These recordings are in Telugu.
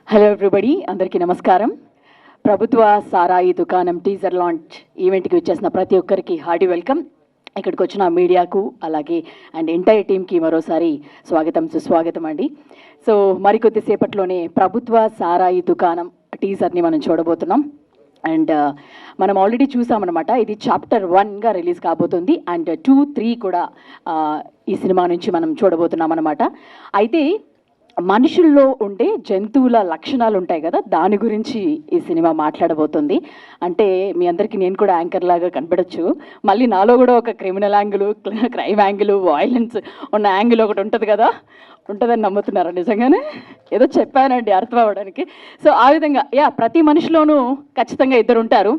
హలో ఎవ్రీబడి, అందరికీ నమస్కారం. ప్రభుత్వ సారాయి దుకాణం టీజర్ లాంచ్ ఈవెంట్కి వచ్చేసిన ప్రతి ఒక్కరికి హార్డీ వెల్కమ్. ఇక్కడికి వచ్చిన మీడియాకు అలాగే అండ్ ఎంటైర్ టీమ్కి మరోసారి స్వాగతం సుస్వాగతం అండి. సో మరికొద్దిసేపట్లోనే ప్రభుత్వ సారాయి దుకాణం టీజర్ని మనం చూడబోతున్నాం. అండ్ మనం ఆల్రెడీ చూసామన్నమాట. ఇది చాప్టర్ 1గా రిలీజ్ కాబోతుంది. అండ్ 2, 3 కూడా ఈ సినిమా నుంచి మనం చూడబోతున్నాం అన్నమాట. అయితే మనుషుల్లో ఉండే జంతువుల లక్షణాలు ఉంటాయి కదా, దాని గురించి ఈ సినిమా మాట్లాడబోతుంది. అంటే మీ అందరికీ నేను కూడా యాంకర్ లాగా కనపడచ్చు. మళ్ళీ నాలో కూడా ఒక criminal angle, crime angle, violence ఉన్న యాంగిల్ ఒకటి ఉంటుంది కదా, ఉంటుందని నమ్ముతున్నారా? నిజంగానే ఏదో చెప్పానండి అర్థం అవ్వడానికి. సో ఆ విధంగా ప్రతి మనిషిలోనూ ఖచ్చితంగా ఇద్దరు ఉంటారు.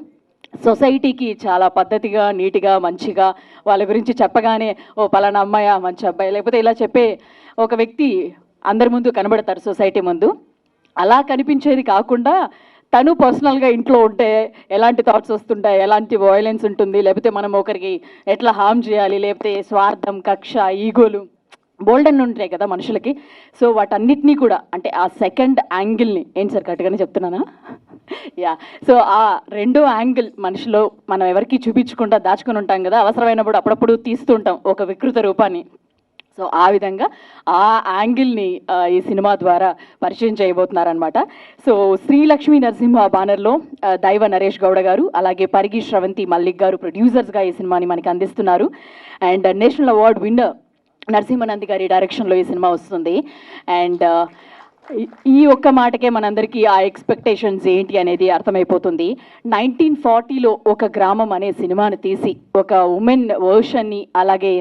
సొసైటీకి చాలా పద్ధతిగా, నీట్గా, మంచిగా వాళ్ళ గురించి చెప్పగానే ఓ పలానా అమ్మాయి మంచి అబ్బాయి, లేకపోతే ఇలా చెప్పే ఒక వ్యక్తి అందరి ముందు కనబడతారు సొసైటీ ముందు. అలా కనిపించేది కాకుండా తను పర్సనల్గా ఇంట్లో ఉంటే ఎలాంటి థాట్స్ వస్తుంటాయి, ఎలాంటి వయలెన్స్ ఉంటుంది, లేకపోతే మనం ఒకరికి ఎట్లా హార్మ్ చేయాలి, లేకపోతే స్వార్థం, కక్ష, ఈగోలు బోల్డన్ ఉంటాయి కదా మనుషులకి. సో వాటన్నిటినీ కూడా అంటే ఆ సెకండ్ యాంగిల్ని, ఏంటి సార్ కరెక్ట్గానే చెప్తున్నానా? సో ఆ రెండో యాంగిల్ మనిషిలో మనం ఎవరికి చూపించకుండా దాచుకుని ఉంటాం కదా, అవసరమైనప్పుడు అప్పుడప్పుడు తీస్తూ ఉంటాం ఒక వికృత రూపాన్ని. సో ఆ విధంగా ఆ యాంగిల్ని ఈ సినిమా ద్వారా పరిచయం చేయబోతున్నారనమాట. సో శ్రీలక్ష్మీ నరసింహ బ్యానర్లో దైవ నరేష్ గౌడ గారు అలాగే పరిగి శ్రవంతి మల్లిక్ గారు ప్రొడ్యూసర్స్గా ఈ సినిమాని మనకి అందిస్తున్నారు. అండ్ నేషనల్ అవార్డ్ విన్నర్ నరసింహనంది గారి డైరెక్షన్లో ఈ సినిమా వస్తుంది. అండ్ ఈ ఒక్క మాటకే మనందరికీ ఆ ఎక్స్పెక్టేషన్స్ ఏంటి అనేది అర్థమైపోతుంది. 1940లో ఒక గ్రామం అనే సినిమాని తీసి ఒక ఉమెన్ వర్షన్ని, అలాగే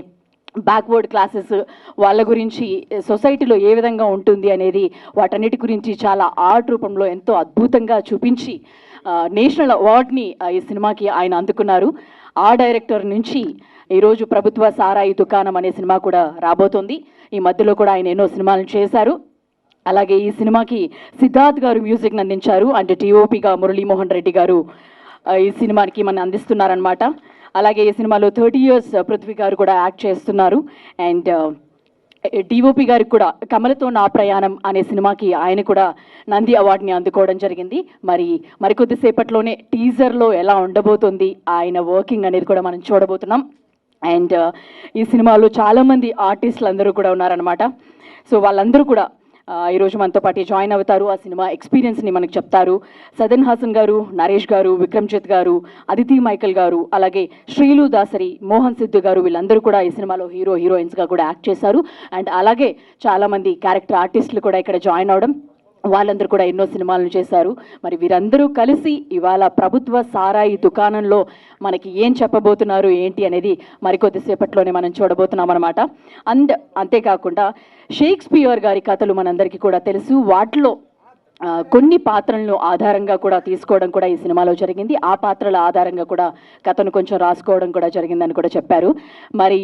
బ్యాక్వర్డ్ క్లాసెస్ వాళ్ళ గురించి సొసైటీలో ఏ విధంగా ఉంటుంది అనేది వాటన్నిటి గురించి చాలా ఆర్ట్ రూపంలో ఎంతో అద్భుతంగా చూపించి నేషనల్ అవార్డ్ని ఈ సినిమాకి ఆయన అందుకున్నారు. ఆ డైరెక్టర్ నుంచి ఈరోజు ప్రభుత్వ సారాయి దుకాణం అనే సినిమా కూడా రాబోతుంది. ఈ మధ్యలో కూడా ఆయన ఎన్నో సినిమాలను చేశారు. అలాగే ఈ సినిమాకి సిద్ధార్థ్ గారు మ్యూజిక్ని అందించారు. అంటే టీఓపిగా మురళీమోహన్ రెడ్డి గారు ఈ సినిమాకి మనం అందిస్తున్నారనమాట. అలాగే ఈ సినిమాలో 30 years పృథ్వీ గారు కూడా యాక్ట్ చేస్తున్నారు. అండ్ డిఓపి గారికి కూడా కమలతో నా ప్రయాణం అనే సినిమాకి ఆయన కూడా నంది అవార్డుని అందుకోవడం జరిగింది. మరికొద్దిసేపట్లోనే టీజర్లో ఎలా ఉండబోతుంది ఆయన వర్కింగ్ అనేది కూడా మనం చూడబోతున్నాం. అండ్ ఈ సినిమాలో చాలామంది ఆర్టిస్టులు అందరూ కూడా ఉన్నారనమాట. సో వాళ్ళందరూ కూడా ఈరోజు మనతో పాటు జాయిన్ అవుతారు. ఆ సినిమా ఎక్స్పీరియన్స్ని మనకు చెప్తారు. సదన్ హాసన్ గారు, నరేష్ గారు, విక్రమ్జిత్ గారు, అదితి మైకల్ గారు, అలాగే శ్రీలు దాసరి, మోహన్ సిద్ధు గారు, వీళ్ళందరూ కూడా ఈ సినిమాలో హీరోయిన్స్గా కూడా యాక్ట్ చేశారు. అండ్ అలాగే చాలామంది క్యారెక్టర్ ఆర్టిస్టులు కూడా ఇక్కడ జాయిన్ అవడం, వాళ్ళందరూ కూడా ఎన్నో సినిమాలను చేశారు. మరి వీరందరూ కలిసి ఇవాళ ప్రభుత్వ సారాయి దుకాణంలో మనకి ఏం చెప్పబోతున్నారు ఏంటి అనేది మరికొద్దిసేపట్లోనే మనం చూడబోతున్నాం అనమాట. అంతేకాకుండా షేక్స్పియర్ గారి కథలు మనందరికీ కూడా తెలుసు. వాటిలో కొన్ని పాత్రలను ఆధారంగా కూడా తీసుకోవడం కూడా ఈ సినిమాలో జరిగింది. ఆ పాత్రల ఆధారంగా కూడా కథను కొంచెం రాసుకోవడం కూడా జరిగిందని కూడా చెప్పారు. మరి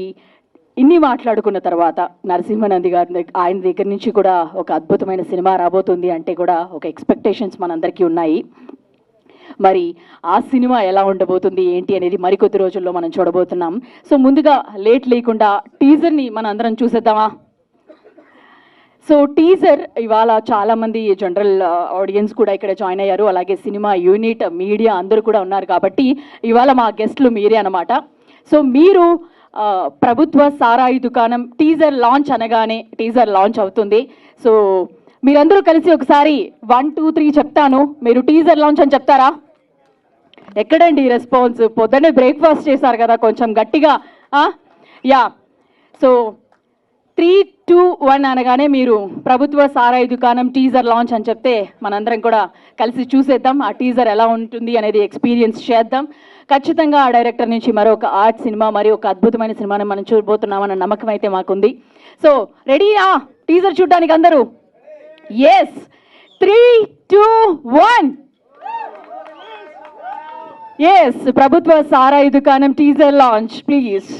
ఇన్ని మాట్లాడుకున్న తర్వాత నరసింహనంది గారి ఆయన దగ్గర నుంచి కూడా ఒక అద్భుతమైన సినిమా రాబోతుంది అంటే కూడా ఒక ఎక్స్పెక్టేషన్స్ మనందరికీ ఉన్నాయి. మరి ఆ సినిమా ఎలా ఉండబోతుంది ఏంటి అనేది మరికొద్ది రోజుల్లో మనం చూడబోతున్నాం. సో ముందుగా లేట్ లేకుండా టీజర్ని మనం అందరం చూసేద్దామా? సో టీజర్ ఇవాళ చాలామంది జనరల్ ఆడియన్స్ కూడా ఇక్కడ జాయిన్ అయ్యారు. అలాగే సినిమా యూనిట్, మీడియా అందరూ కూడా ఉన్నారు. కాబట్టి ఇవాళ మా గెస్ట్లు మీరే అనమాట. సో మీరు ప్రభుత్వ సారాయి దుకాణం టీజర్ లాంచ్ అనగానే టీజర్ లాంచ్ అవుతుంది. సో మీరందరూ కలిసి ఒకసారి 1, 2, 3 చెప్తాను, మీరు టీజర్ లాంచ్ అని చెప్తారా? ఎక్కడండి రెస్పాన్స్? పొద్దున్నే బ్రేక్ఫాస్ట్ చేశారు కదా, కొంచెం గట్టిగా. సో 3, 2, 1 అనగానే మీరు ప్రభుత్వ సారాయి దుకాణం టీజర్ లాంచ్ అని చెప్తే మనందరం కూడా కలిసి చూసేద్దాం. ఆ టీజర్ ఎలా ఉంటుంది అనేది ఎక్స్పీరియన్స్ చేద్దాం. ఖచ్చితంగా ఆ డైరెక్టర్ నుంచి మరొక ఆర్ట్ సినిమా, మరి ఒక అద్భుతమైన సినిమాని మనం చూడబోతున్నామన్న నమ్మకం అయితే మాకుంది. సో రెడీనా టీజర్ చూడడానికి అందరూ? ఎస్, 3, 2, 1. ఎస్, ప్రభుత్వ సారాయి దుకాణం టీజర్ లాంచ్ ప్లీజ్.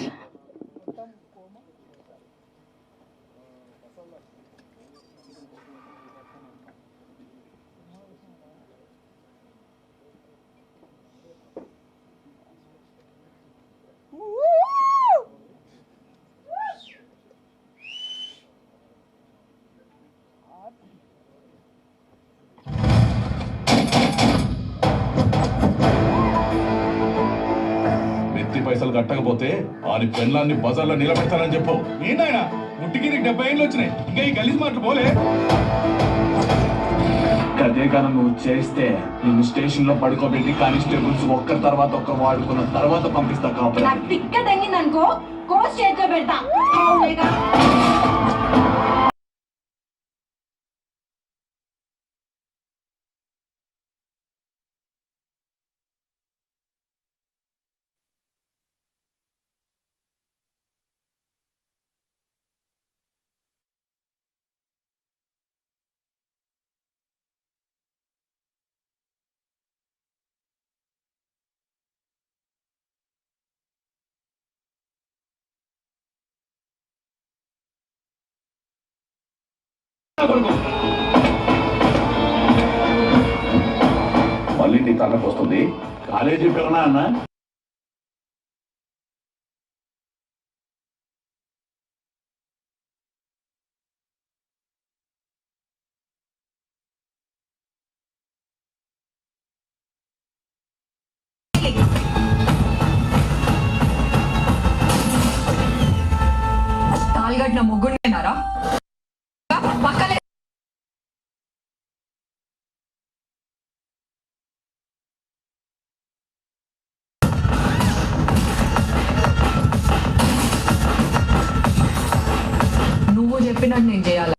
కట్టకపోతే ఆని పెళ్ళాన్ని బజార్లో నిలబెడతానని చెప్పు. ఏంటైనా ముట్టికి నీకు 70 ఏళ్ళు వచ్చినాయి, ఇంకా ఈ గలీజ్ మాటలు పోలే. అదే కానీ నువ్వు చేస్తే నిన్ను స్టేషన్ లో పడుకోబెట్టి కానిస్టేబుల్స్ ఒక్కరి తర్వాత ఒక్కరు వాడుకున్న తర్వాత పంపిస్తా కాపురా. నాకు తిక్క తగ్గిందనుకో కోచ్ చేతిలో పెడతా. మళ్ళీ నీ తనకు వస్తుంది. కాలేజీ పిల్లనా అన్న తాలిగట్టిన ముగ్గురున్నారా పక్కలే. నువ్వు చెప్పినట్టు నేను చేయాలి.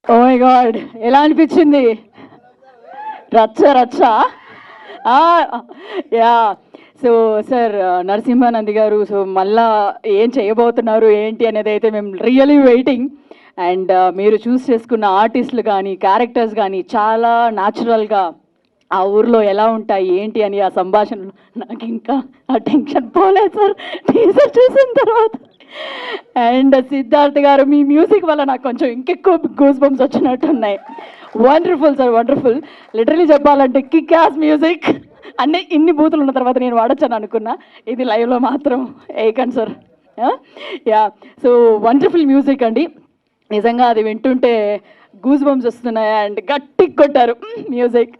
ఓ మై గాడ్, ఎలా అనిపించింది? రచ్చ రచ్చ. యా. సో సార్, నరసింహానంది గారు, సో మళ్ళా ఏం చేయబోతున్నారు ఏంటి అనేది అయితే మేము రియలీ వెయిటింగ్. అండ్ మీరు చూస్ చేసుకున్న ఆర్టిస్టులు కానీ క్యారెక్టర్స్ కానీ చాలా న్యాచురల్గా ఆ ఊర్లో ఎలా ఉంటాయి ఏంటి అని ఆ సంభాషణలు నాకు ఇంకా ఆ టెన్షన్ పోలేదు సార్ టీజర్ చూసిన తర్వాత. అండ్ సిద్ధార్థ్ గారు, మీ మ్యూజిక్ వల్ల నాకు కొంచెం ఇంకెక్కువ గూస్ బంప్స్ వచ్చినట్టు ఉన్నాయి. Wonderful sir, wonderful. లిటరలీ చెప్పాలంటే కిక్ యాస్ మ్యూజిక్. అన్నీ ఇన్ని బూతులు ఉన్న తర్వాత నేను వాడచ్చాను అనుకున్నా, ఇది లైవ్లో మాత్రం వేయకండి sir. Yeah. So wonderful music అండి, నిజంగా అది వింటుంటే గూస్ బంప్స్ వస్తున్నాయి. అండ్ గట్టి కొట్టారు మ్యూజిక్.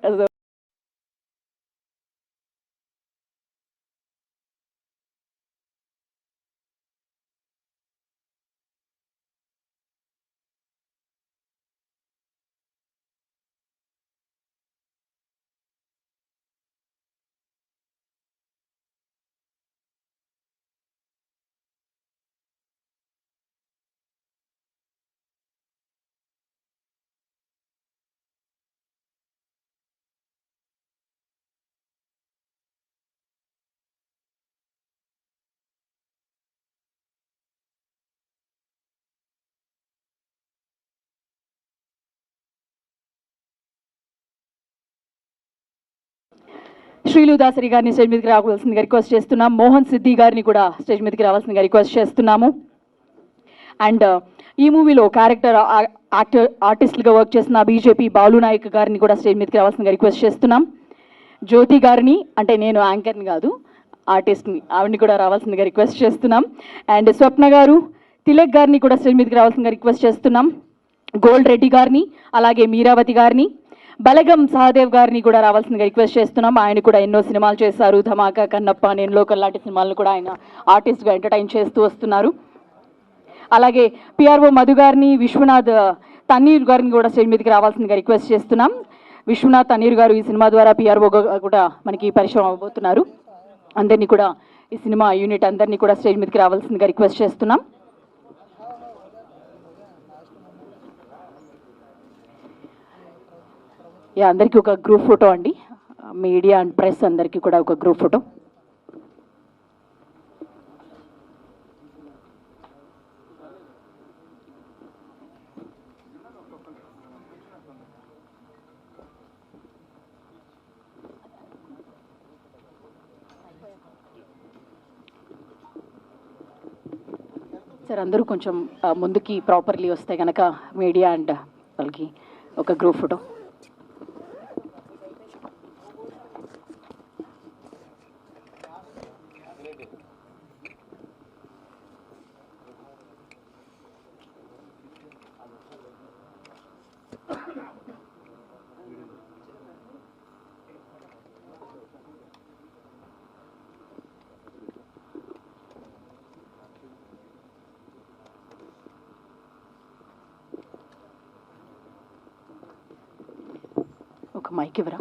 శ్రీలు దాసరి గారిని స్టేజ్ మీదకి రావాల్సిందిగా రిక్వెస్ట్ చేస్తున్నాం. మోహన్ సిద్ధి గారిని కూడా స్టేజ్ మీదకి రావాల్సిందిగా రిక్వెస్ట్ చేస్తున్నాము. అండ్ ఈ మూవీలో క్యారెక్టర్ ఆర్టిస్టులుగా వర్క్ చేస్తున్న బీజేపీ బాలు నాయక్ గారిని కూడా స్టేజ్ మీదకి రావాల్సిందిగా రిక్వెస్ట్ చేస్తున్నాం. జ్యోతి గారిని, అంటే నేను యాంకర్ని కాదు ఆర్టిస్ట్ని, ఆవిడని కూడా రావాల్సిందిగా రిక్వెస్ట్ చేస్తున్నాం. అండ్ స్వప్న గారు, తిలక్ గారిని కూడా స్టేజ్ మీదకి రావాల్సిందిగా రిక్వెస్ట్ చేస్తున్నాం. గోల్డ్ రెడ్డి గారిని, అలాగే మీరావతి గారిని, బలగం సహదేవ్ గారిని కూడా రావాల్సిందిగా రిక్వెస్ట్ చేస్తున్నాం. ఆయన కూడా ఎన్నో సినిమాలు చేశారు, ధమాకా, కన్నప్ప, నేను లోకల్ లాంటి సినిమాలను కూడా ఆయన ఆర్టిస్ట్గా ఎంటర్టైన్ చేస్తూ వస్తున్నారు. అలాగే పిఆర్ఓ మధు గారిని, విశ్వనాథ్ తన్నీర్ గారిని కూడా స్టేజ్ మీదకి రావాల్సిందిగా రిక్వెస్ట్ చేస్తున్నాం. విశ్వనాథ్ తన్నీర్ గారు ఈ సినిమా ద్వారా పిఆర్ఓ కూడా మనకి పరిచయం అవ్వబోతున్నారు. అందరినీ కూడా, ఈ సినిమా యూనిట్ అందరినీ కూడా స్టేజ్ మీదకి రావాల్సిందిగా రిక్వెస్ట్ చేస్తున్నాం. అందరికీ ఒక గ్రూప్ ఫోటో అండి, మీడియా అండ్ ప్రెస్ అందరికీ కూడా ఒక గ్రూప్ ఫోటో. సార్ అందరూ కొంచెం ముందుకి ప్రాపర్లీ వస్తే కనుక మీడియా అండ్ వాళ్ళకి ఒక గ్రూప్ ఫోటో. ఒక మైక్ ఇవ్వరా?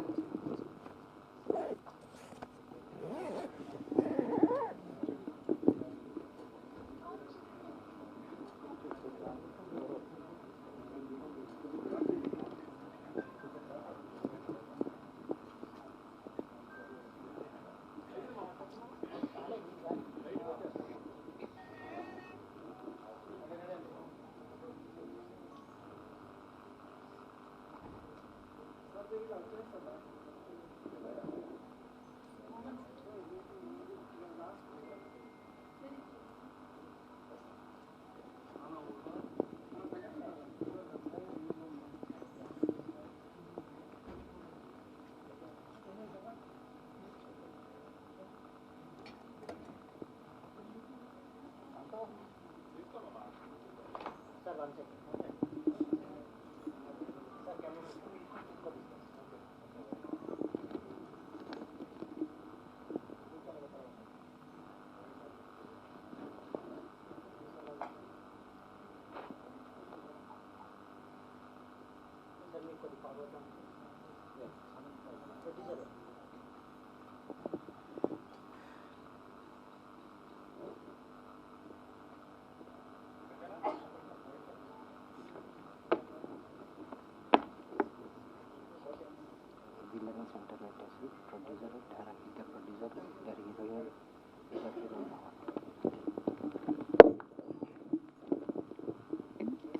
వాళ్ళని సెంటర్ పెట్టేసి ప్రొడ్యూసర్ డైరెక్టర్ ప్రొడ్యూసర్ ఇద్దరు హీరోయిన్ ఇద్దరు హీరోయిన్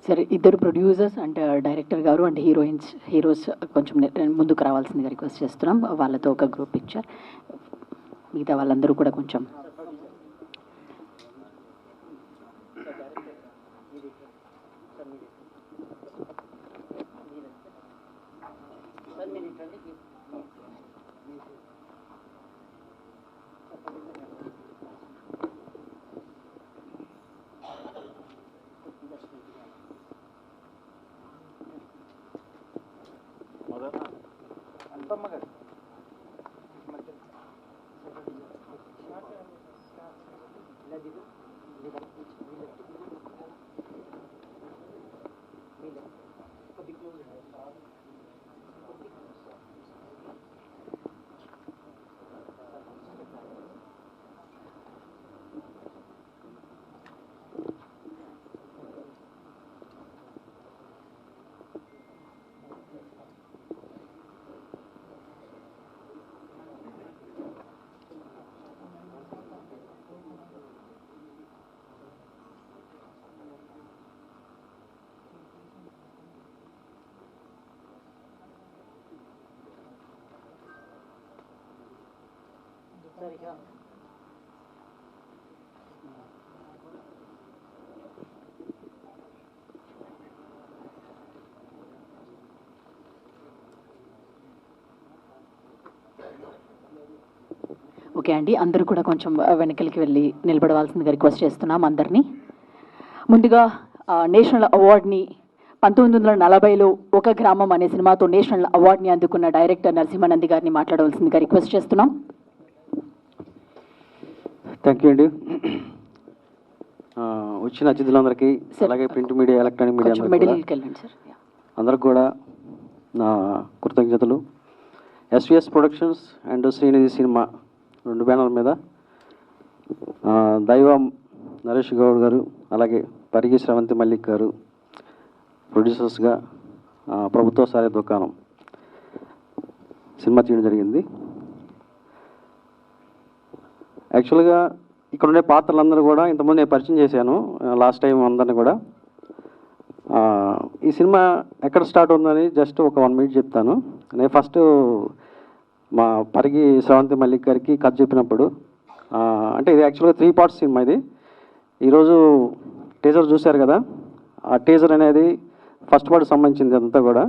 సరే, ఇద్దరు ప్రొడ్యూసర్స్ అండ్ డైరెక్టర్ గారు అండ్ హీరోస్ కొంచెం ముందుకు రావాల్సిందిగా రిక్వెస్ట్ చేస్తున్నాం. వాళ్ళతో ఒక గ్రూప్ పిక్చర్, మిగతా వాళ్ళందరూ కూడా కొంచెం. ఓకే అండి, అందరూ కూడా కొంచెం వెనకలికి వెళ్ళి నిలబడవలసిందిగా రిక్వెస్ట్ చేస్తున్నాం అందరినీ. ముందుగా నేషనల్ అవార్డ్ని 1940లో ఒక గ్రామం అనే సినిమాతో నేషనల్ అవార్డుని అందుకున్న డైరెక్టర్ నరసింహానంది గారిని మాట్లాడవలసిందిగా రిక్వెస్ట్ చేస్తున్నాం. థ్యాంక్ యూ అండి. వచ్చిన అతిథులందరికీ, అలాగే ప్రింట్ మీడియా, ఎలక్ట్రానిక్ మీడియా అందరికి కూడా నా కృతజ్ఞతలు. SVS productions and Srinidhi cinema 2 బ్యానర్ల మీద దైవం నరేష్ గౌడ్ గారు, అలాగే పరిగి శ్రవంతి మల్లిక్ గారు ప్రొడ్యూసర్స్గా ప్రభుత్వ సారే దుకాణం సినిమా తీయడం జరిగింది. యాక్చువల్గా ఇక్కడ ఉండే పాత్రలందరూ కూడా ఇంతకుముందు నేను పరిచయం చేశాను లాస్ట్ టైం అందరిని కూడా. ఈ సినిమా ఎక్కడ స్టార్ట్ అవుతుందని జస్ట్ ఒక 1 minute చెప్తాను. నేను ఫస్ట్ మా పరిగి శ్రవంతి మల్లిక్ గారికి కథ చెప్పినప్పుడు, అంటే ఇది యాక్చువల్గా 3 parts సినిమా. ఇది ఈరోజు టీజర్ చూశారు కదా, ఆ టీజర్ అనేది ఫస్ట్ పార్ట్ సంబంధించింది అంతా కూడా.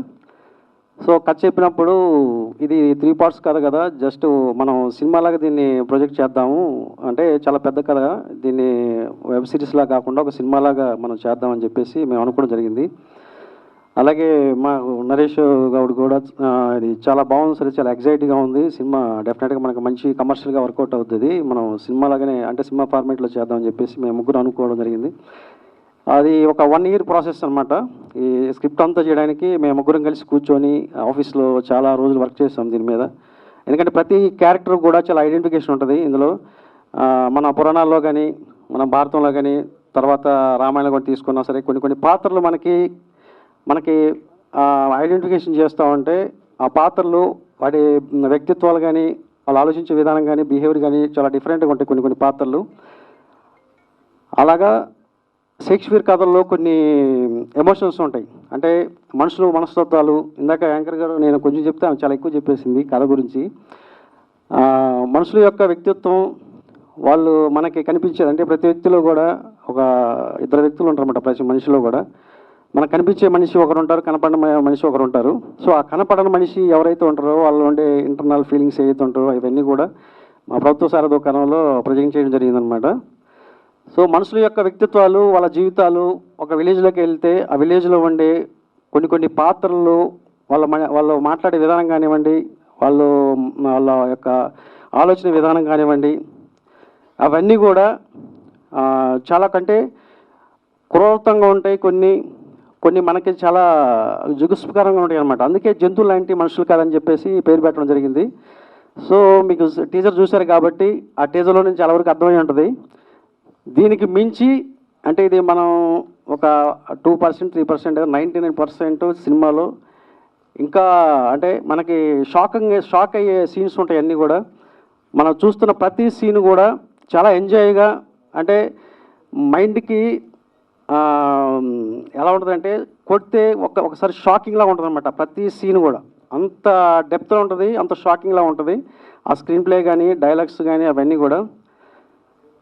సో కథ చెప్పినప్పుడు ఇది 3 parts కథ కదా, జస్ట్ మనం సినిమాలాగా దీన్ని ప్రొజెక్ట్ చేద్దాము, అంటే చాలా పెద్ద కథ, దీన్ని వెబ్ సిరీస్లా కాకుండా ఒక సినిమాలాగా మనం చేద్దామని చెప్పేసి మేము అనుకోవడం జరిగింది. అలాగే మా నరేష్ గౌడ్ కూడా ఇది చాలా బాగుంది సార్, చాలా ఎగ్జైట్గా ఉంది సినిమా. డెఫినెట్గా మనకు మంచి కమర్షియల్గా వర్కౌట్ అవుతుంది, మనం సినిమాలాగానే అంటే సినిమా ఫార్మేట్లో చేద్దామని చెప్పేసి మేము ముగ్గురు అనుకోవడం జరిగింది. అది ఒక 1 year ప్రాసెస్ అనమాట. ఈ స్క్రిప్ట్ అంతా చేయడానికి మేము ముగ్గురం కలిసి కూర్చొని ఆఫీస్లో చాలా రోజులు వర్క్ చేస్తాం దీని మీద. ఎందుకంటే ప్రతి క్యారెక్టర్ కూడా చాలా ఐడెంటిఫికేషన్ ఉంటుంది ఇందులో. మన పురాణాల్లో కానీ, మన భారతంలో కానీ, తర్వాత రామాయణం కూడా తీసుకున్నా సరే కొన్ని పాత్రలు మనకి ఐడెంటిఫికేషన్ చేస్తూ ఉంటే ఆ పాత్రలు వాటి వ్యక్తిత్వాలు కానీ, వాళ్ళు ఆలోచించే విధానం కానీ, బిహేవియర్ కానీ చాలా డిఫరెంట్గా ఉంటాయి కొన్ని పాత్రలు. అలాగా షేక్స్పియర్ కథల్లో కొన్ని ఎమోషన్స్ ఉంటాయి, అంటే మనస్తత్వాలు. ఇందాక యాంకర్ గారు నేను కొంచెం చెప్తే ఆమె చాలా ఎక్కువ చెప్పేసింది కథ గురించి. మనుషుల యొక్క వ్యక్తిత్వం వాళ్ళు మనకి కనిపించేది, అంటే ప్రతి వ్యక్తిలో కూడా ఒక 2 వ్యక్తులు ఉంటారన్నమాట. ప్రతి మనిషిలో కూడా మనకు కనిపించే మనిషి ఒకరు ఉంటారు, కనపడని మనిషి ఒకరు ఉంటారు. సో ఆ కనపడని మనిషి ఎవరైతే ఉంటారో వాళ్ళు ఉండే ఇంటర్నల్ ఫీలింగ్స్ ఏవైతే ఉంటారో అవన్నీ కూడా మా ప్రభుత్వ సార దుకాణంలో ప్రజెంట్ చేయడం జరిగిందనమాట. సో మనుషుల యొక్క వ్యక్తిత్వాలు, వాళ్ళ జీవితాలు ఒక విలేజ్లోకి వెళ్తే ఆ విలేజ్లో ఉండే కొన్ని పాత్రలు, వాళ్ళు మాట్లాడే విధానం కానివ్వండి, వాళ్ళ యొక్క ఆలోచన విధానం కానివ్వండి, అవన్నీ కూడా చాలా కంటే క్రూరతంగా ఉంటాయి. కొన్ని మనకి చాలా జుగుస్కరంగా ఉంటాయి అన్నమాట. అందుకే జంతువులు లాంటి మనుషులు కాదని చెప్పేసి పేరు పెట్టడం జరిగింది. సో మీకు టీజర్ చూశారు కాబట్టి ఆ టీజర్లో నుంచి చాలా వరకు అర్థమై ఉంటుంది. దీనికి మించి అంటే ఇది మనం ఒక 2%, 3%, 99% సినిమాలో ఇంకా అంటే మనకి షాక్ అయ్యే సీన్స్ ఉంటాయి అన్నీ కూడా. మనం చూస్తున్న ప్రతి సీన్ కూడా చాలా ఎంజాయ్గా, అంటే మైండ్కి ఎలా ఉంటుందంటే కొడితే ఒకసారి షాకింగ్లా ఉంటుంది అనమాట. ప్రతి సీన్ కూడా అంత డెప్త్లో ఉంటుంది, అంత షాకింగ్లా ఉంటుంది. ఆ స్క్రీన్ ప్లే కానీ డైలాగ్స్ కానీ అవన్నీ కూడా.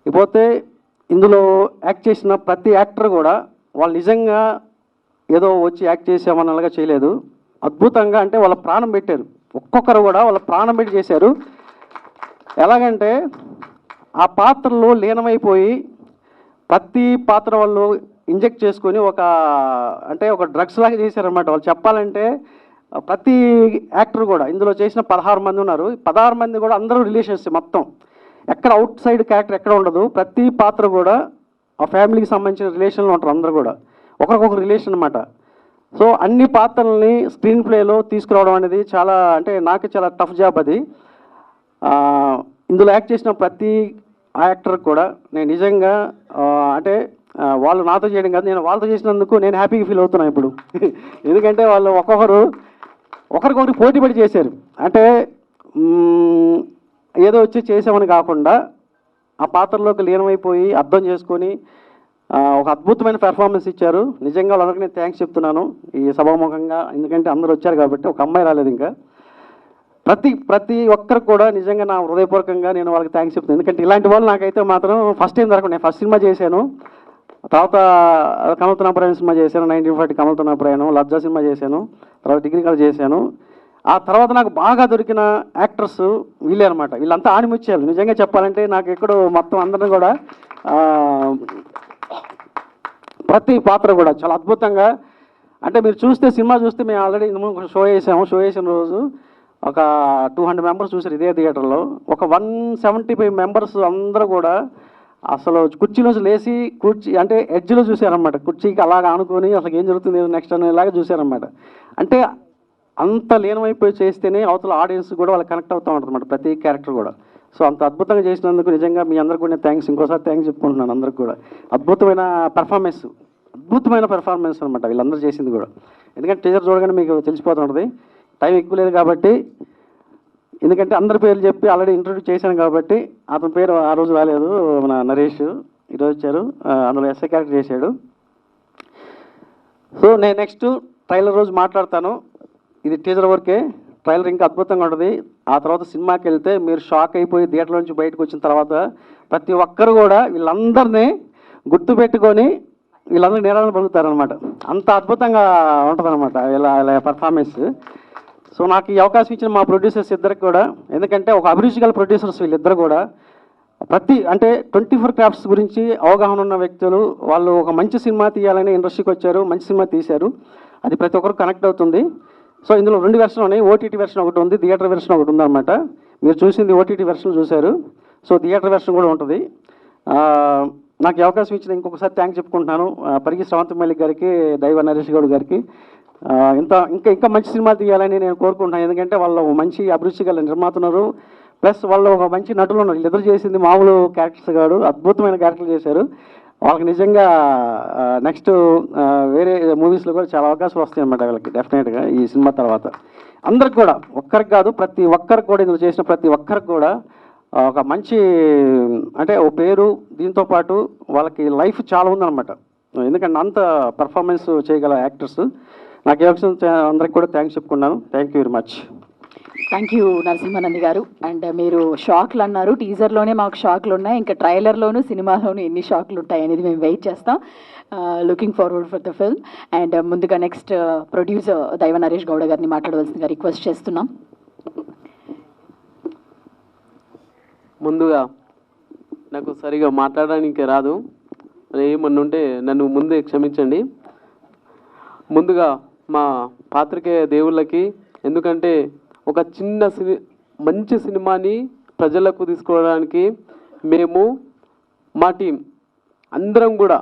ఇకపోతే ఇందులో యాక్ట్ చేసిన ప్రతి యాక్టర్ కూడా వాళ్ళు నిజంగా ఏదో వచ్చి యాక్ట్ చేసామన్నలాగా చేయలేదు. అద్భుతంగా, అంటే వాళ్ళ ప్రాణం పెట్టారు. ఒక్కొక్కరు కూడా వాళ్ళ ప్రాణం పెట్టి చేశారు. ఎలాగంటే ఆ పాత్రలో లీనమైపోయి ప్రతి పాత్ర వాళ్ళు ఇంజెక్ట్ చేసుకొని ఒక డ్రగ్స్ లాగా చేశారనమాట. వాళ్ళు చెప్పాలంటే ప్రతి యాక్టర్ కూడా ఇందులో చేసిన 16 మంది ఉన్నారు. 16 మంది కూడా అందరూ రిలేషన్స్ మొత్తం. ఎక్కడ అవుట్ సైడ్ క్యారెక్టర్ ఎక్కడ ఉండదు. ప్రతి పాత్ర కూడా ఆ ఫ్యామిలీకి సంబంధించిన రిలేషన్లో ఉంటారు. అందరూ కూడా ఒకరికొకరు రిలేషన్ అనమాట. సో అన్ని పాత్రల్ని స్క్రీన్ ప్లేలో తీసుకురావడం అనేది చాలా, అంటే నాకు చాలా టఫ్ జాబ్ అది. ఇందులో యాక్ట్ చేసిన ప్రతి యాక్టర్ కూడా నేను నిజంగా అంటే వాళ్ళు నాతో చేయడం కాదు, నేను వాళ్ళతో చేసినందుకు నేను హ్యాపీగా ఫీల్ అవుతున్నాను ఇప్పుడు. ఎందుకంటే వాళ్ళు ఒకరికొకరు పోటీ పడి చేశారు. అంటే ఏదో వచ్చి చేసామని కాకుండా ఆ పాత్రలోకి లీనమైపోయి అర్థం చేసుకొని ఒక అద్భుతమైన పెర్ఫార్మెన్స్ ఇచ్చారు. నిజంగా వాళ్ళందరికీ నేను థ్యాంక్స్ చెప్తున్నాను ఈ సభాముఖంగా. ఎందుకంటే అందరూ వచ్చారు కాబట్టి, ఒక అమ్మాయి రాలేదు ఇంకా. ప్రతి ఒక్కరికి కూడా నిజంగా నా హృదయపూర్వకంగా నేను వాళ్ళకి థ్యాంక్స్ చెప్తాను. ఎందుకంటే ఇలాంటి వాళ్ళు నాకైతే మాత్రం ఫస్ట్ టైం దొరకదు. నేను ఫస్ట్ సినిమా చేశాను, తర్వాత కమల్తో ప్రయాణం సినిమా చేశాను, 1940 కమల్తో ప్రయాణం, లజ్జా సినిమా చేశాను, తర్వాత డిగ్రీ కాలేజ్ చేశాను. ఆ తర్వాత నాకు బాగా దొరికిన యాక్టర్స్ వీళ్ళే అనమాట. వీళ్ళంతా ఆణిముత్యాలు. నిజంగా చెప్పాలంటే నాకు ఎక్కడో మొత్తం అందరిని కూడా ప్రతి పాత్ర కూడా చాలా అద్భుతంగా, అంటే మీరు చూస్తే సినిమా చూస్తే మేము ఆల్రెడీ షో చేసిన రోజు ఒక 200 మెంబర్స్ చూసారు ఇదే థియేటర్లో. ఒక 175 మెంబర్స్ అందరూ కూడా అసలు కుర్చీలో లేచి అంటే ఎడ్జ్లో చూశారనమాట. కుర్చీకి అలాగ ఆనుకొని అసలు ఏం జరుగుతుంది నెక్స్ట్ అనేలాగా చూశారనమాట. అంటే అంత లీనమైపోయి చేస్తేనే అవతల ఆడియన్స్ కూడా వాళ్ళు కనెక్ట్ అవుతూ ఉంటుంది అన్నమాట ప్రతి క్యారెక్టర్ కూడా. సో అంత అద్భుతంగా చేసినందుకు నిజంగా మీ అందరికీ కూడా థ్యాంక్స్, ఇంకోసారి థ్యాంక్స్ చెప్పుకుంటున్నాను అందరికి కూడా. అద్భుతమైన పెర్ఫార్మెన్స్ అనమాట వీళ్ళందరూ చేసింది కూడా. ఎందుకంటే టీజర్ చూడగానే మీకు తెలిసిపోతుంటుంది. టైం ఎక్కువ లేదు కాబట్టి, ఎందుకంటే అందరి పేర్లు చెప్పి ఆల్రెడీ ఇంట్రొడ్యూస్ చేశాను కాబట్టి అతని పేరు ఆ రోజు రాలేదు. మన నరేష్ ఈరోజు వచ్చారు, అందులో ఎస్ఐ క్యారెక్టర్ చేశాడు. సో నేను నెక్స్ట్ ట్రైలర్ రోజు మాట్లాడతాను. ఇది టీజర్ వరకే, ట్రైలర్ ఇంకా అద్భుతంగా ఉంటుంది. ఆ తర్వాత సినిమాకి వెళ్తే మీరు షాక్ అయిపోయి థియేటర్ నుంచి బయటకు వచ్చిన తర్వాత ప్రతి ఒక్కరు కూడా వీళ్ళందరినీ గుర్తుపెట్టుకొని వీళ్ళందరూ నేరాలను పలుకుతారనమాట. అంత అద్భుతంగా ఉంటుంది అనమాట ఇలా పర్ఫార్మెన్స్. సో నాకు ఈ అవకాశం ఇచ్చిన మా ప్రొడ్యూసర్స్ ఇద్దరికి కూడా, ఎందుకంటే ఒక అభిరుచి గల ప్రొడ్యూసర్స్ వీళ్ళిద్దరు కూడా అంటే 24 క్రాఫ్ట్స్ గురించి అవగాహన ఉన్న వ్యక్తులు. వాళ్ళు ఒక మంచి సినిమా తీయాలని ఇండస్ట్రీకి వచ్చారు, మంచి సినిమా తీశారు. అది ప్రతి ఒక్కరు కనెక్ట్ అవుతుంది. సో ఇందులో 2 వెర్షన్ ఉన్నాయి. ఓటీటీ వెర్షన్ ఒకటి ఉంది, థియేటర్ వెర్షన్ ఒకటి ఉందన్నమాట. మీరు చూసింది ఓటీటీ వెర్షన్ చూశారు, సో థియేటర్ వెర్షన్ కూడా ఉంటుంది. నాకు ఈ అవకాశం ఇచ్చిన ఇంకొకసారి థ్యాంక్స్ చెప్పుకుంటున్నాను పరిగి శ్రవంతి మల్లిక్ గారికి, దైవ నరేష్ గౌడ్ గారికి. ఇంకా మంచి సినిమాలు తీయాలని నేను కోరుకుంటున్నాను. ఎందుకంటే వాళ్ళు మంచి అభిరుచి గల నిర్మాతున్నారు, ప్లస్ వాళ్ళు ఒక మంచి నటులు ఉన్నారు. వీళ్ళిద్దరు చేసింది మామూలు క్యారెక్టర్స్ కాదు, అద్భుతమైన క్యారెక్టర్లు చేశారు. వాళ్ళకి నిజంగా నెక్స్ట్ వేరే మూవీస్లో కూడా చాలా అవకాశాలు వస్తాయి అన్నమాట వీళ్ళకి డెఫినెట్గా ఈ సినిమా తర్వాత. అందరికి కూడా, ఒక్కరికి కాదు ప్రతి ఒక్కరికి కూడా, ఇందులో చేసిన ప్రతి ఒక్కరికి కూడా ఒక మంచి అంటే ఓ పేరు, దీంతో పాటు వాళ్ళకి లైఫ్ చాలా ఉందన్నమాట. ఎందుకంటే అంత పర్ఫార్మెన్స్ చేయగల యాక్టర్స్. నాకు అందరికి కూడా థ్యాంక్స్ చెప్పుకున్నాను. Thank you very much. Thank you Narasimhanandi గారు. అండ్ మీరు షాక్లు అన్నారు, టీజర్లోనే మాకు షాక్లు ఉన్నాయి, ఇంకా ట్రైలర్లోను సినిమాలోను ఎన్ని షాక్లు ఉంటాయి అనేది మేము వెయిట్ చేస్తాం. Looking forward for the film. And ముందుగా నెక్స్ట్ ప్రొడ్యూసర్ దైవ నరేష్ గౌడ గారిని మాట్లాడవలసిందిగా రిక్వెస్ట్ చేస్తున్నాం. ముందుగా నాకు సరిగా మాట్లాడడానికి రాదు, ఏమన్నా ఉంటే నన్ను ముందే క్షమించండి. ముందుగా మా పాత్రికేయ దేవుళ్ళకి, ఎందుకంటే ఒక చిన్న మంచి సినిమాని ప్రజలకు తీసుకోవడానికి మేము మా టీం అందరం కూడా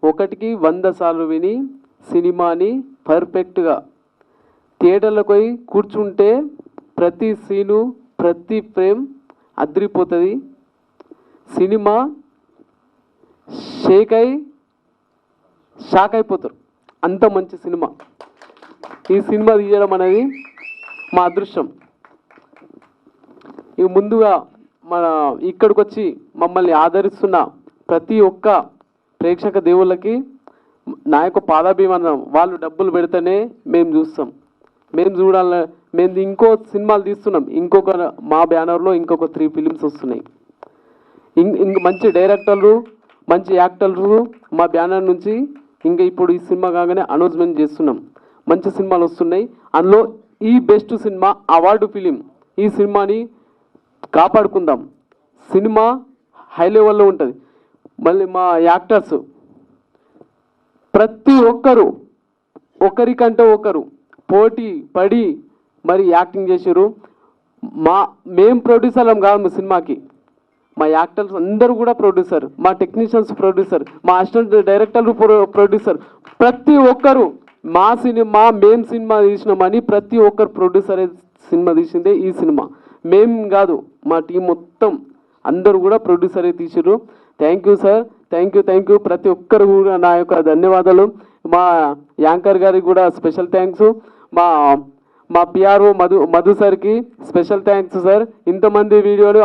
1కి 100 సార్లు విని సినిమాని పర్ఫెక్ట్గా థియేటర్లకు పోయి కూర్చుంటే ప్రతి సీను ప్రతి ఫ్రేమ్ అదిరిపోతుంది. సినిమా షాక్ అయిపోతారు, అంత మంచి సినిమా. ఈ సినిమా తీయడం అనేది మా అదృష్టం. ఇక ముందుగా మన ఇక్కడికి వచ్చి మమ్మల్ని ఆదరిస్తున్న ప్రతి ఒక్క ప్రేక్షక దేవుళ్ళకి నా యొక్క పాదాభిమానం. వాళ్ళు డబ్బులు పెడితేనే మేము చూస్తాం, మేము చూడాల. మేము ఇంకో సినిమాలు తీస్తున్నాం, ఇంకొక మా బ్యానర్లో ఇంకొక 3 ఫిలిమ్స్ వస్తున్నాయి. ఇంక మంచి డైరెక్టర్లు, మంచి యాక్టర్లు మా బ్యానర్ నుంచి ఇంకా ఇప్పుడు ఈ సినిమా కాగానే అనౌన్స్మెంట్ చేస్తున్నాం. మంచి సినిమాలు వస్తున్నాయి. అందులో ఈ బెస్ట్ సినిమా అవార్డు ఫిలిం. ఈ సినిమాని కాపాడుకుందాం. సినిమా హై లెవెల్లో ఉంటుంది. మళ్ళీ మా యాక్టర్స్ ప్రతి ఒక్కరు ఒకరికంటే ఒకరు పోటీ పడి మరి యాక్టింగ్ చేశారు. మేం ప్రొడ్యూసర్లం కాదు సినిమాకి, మా యాక్టర్స్ అందరూ కూడా ప్రొడ్యూసర్, మా టెక్నీషియన్స్ ప్రొడ్యూసర్, మా అసిస్టెంట్ డైరెక్టర్లు ప్రొడ్యూసర్. ప్రతి ఒక్కరు మేం సినిమా తీసినామని ప్రతి ఒక్కరు ప్రొడ్యూసరే సినిమా తీసిందే ఈ సినిమా. మేం కాదు, మా టీం మొత్తం అందరూ కూడా ప్రొడ్యూసరే తీసారు. Thank you sir, thank you ప్రతి ఒక్కరు కూడా నా యొక్క ధన్యవాదాలు. మా యాంకర్ గారికి కూడా స్పెషల్ థ్యాంక్స్. మా పిఆర్ఓ మధు సార్కి స్పెషల్ థ్యాంక్స్ సార్. ఇంతమంది వీడియోలు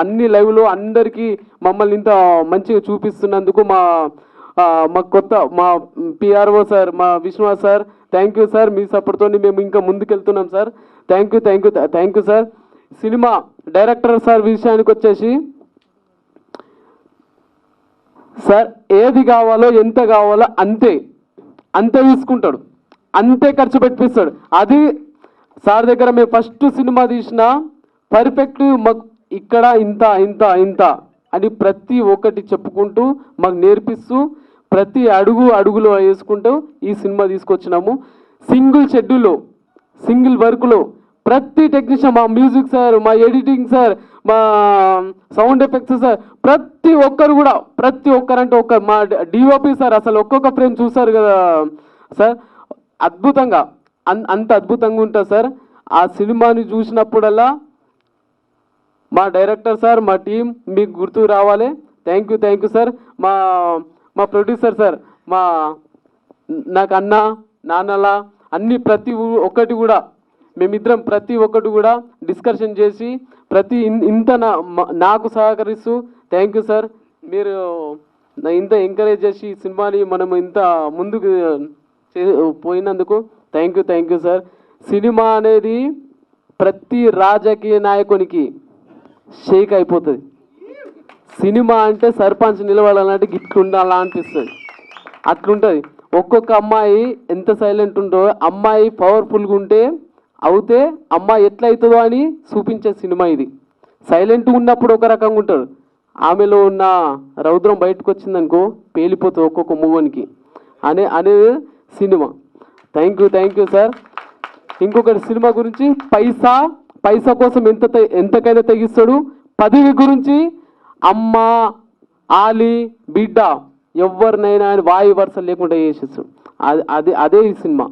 అన్ని లైవ్లో అందరికీ మమ్మల్ని ఇంత మంచిగా చూపిస్తున్నందుకు మా పిఆర్ఓ సార్, మా Vishwanath sir, thank you sir. మీ సపోర్ట్తో మేము ఇంకా ముందుకెళ్తున్నాం sir. Thank you sir. Cinema director sir విషయానికి వచ్చేసి సార్ ఏది కావాలో ఎంత కావాలో అంతే తీసుకుంటాడు, అంతే ఖర్చు పెట్టిస్తాడు. అది సార్ దగ్గర మేము ఫస్ట్ సినిమా తీసిన పర్ఫెక్ట్ మాకు ఇక్కడ ఇంత అని ప్రతి ఒక్కటి చెప్పుకుంటూ మాకు నేర్పిస్తూ ప్రతి అడుగులో వేసుకుంటూ ఈ సినిమా తీసుకొచ్చినాము. సింగిల్ షెడ్యూల్లో, సింగిల్ వర్క్లో ప్రతి టెక్నీషియన్, మా మ్యూజిక్ సార్, మా ఎడిటింగ్ సార్, మా సౌండ్ ఎఫెక్ట్స్ సార్, ప్రతి ఒక్కరంటే ఒక్కరు, మా డిఓపి సార్ అసలు ఒక్కొక్క ఫ్రేమ్ చూసారు కదా సార్, అద్భుతంగా అంత అద్భుతంగా ఉంటుంది సార్. ఆ సినిమాని చూసినప్పుడల్లా మా డైరెక్టర్ సార్, మా టీం మీకు గుర్తు రావాలి. Thank you sir. మా ప్రొడ్యూసర్ సార్, నాకు నాన్నలా అన్ని ప్రతి ఒక్కటి కూడా మేమిద్దరం ప్రతి ఒక్కటి కూడా డిస్కషన్ చేసి ఇంత నాకు సహకరిస్తూ థ్యాంక్ యూ సార్. మీరు ఇంత ఎంకరేజ్ చేసి ఈ సినిమాని మనం ఇంత ముందుకు పోయినందుకు థ్యాంక్ యూ సార్. సినిమా అనేది ప్రతి రాజకీయ నాయకునికి షేక్ అయిపోతుంది. సినిమా అంటే సర్పంచ్ నిలబడాలంటే గిట్లుండాలా అనిపిస్తుంది, అట్లుంటుంది. ఒక్కొక్క అమ్మాయి ఎంత సైలెంట్ ఉందో, అమ్మాయి పవర్ఫుల్గా ఉంటే అమ్మాయి ఎట్లయితుందో అని చూపించే సినిమా ఇది. సైలెంట్గా ఉన్నప్పుడు ఒక రకంగా ఉంటాడు, ఆమెలో ఉన్న రౌద్రం బయటకు వచ్చిందనుకో పేలిపోతుంది ఒక్కొక్క మూవనికి అనేది సినిమా. Thank you sir. ఇంకొకటి సినిమా గురించి పైసా కోసం ఎంతకైనా తెగిస్తాడు. పదవి గురించి అమ్మ, ఆలి, బిడ్డ ఎవరినైనా వాయు వరుస లేకుండా చేసేస్తాడు. అదే ఈ సినిమా.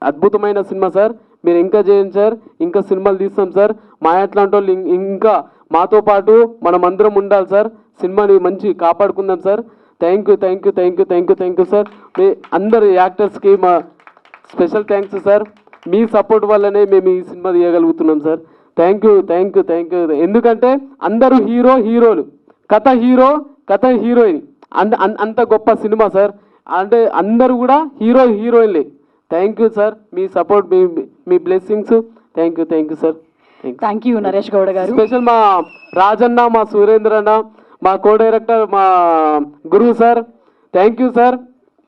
అద్భుతమైన సినిమా సార్. మీరు ఇంకా చేయండి సార్, ఇంకా సినిమాలు తీస్తాం సార్. మా అట్లాంటి వాళ్ళు ఇంకా మాతో పాటు మనం అందరం ఉండాలి సార్. సినిమాని మంచి కాపాడుకుందాం సార్. Thank you sir. మీ అందరు యాక్టర్స్కి మా స్పెషల్ థ్యాంక్స్ సార్. మీ సపోర్ట్ వల్లనే మేము ఈ సినిమా తీయగలుగుతున్నాం సార్. Thank you. ఎందుకంటే అందరూ హీరోలు, కథ హీరోయిన్, అంత గొప్ప సినిమా సార్. అంటే అందరూ కూడా హీరోయిన్లే. Thank you sir. మీ సపోర్ట్, మీ blessings. Thank you sir. Thank you Naresh Gowda గారు. స్పెషల్ మా రాజన్న, మా సురేంద్ర అన్న, మా కో డైరెక్టర్, మా గురువు sir. Thank you sir.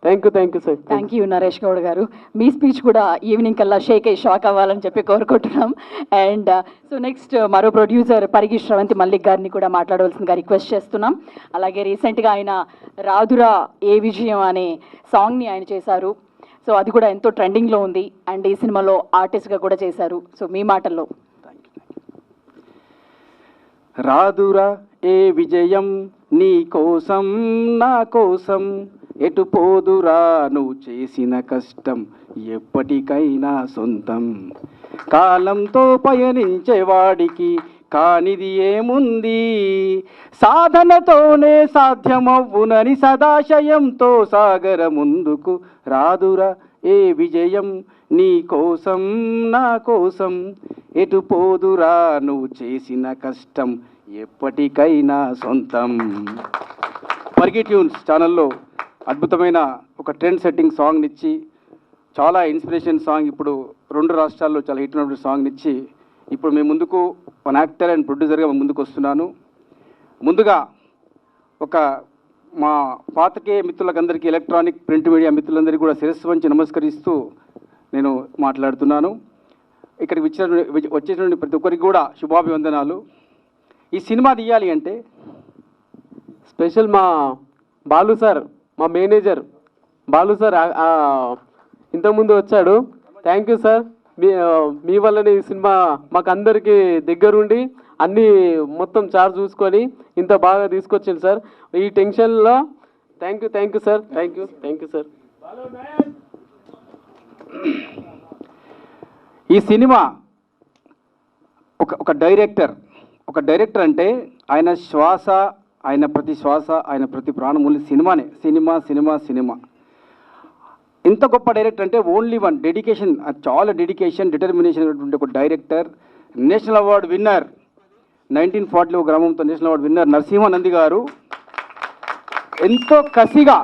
Thank you sir. Thank you Naresh Goud గారు. మీ స్పీచ్ కూడా ఈవినింగ్ కల్లా షాక్ అవ్వాలని చెప్పి కోరుకుంటున్నాం. అండ్ సో నెక్స్ట్ మరో ప్రొడ్యూసర్ పరిగి శ్రవంతి మల్లిక్ గారిని కూడా మాట్లాడవలసిందిగా రిక్వెస్ట్ చేస్తున్నాం. అలాగే రీసెంట్గా ఆయన రాదురా ఏ విజయం అనే సాంగ్ని ఆయన చేశారు. సో అది కూడా ఎంతో ట్రెండింగ్లో ఉంది. అండ్ ఈ సినిమాలో ఆర్టిస్ట్గా కూడా చేశారు. సో మీ మాటల్లో. రాదురా ఏ విజయం నీ కోసం నా కోసం, ఎటు పోదురా నువ్వు చేసిన కష్టం ఎప్పటికైనా సొంతం. కాలంతో పయనించేవాడికి కానిది ఏముంది, సాధనతోనే సాధ్యమవ్వునని సదాశయంతో సాగర ముందుకు. రాదురా ఏ విజయం నీ కోసం నా కోసం ఎటు పోదురా నువ్వు చేసిన కష్టం ఎప్పటికైనా సొంతం. పరిగి ట్యూన్స్ ఛానల్లో అద్భుతమైన ఒక ట్రెండ్ సెట్టింగ్ సాంగ్నిచ్చి చాలా ఇన్స్పిరేషన్ సాంగ్, ఇప్పుడు 2 రాష్ట్రాల్లో చాలా హిట్ ఉన్నటువంటి సాంగ్నిచ్చి ఇప్పుడు మేము ముందుకు వన్ యాక్టర్ అండ్ ప్రొడ్యూసర్గా ముందుకు వస్తున్నాను. ముందుగా ఒక మా పాతకే మిత్రులకందరికీ, ఎలక్ట్రానిక్ ప్రింట్ మీడియా మిత్రులందరికీ కూడా శిరస్సు వంచి నమస్కరిస్తూ నేను మాట్లాడుతున్నాను. ఇక్కడికి వచ్చేటువంటి ప్రతి ఒక్కరికి కూడా శుభాభివందనాలు. ఈ సినిమా తీయాలి అంటే స్పెషల్ మా బాలు సార్, మా మేనేజర్ బాలు సార్ ఇంతకుముందు వచ్చాడు. Thank you sir. మీ వల్లనే ఈ సినిమా మాకు అందరికీ దగ్గరుండి అన్నీ మొత్తం చార్జ్ చూసుకొని ఇంత బాగా తీసుకొచ్చింది సార్. ఈ టెన్షన్లో thank you sir. Thank you sir. ఈ సినిమా ఒక డైరెక్టర్ అంటే ఆయన శ్వాస, ఆయన ప్రతి శ్వాస, ఆయన ప్రతి ప్రాణమూల్య సినిమానే. సినిమా ఇంత గొప్ప డైరెక్టర్ అంటే ఓన్లీ వన్ డెడికేషన్, చాలా డెడికేషన్, డిటర్మినేషన్ అనేటువంటి ఒక డైరెక్టర్. నేషనల్ అవార్డు విన్నర్ 1940 గ్రామంతో నేషనల్ అవార్డు విన్నర్ నరసింహానంది గారు ఎంతో కసిగా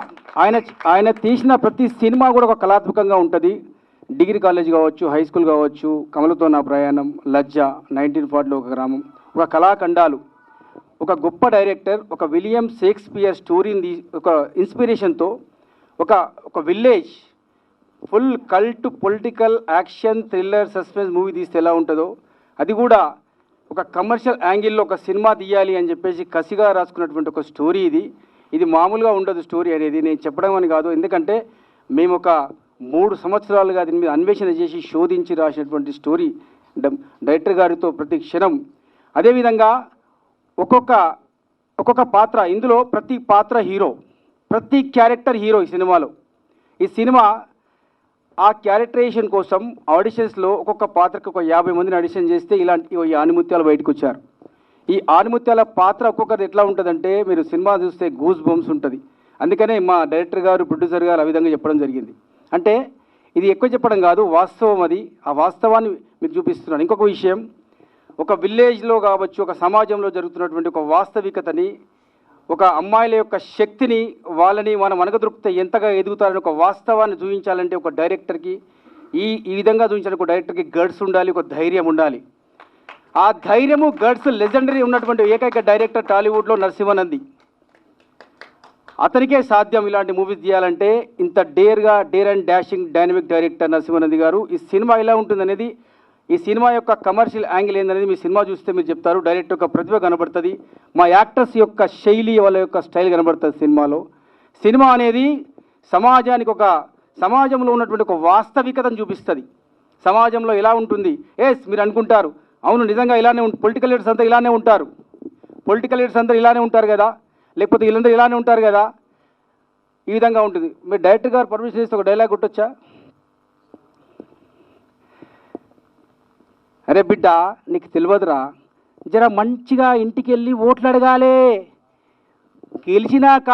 ఆయన తీసిన ప్రతి సినిమా కూడా ఒక కళాత్మకంగా ఉంటుంది. డిగ్రీ కాలేజ్ కావచ్చు, హై స్కూల్ కావచ్చు, కమలతో నా ప్రయాణం, లజ్జ, 1940 ఒక గ్రామం, ఒక కళాఖండాలు. ఒక గొప్ప డైరెక్టర్ ఒక విలియం షేక్స్పియర్ స్టోరీని ఒక ఇన్స్పిరేషన్తో ఒక village full cult political action thriller suspense movie తీస్తే ఎలా ఉంటుందో అది కూడా ఒక కమర్షియల్ యాంగిల్లో ఒక సినిమా తీయాలి అని చెప్పేసి కసిగా రాసుకున్నటువంటి ఒక స్టోరీ ఇది మామూలుగా ఉండదు. స్టోరీ అనేది నేను చెప్పడం అని కాదు, ఎందుకంటే మేము ఒక 3 సంవత్సరాలుగా దీని మీద అన్వేషణ చేసి శోధించి రాసినటువంటి స్టోరీ డైరెక్టర్ గారితో ప్రతి క్షణం. అదేవిధంగా ఒక్కొక్క పాత్ర, ఇందులో ప్రతి పాత్ర హీరో, ప్రతి క్యారెక్టర్ హీరో ఈ సినిమా ఆ క్యారెక్టరైజేషన్ కోసం ఆడిషన్స్లో ఒక్కొక్క పాత్రకు ఒక 50 మందిని ఆడిషన్ చేస్తే ఇలాంటి ఈ ఆనిముత్యాలు బయటకు వచ్చారు. ఈ ఆనిముత్యాల పాత్ర ఒక్కొక్కటి ఎట్లా ఉంటుందంటే మీరు సినిమా చూస్తే గూస్ బంప్స్ ఉంటుంది. అందుకనే మా డైరెక్టర్ గారు, ప్రొడ్యూసర్ గారు ఆ విధంగా చెప్పడం జరిగింది. అంటే ఇది ఎక్కువ చెప్పడం కాదు, వాస్తవం అది. ఆ వాస్తవాన్ని మీకు చూపిస్తున్నాను. ఇంకొక విషయం, ఒక విలేజ్లో కావచ్చు, ఒక సమాజంలో జరుగుతున్నటువంటి ఒక వాస్తవికతని, ఒక అమ్మాయిల యొక్క శక్తిని, వాళ్ళని మనం అనగదొరికితే ఎంతగా ఎదుగుతారని ఒక వాస్తవాన్ని చూపించాలంటే ఒక డైరెక్టర్కి ఈ విధంగా చూపించాలని ఒక డైరెక్టర్కి గట్స్ ఉండాలి, ఒక ధైర్యం ఉండాలి. ఆ ధైర్యము గట్స్ లెజెండరీ ఉన్నటువంటి ఏకైక డైరెక్టర్ టాలీవుడ్లో నరసింహానంది. అతనికే సాధ్యం ఇలాంటి మూవీస్ తీయాలంటే. ఇంత dare and dashing dynamic director Narasimhanandi గారు. ఈ సినిమా ఎలా ఉంటుందనేది, ఈ సినిమా యొక్క కమర్షియల్ యాంగిల్ ఏందనేది మీ సినిమా చూస్తే మీరు చెప్తారు. డైరెక్టర్ యొక్క ప్రతిభ కనబడుతుంది, మా యాక్టర్స్ యొక్క శైలి, వాళ్ళ యొక్క స్టైల్ కనబడుతుంది సినిమాలో. సినిమా అనేది సమాజంలో ఉన్నటువంటి ఒక వాస్తవికతను చూపిస్తుంది. సమాజంలో ఎలా ఉంటుంది, మీరు అనుకుంటారు అవును నిజంగా ఇలానే పొలిటికల్ లీడర్స్ అంతా ఇలానే ఉంటారు, ఇలానే ఉంటారు కదా, లేకపోతే వీళ్ళందరూ ఇలానే ఉంటారు కదా, ఈ విధంగా ఉంటుంది. మీరు డైరెక్టర్ గారు పర్మిషన్ ఇస్తే ఒక డైలాగ్ కొట్టొచ్చా? అరే బిడ్డ నీకు తెలియదురా, జర మంచిగా ఇంటికి వెళ్ళి ఓట్లు అడగాలి, గెలిచినాక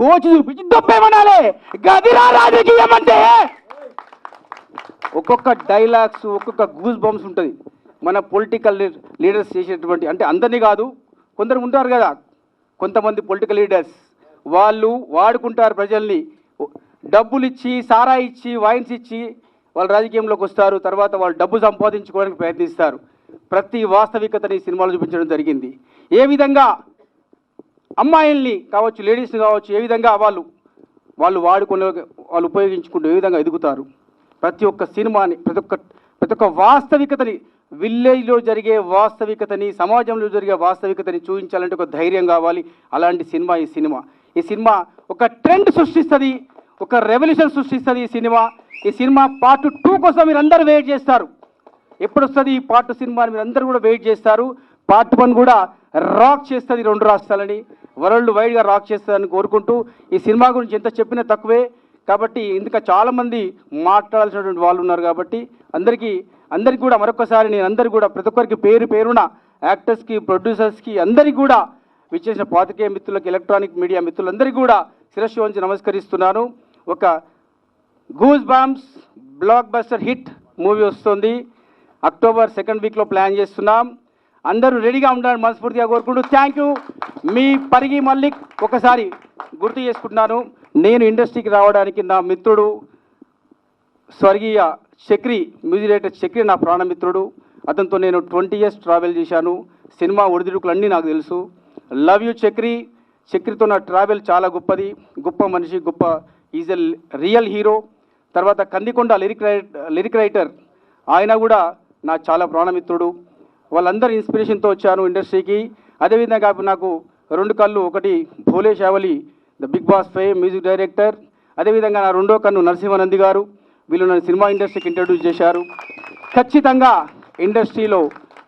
గోచి చూపించి దొబ్బేమనాలి, గదిరా రాజకీయం అంటే. ఒక్కొక్క డైలాగ్స్, ఒక్కొక్క గూస్ బంప్స్ ఉంటుంది. మన పొలిటికల్ లీడర్స్ చేసేటువంటి, అంటే అందరినీ కాదు, కొందరు ఉంటారు కదా కొంతమంది పొలిటికల్ లీడర్స్, వాళ్ళు వాడుకుంటారు ప్రజల్ని, డబ్బులు ఇచ్చి, సారా ఇచ్చి, వైన్స్ ఇచ్చి వాళ్ళు రాజకీయంలోకి వస్తారు. తర్వాత వాళ్ళు డబ్బు సంపాదించుకోవడానికి ప్రయత్నిస్తారు. ప్రతి వాస్తవికతని సినిమాలో చూపించడం జరిగింది. ఏ విధంగా అమ్మాయిల్ని కావచ్చు, లేడీస్ని కావచ్చు, ఏ విధంగా వాళ్ళు ఉపయోగించుకుంటూ ఏ విధంగా ఎదుగుతారు. ప్రతి ఒక్క సినిమాని, ప్రతి ఒక్క వాస్తవికతని, విలేజ్లో జరిగే వాస్తవికతని, సమాజంలో జరిగే వాస్తవికతని చూపించాలంటే ఒక ధైర్యం కావాలి. అలాంటి సినిమా ఈ సినిమా ఒక ట్రెండ్ సృష్టిస్తుంది, ఒక రెవల్యూషన్ సృష్టిస్తుంది. ఈ సినిమా పార్ట్ 2 కోసం మీరు అందరూ వెయిట్ చేస్తారు. ఎప్పుడు వస్తుంది ఈ పార్ట్ 2 సినిమా మీరు అందరూ కూడా వెయిట్ చేస్తారు. పార్ట్ 1 కూడా రాక్ చేస్తుంది 2 రాష్ట్రాలని, వరల్డ్ వైడ్గా రాక్ చేస్తుందని కోరుకుంటూ, ఈ సినిమా గురించి ఎంత చెప్పినా తక్కువే. కాబట్టి ఇంకా చాలామంది మాట్లాడాల్సినటువంటి వాళ్ళు ఉన్నారు. కాబట్టి అందరికీ కూడా మరొకసారి నేను అందరికీ కూడా ప్రతి ఒక్కరికి పేరున యాక్టర్స్కి, ప్రొడ్యూసర్స్కి అందరికీ కూడా విచ్చేసిన పాత్రికేయ మిత్రులకి, ఎలక్ట్రానిక్ మీడియా మిత్రులందరికీ కూడా శిరస్సు వంచి నమస్కరిస్తున్నాను. Goose bumps block buster hit movie వస్తుంది. అక్టోబర్ 2nd వీక్లో ప్లాన్ చేస్తున్నాం. అందరూ రెడీగా ఉండాలని మనస్ఫూర్తిగా కోరుకుంటూ థ్యాంక్ యూ. మీ పరిగి మల్లిక్ ఒకసారి గుర్తు చేసుకుంటున్నాను. నేను ఇండస్ట్రీకి రావడానికి నా మిత్రుడు స్వర్గీయ చక్రి, మ్యూజిక్ డైరెక్టర్ చక్రి నా ప్రాణమిత్రుడు. అతనితో నేను 20 years ట్రావెల్ చేశాను. సినిమా ఒడిదుడుకులు అన్నీ నాకు తెలుసు. Love you Chakri. చక్రితో నా ట్రావెల్ చాలా గొప్పది. గొప్ప మనిషి, గొప్ప ఈజ్ ఎ రియల్ హీరో. తర్వాత కందికొండ లిరిక్ రైటర్, ఆయన కూడా నా చాలా ప్రాణమిత్రుడు. వాళ్ళందరూ ఇన్స్పిరేషన్తో వచ్చాను ఇండస్ట్రీకి. అదేవిధంగా నాకు 2 కళ్ళు, ఒకటి Bhole Shavali the Bigg Boss fame music director, అదేవిధంగా నా 2వ కన్ను నరసింహానంది గారు. వీళ్ళు నన్ను సినిమా ఇండస్ట్రీకి ఇంట్రడ్యూస్ చేశారు. ఖచ్చితంగా ఇండస్ట్రీలో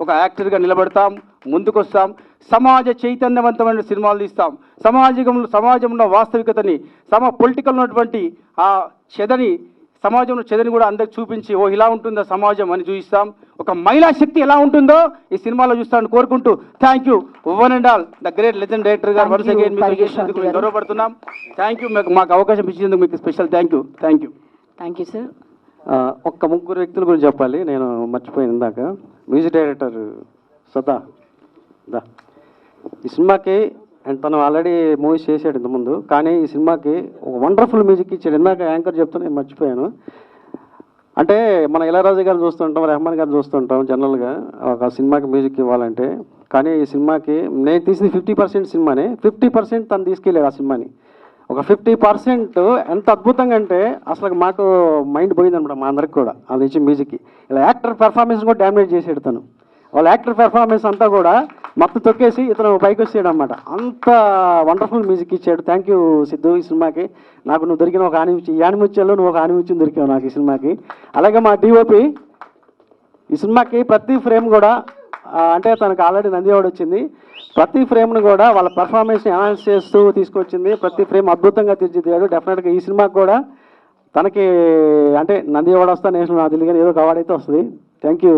ఒక యాక్టర్గా నిలబడతాం, ముందుకొస్తాం, సమాజ చైతన్యవంతమైన సినిమాలు తీస్తాం. సమాజంలో వాస్తవికతని, పొలిటికల్ ఉన్నటువంటి ఆ సమాజంలో చెదని కూడా అందరికి చూపించి ఓ ఇలా ఉంటుందా సమాజం అని చూపిస్తాం. ఒక మహిళా శక్తి ఎలా ఉంటుందో ఈ సినిమాలో చూస్తానని కోరుకుంటూ thank you one and all the great legend director గారు. వన్స్ అగైన్ మీకు చేసినందుకు మేము గౌరవపడుతున్నాం. Thank you. మాకు అవకాశం ఇచ్చినందుకు మీకు special thank you. Thank you sir. ఒక్క 3 వ్యక్తుల గురించి చెప్పాలి, నేను మర్చిపోయాను ఇందాక. మ్యూజిక్ డైరెక్టర్ సదా ఈ సినిమాకి, అండ్ తను ఆల్రెడీ మూవీస్ చేశాడు ఇంతకుముందు, కానీ ఈ సినిమాకి ఒక వండర్ఫుల్ మ్యూజిక్ ఇచ్చాడు. ఇందాక యాంకర్ చెప్తే నేను మర్చిపోయాను. అంటే మన ఇళయరాజా గారు చూస్తుంటాం, రెహమాన్ గారు చూస్తుంటాం జనరల్గా ఒక సినిమాకి మ్యూజిక్ ఇవ్వాలంటే. కానీ ఈ సినిమాకి నేను తీసింది 50% సినిమానే, 50% తను తీసుకెళ్ళాడు ఆ సినిమాని. ఒక 50% ఎంత అద్భుతంగా అంటే అసలు మాకు మైండ్ పోయిందనమాట మా అందరికి కూడా. అది ఇచ్చి మ్యూజిక్కి ఇలా యాక్టర్ పెర్ఫార్మెన్స్ కూడా డామినేట్ చేసాడు తను. వాళ్ళ యాక్టర్ పెర్ఫార్మెన్స్ అంతా కూడా మొత్తం తొక్కేసి ఇతను పైకి వచ్చాడు అనమాట. అంత వండర్ఫుల్ మ్యూజిక్ ఇచ్చాడు. Thank you Siddhu. ఈ సినిమాకి నాకు నువ్వు దొరికిన ఒక యానిముత్యంలో నువ్వు ఒక ఆనిముత్యం దొరికావు నాకు ఈ సినిమాకి. అలాగే మా డిఓపి ఈ సినిమాకి ప్రతి ఫ్రేమ్ కూడా అంటే తనకు ఆల్రెడీ నంది అవార్డు వచ్చింది. ప్రతి ఫ్రేమ్ను కూడా వాళ్ళ పెర్ఫార్మెన్స్ని ఎన్హాన్స్ చేస్తూ తీసుకొచ్చింది. ప్రతి ఫ్రేమ్ అద్భుతంగా తీర్చిదిద్దాడు. డెఫినెట్గా ఈ సినిమాకి కూడా తనకి అంటే నంది అవార్డు వస్తా నేషనల్ నాకు తెలియదు, ఏదో ఒక అవార్డు అయితే వస్తుంది. Thank you.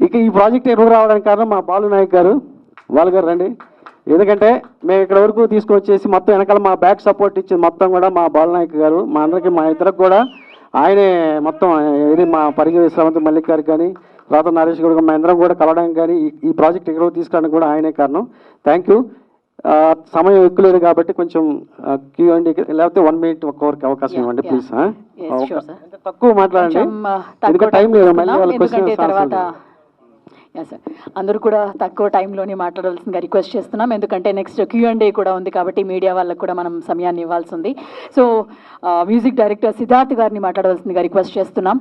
ఇక ఈ ప్రాజెక్ట్ ఎప్పుడు రావడానికి కారణం మా బాలు నాయక్ గారు. బాలు గారు రండి. ఎందుకంటే మేము ఇక్కడ వరకు తీసుకొచ్చేసి మొత్తం వెనకాల మా బ్యాక్ సపోర్ట్ ఇచ్చింది మొత్తం కూడా మా బాలు నాయక్ గారు. మా అందరికీ, మా ఇద్దరికి కూడా ఆయనే మొత్తం. ఇది మా పరిగి శ్రవంతి మల్లిక్ గారికి కానీ, రాత నరేష్ కూడా మా అందరం కూడా కలవడానికి కానీ, ఈ ప్రాజెక్ట్ ఇక్కడ తీసుకురావడానికి కూడా ఆయనే కారణం. Thank you. సమయం ఎక్కువ లేదు కాబట్టి కొంచెం Q&A లేకపోతే 1 minute ఒక్కొక్కరికి అవకాశం ఇవ్వండి ప్లీజ్. తక్కువ మాట్లాడండి, ఎందుకంటే టైం లేదు. మళ్ళీ వాళ్ళ క్వశ్చన్ సార్ అందరూ కూడా తక్కువ టైంలోనే మాట్లాడాల్సిందిగా రిక్వెస్ట్ చేస్తున్నాం. ఎందుకంటే నెక్స్ట్ Q&A కూడా ఉంది కాబట్టి మీడియా వాళ్ళకు కూడా మనం సమయాన్ని ఇవ్వాల్సి ఉంది. సో మ్యూజిక్ డైరెక్టర్ సిద్ధార్థ్ గారిని మాట్లాడాల్సిందిగా రిక్వెస్ట్ చేస్తున్నాం.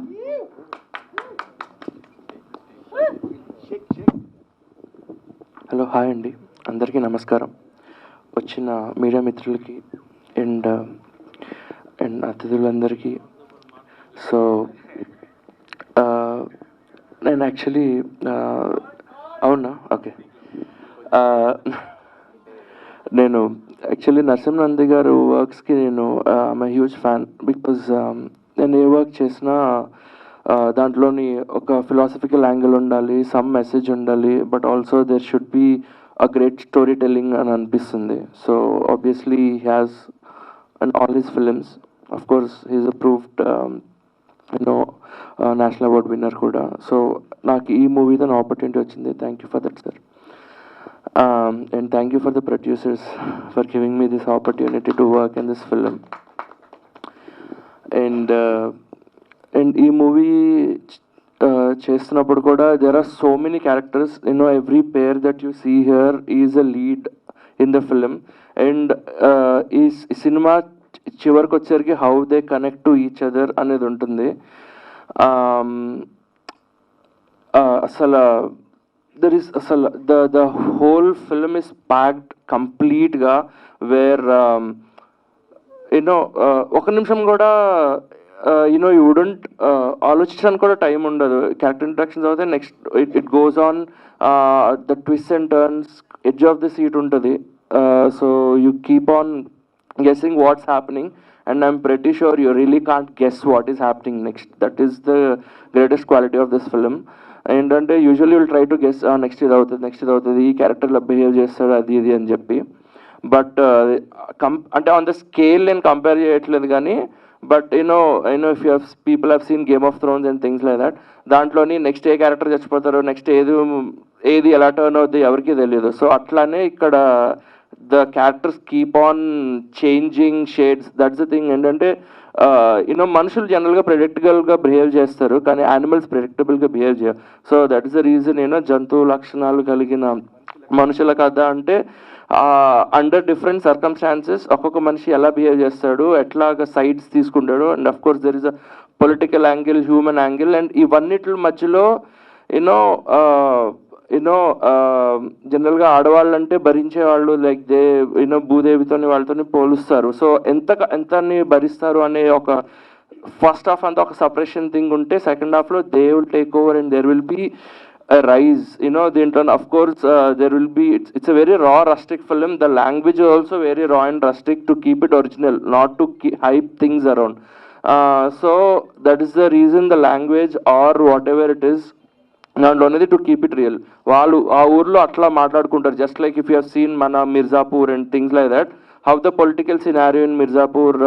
హలో, హాయ్ అండి, అందరికీ నమస్కారం. వచ్చిన మీడియా మిత్రులకి అండ్ అతిథులందరికీ. సో నేను యాక్చువల్లీ అవునా ఓకే నేను యాక్చువల్లీ నరసింహానంది గారు వర్క్స్కి నేను ఐఎమ్ హ్యూజ్ ఫ్యాన్. బికాజ్ నేను ఏ వర్క్ చేసినా దాంట్లోని ఒక ఫిలాసఫికల్ యాంగిల్ ఉండాలి, సమ్ మెసేజ్ ఉండాలి, but also there should be a great story telling అని అనిపిస్తుంది. So obviously he has and all his films, of course he's approved national award winner కూడా. సో నాకు ఈ మూవీతో నా ఆపర్చునిటీ వచ్చింది. Thank you for that sir. And thank you for the producers for giving me this opportunity to work in this film. And ఈ మూవీ చేస్తున్నప్పుడు కూడా there are so many characters. Every pair that you see here is a lead in the film. And ఈ సినిమా చివరికి వచ్చేసరికి how they connect to each other అనేది ఉంటుంది. అసలు దర్ ఈస్ అసలు the whole film is packed కంప్లీట్గా, వేర్ ఒక నిమిషం కూడా యూ వుడెంట్ ఆలోచించడానికి కూడా టైం ఉండదు. క్యారెక్టర్ ఇంట్రాక్షన్స్ అవుతాయి, next it goes on, the twist and turns, edge of the seat ఉంటుంది. So you keep on guessing what's happening, and I'm pretty sure you really can't guess what is happening next. That is the greatest quality of this film. And usually you'll try to guess next ఇది అవుతుంది, ఈ క్యారెక్టర్లో బిహేవ్ చేస్తాడు అది ఇది అని చెప్పి. బట్ అంటే ఆన్ ద స్కేల్ నేను కంపేర్ చేయట్లేదు, కానీ but if you people have seen game of Thrones and things like that, దాంట్లోని నెక్స్ట్ ఏ క్యారెక్టర్ చచ్చిపోతారు, నెక్స్ట్ ఏది ఎలా టర్న్ అవుద్ది ఎవరికి తెలియదు. సో అట్లానే ఇక్కడ the characters keep on changing shades. That's the thing. ఏంటంటే మనుషులు జనరల్గా ప్రెడిక్టబుల్గా బిహేవ్ చేస్తారు, కానీ యానిమల్స్ ప్రెడిక్టబుల్గా బిహేవ్ చేయరు. So that is the reason జంతువు లక్షణాలు కలిగిన మనుషుల కథ అంటే అండర్ డిఫరెంట్ సర్కమ్స్టాన్సెస్ ఒక్కొక్క మనిషి ఎలా బిహేవ్ చేస్తాడు, ఎట్లాగా సైడ్స్ తీసుకుంటాడు, and of course there is a political angle, human angle, and ఇవన్నిటి మధ్యలో జనరల్గా ఆడవాళ్ళు అంటే భరించేవాళ్ళు లైక్ భూదేవితోని వాళ్ళతోని పోలుస్తారు. సో ఎంతని భరిస్తారు అనే ఒక ఫస్ట్ హాఫ్ అంతా ఒక సపరేషన్ థింగ్ ఉంటే, సెకండ్ హాఫ్లో they will take over and there will be rise. Dinton, of course, there will be, it's a very raw rustic film. The language is also very raw and rustic to keep it original, not to hype things around. So that is the reason the language or whatever it is, not only to keep it real. వాళ్ళు ఆ ఊర్లో అట్లా మాట్లాడుకుంటారు, just like if you have seen మన Mirzapur and things like that, how the political scenario in Mirzapur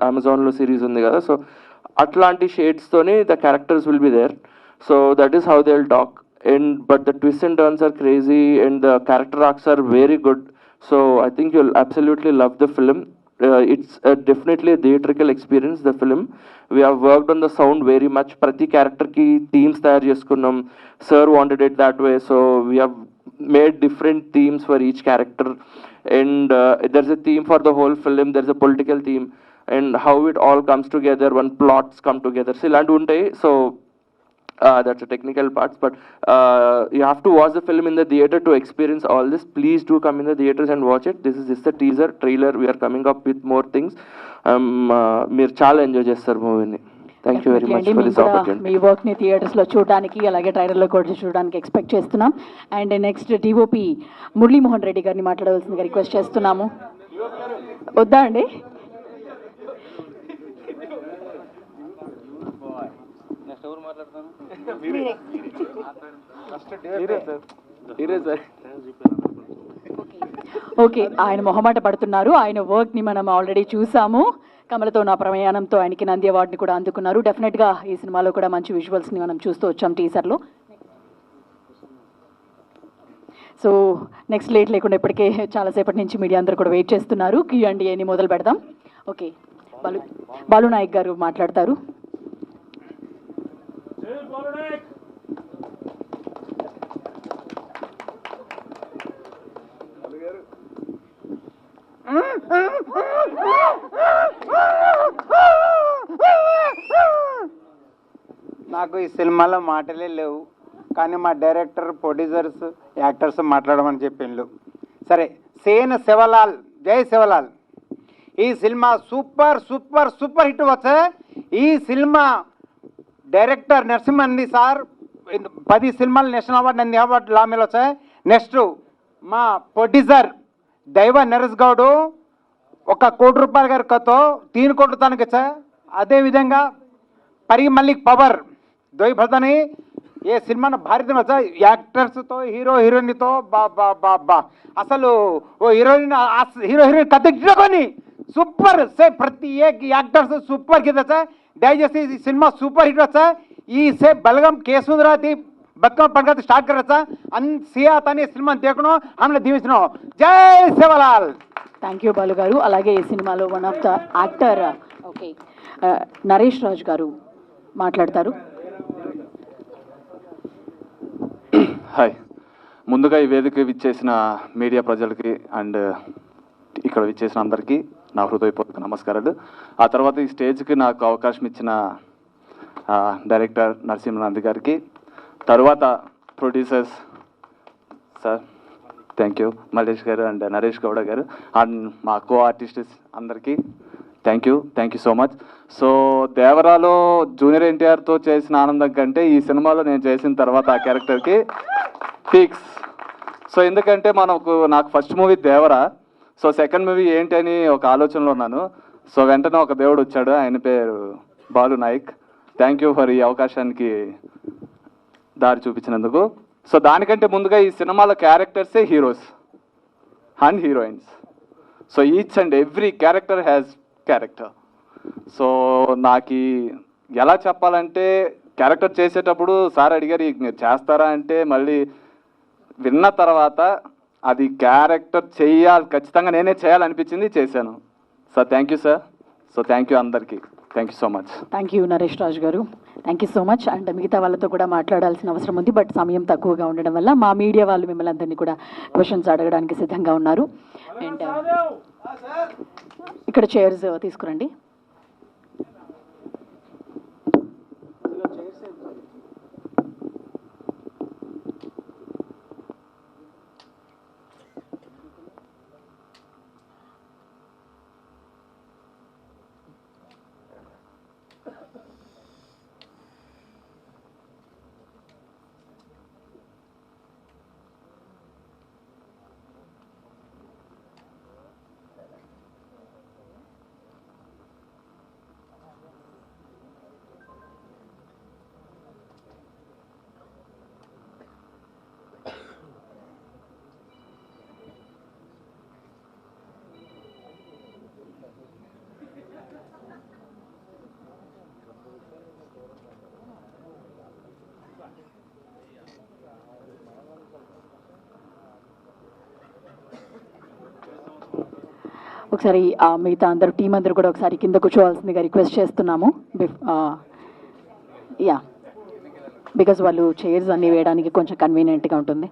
అమెజాన్లో సిరీస్ ఉంది కదా, సో అట్లాంటి షేడ్స్తోని the characters will be there. So that is how they'll talk. But the twists and turns are crazy and the character arcs are very good. So I think you'll absolutely love the film. It's definitely a theatrical experience, the film. We have worked on the sound very much. Prati character ki themes tayar cheskunnam. Sir wanted it that way, so we have made different themes for each character. And there's a theme for the whole film. There's a political theme and how it all comes together when plots come together. So ilanti untayi. So that's the technical parts, but you have to watch the film in the theater to experience all this. Please do come in the theaters and watch it. This is just a teaser trailer. We are coming up with more things. మీరు చాలా ఎంజాయ్ చేస్తారు మూవీని. Thank you very much for this opportunity. మీ వర్క్ని థియేటర్స్లో చూడడానికి అలాగే ట్రైలర్లో కూడా చూడడానికి ఎక్స్పెక్ట్ చేస్తున్నాం. And next DOP Muralimohan Reddy గారిని మాట్లాడవలసిందిగా రిక్వెస్ట్ చేస్తున్నాము. వద్దా అండి? ఓకే, ఆయన మొహమాట పడుతున్నారు. ఆయన వర్క్ని మనం ఆల్రెడీ చూసాము. కమలతో నా ప్రయాణంతో ఆయనకి నంది అవార్డుని కూడా అందుకున్నారు. డెఫినెట్గా ఈ సినిమాలో కూడా మంచి విజువల్స్ని మనం చూస్తూ వచ్చాం టీజర్లో. సో నెక్స్ట్ లేట్ లేకుండా ఇప్పటికే చాలాసేపటి నుంచి మీడియా అందరూ కూడా వెయిట్ చేస్తున్నారు. Q&Aని మొదలు పెడదాం. ఓకే, బాలు నాయక్ గారు మాట్లాడతారు. నాకు ఈ సినిమాలో మాటలే లేవు, కానీ మా డైరెక్టర్, ప్రొడ్యూసర్స్, యాక్టర్స్ మాట్లాడమని చెప్పిండ్రు. సరే, సేన శివలాల్, జై శివలాల్. ఈ cinema super super super hit వచ్చే. ఈ సినిమా డైరెక్టర్ నరసింహన్ది సార్ 10 సినిమాలు నేషనల్ అవార్డు, నంది అవార్డు లామేలు వచ్చాయి. నెక్స్ట్ మా ప్రొడ్యూసర్ దైవ నరేష్ గౌడ్ ₹1 కోటి గారి కథతో 3 కోట్లు తనకి వచ్చాయి. అదేవిధంగా పరి మల్లిక్ పవర్ దోయి భర్తని ఏ సినిమాను భారతం వచ్చా. యాక్టర్స్తో హీరో హీరోయిన్తో బా అసలు ఓ హీరోయిన్ కథ కొని సూపర్ సే ప్రతి యాక్టర్స్ సూపర్ హిట్ వచ్చా. దయచేసి ఈ సినిమా సూపర్ హిట్ వచ్చా. ఈ సే బలగం కేసుందరాతి బతుకమ్మ పండుగ స్టార్ట్ కరచ్చా. సియా తని సినిమా देखनो हमने దీవించను. జై శివలాల్. థ్యాంక్ యూ బాలు గారు. అలాగే ఈ సినిమాలో one of the actor okay Naresh Raj గారు మాట్లాడతారు. హాయ్, ముందుగా ఈ వేదిక విచ్చేసిన మీడియా ప్రజలకి అండ్ ఇక్కడ విచ్చేసిన అందరికీ నా హృదయపూర్వక నమస్కారాలు. ఆ తర్వాత ఈ స్టేజ్కి నాకు అవకాశం ఇచ్చిన డైరెక్టర్ నరసింహనంది గారికి, తర్వాత producers sir thank you, Mallesh గారు అండ్ నరేష్ గౌడ గారు అండ్ మా కో ఆర్టిస్ట్స్ అందరికీ thank you so much. So దేవరాలో జూనియర్ ఎన్టీఆర్తో చేసిన ఆనందం కంటే ఈ సినిమాలో నేను చేసిన తర్వాత ఆ క్యారెక్టర్కి పీక్స్. సో ఎందుకంటే నాకు first movie Devara, so second movie ఏంటి అని ఒక ఆలోచనలో ఉన్నాను. సో వెంటనే ఒక దేవుడు వచ్చాడు, ఆయన పేరు Balu Nayak. Thank you for ఈ అవకాశానికి దారి చూపించినందుకు. సో దానికంటే ముందుగా ఈ సినిమాలో క్యారెక్టర్సే heroes and heroines. So each and every character has character. So నాకు ఎలా చెప్పాలంటే క్యారెక్టర్ చేసేటప్పుడు సార్ అడిగారు మీరు చేస్తారా అంటే మళ్ళీ విన్న తర్వాత అది క్యారెక్టర్ చేయాలి, ఖచ్చితంగా నేనే చేయాలనిపించింది, చేశాను. Sir thank you sir. So thank you అందరికీ. Thank you so much. Thank you Naresh Raju గారు. Thank you so much. And మిగతా వాళ్ళతో కూడా మాట్లాడాల్సిన అవసరం ఉంది, బట్ సమయం తక్కువగా ఉండడం వల్ల మా మీడియా వాళ్ళు మిమ్మల్ని అందరినీ కూడా క్వశ్చన్స్ అడగడానికి సిద్ధంగా ఉన్నారు. అండ్ ఇక్కడ చైర్స్ తీసుకురండి. ఒకసారి మిగతా అందరూ టీం అందరూ కూడా ఒకసారి కింద కూర్చోవాల్సిందిగా రిక్వెస్ట్ చేస్తున్నాము. యా, బికాజ్ వాళ్ళు చైర్స్ అన్నీ వేయడానికి కొంచెం కన్వీనియంట్గా ఉంటుంది.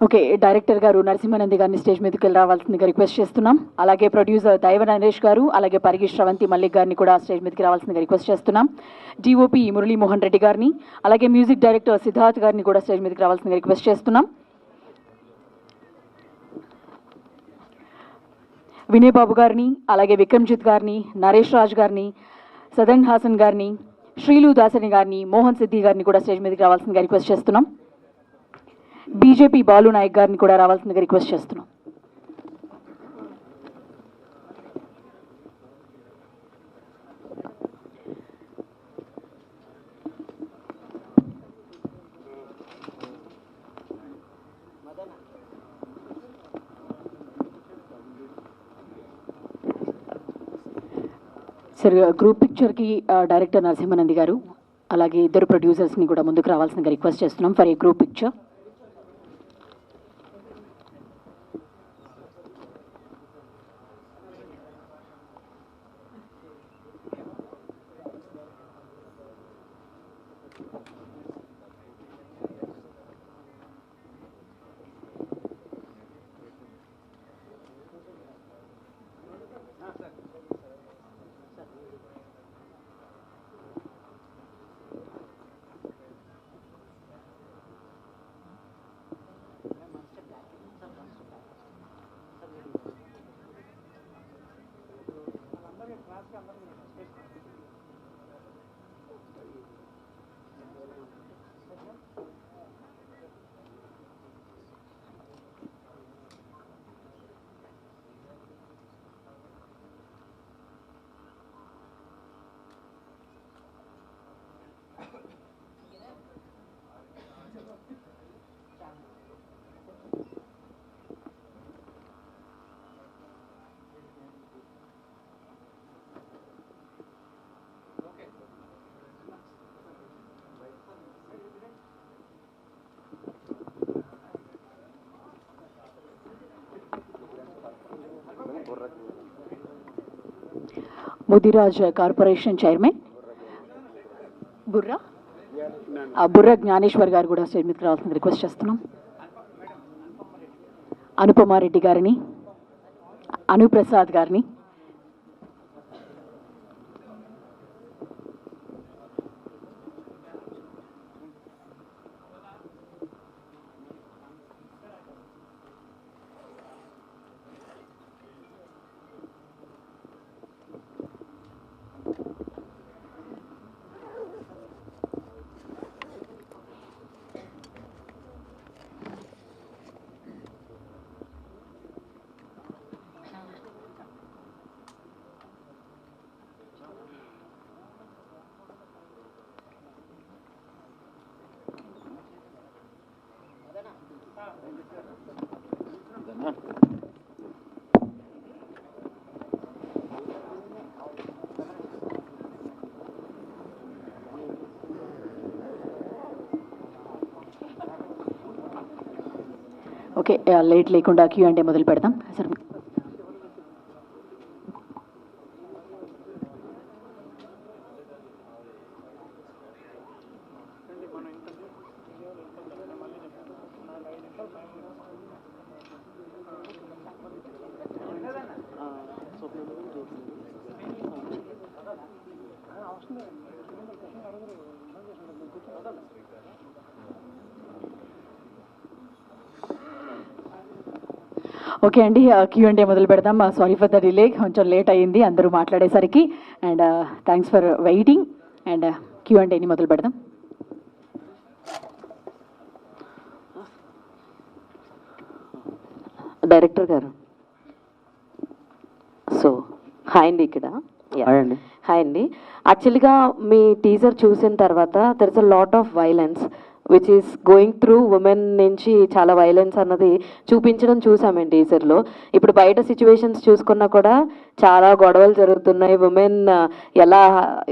ఓకే, డైరెక్టర్ గారు నరసింహానంది గారిని స్టేజ్ మీదకి రావాల్సిందిగా రిక్వెస్ట్ చేస్తున్నాం. అలాగే ప్రొడ్యూసర్ దైవ నరేష్ గారు, అలాగే పరిగి శ్రవంతి మల్లిక్ గారిని కూడా స్టేజ్ మీదకి రావాల్సిందిగా రిక్వెస్ట్ చేస్తున్నాం. డిఓపి మురళీమోహన్ రెడ్డి గారిని, అలాగే మ్యూజిక్ డైరెక్టర్ సిద్ధార్థ్ గారిని కూడా స్టేజ్ మీదకి రావాల్సిందిగా రిక్వెస్ట్ చేస్తున్నాం. వినయ్ బాబు గారిని, అలాగే విక్రమ్జిత్ గారిని, నరేష్ రాజ్ గారిని, సదన్ హాసన్ గారిని, శ్రీలు దాసని గారిని, మోహన్ సిద్ధి గారిని కూడా స్టేజ్ మీదకి రావాల్సిందిగా రిక్వెస్ట్ చేస్తున్నాం. బీజేపీ బాలు నాయక్ గారిని కూడా రావాల్సిందిగా రిక్వెస్ట్ చేస్తున్నాం. సార్ గ్రూప్ పిక్చర్కి డైరెక్టర్ నరసింహానంది గారు అలాగే ఇద్దరు ప్రొడ్యూసర్స్ని కూడా ముందుకు రావాల్సిందిగా రిక్వెస్ట్ చేస్తున్నాం for a group picture. Mudiraj corporation chairman బుర్ర జ్ఞానేశ్వర్ గారు కూడా స్టేజ్ మీదకి రావాల్సింది రిక్వెస్ట్ చేస్తున్నాం. అనుపమారెడ్డి గారిని, అనుప్రసాద్ గారిని, ఓకే లేట్ లేకుండా Q&A మొదలు పెడదాం సార్. ఓకే అండి Q&A మొదలు పెడదాం. సారీ ఫర్ ద డిలే, కొంచెం లేట్ అయ్యింది అందరూ మాట్లాడేసరికి. And thanks for waiting. And Q&Aని మొదలు పెడదాం. డైరెక్టర్ గారు, సో హాయ్ అండి. ఇక్కడ హాయ్ అండి. యాక్చువల్గా మీ టీజర్ చూసిన తర్వాత there is a lot of violence which is going through women నుంచి చాలా వైలెన్స్ అన్నది చూపించడం చూసామండి టీజర్లో. ఇప్పుడు బయట సిచ్యువేషన్స్ చూసుకున్నా కూడా చాలా గొడవలు జరుగుతున్నాయి, ఉమెన్ ఎలా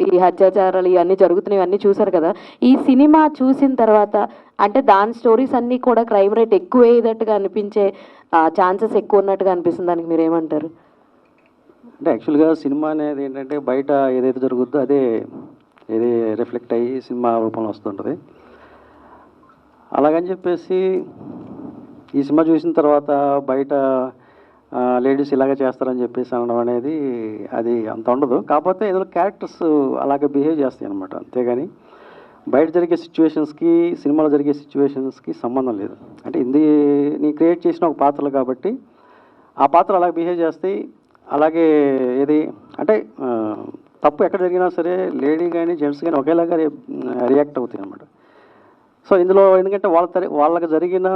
ఈ అత్యాచారాలు ఇవన్నీ జరుగుతున్నాయి, ఇవన్నీ చూసారు కదా. ఈ సినిమా చూసిన తర్వాత అంటే దాని స్టోరీస్ అన్నీ కూడా క్రైమ్ రేట్ ఎక్కువ అయ్యేటట్టుగా అనిపించే ఛాన్సెస్ ఎక్కువ ఉన్నట్టుగా అనిపిస్తుంది. దానికి మీరు ఏమంటారు? అంటే యాక్చువల్గా సినిమా అనేది ఏంటంటే బయట ఏదైతే జరుగుద్దో అదే ఏది రిఫ్లెక్ట్ అయ్యి సినిమా రూపంలో వస్తుంటుంది. అలాగని చెప్పేసి ఈ సినిమా చూసిన తర్వాత బయట లేడీస్ ఇలాగే చేస్తారని చెప్పేసి అనడం అనేది అది అంత ఉండదు. కాకపోతే ఏదో క్యారెక్టర్స్ అలాగే బిహేవ్ చేస్తాయి అనమాట, అంతేగాని బయట జరిగే సిచ్యువేషన్స్కి సినిమాలో జరిగే సిచ్యువేషన్స్కి సంబంధం లేదు. అంటే నీ క్రియేట్ చేసిన ఒక పాత్రలు కాబట్టి ఆ పాత్ర అలాగే బిహేవ్ చేస్తాయి. అలాగే ఏది అంటే తప్పు ఎక్కడ జరిగినా సరే లేడీ కానీ జెంట్స్ కానీ ఒకేలాగా రియాక్ట్ అవుతాయి అనమాట. సో ఇందులో ఎందుకంటే వాళ్ళకి జరిగిన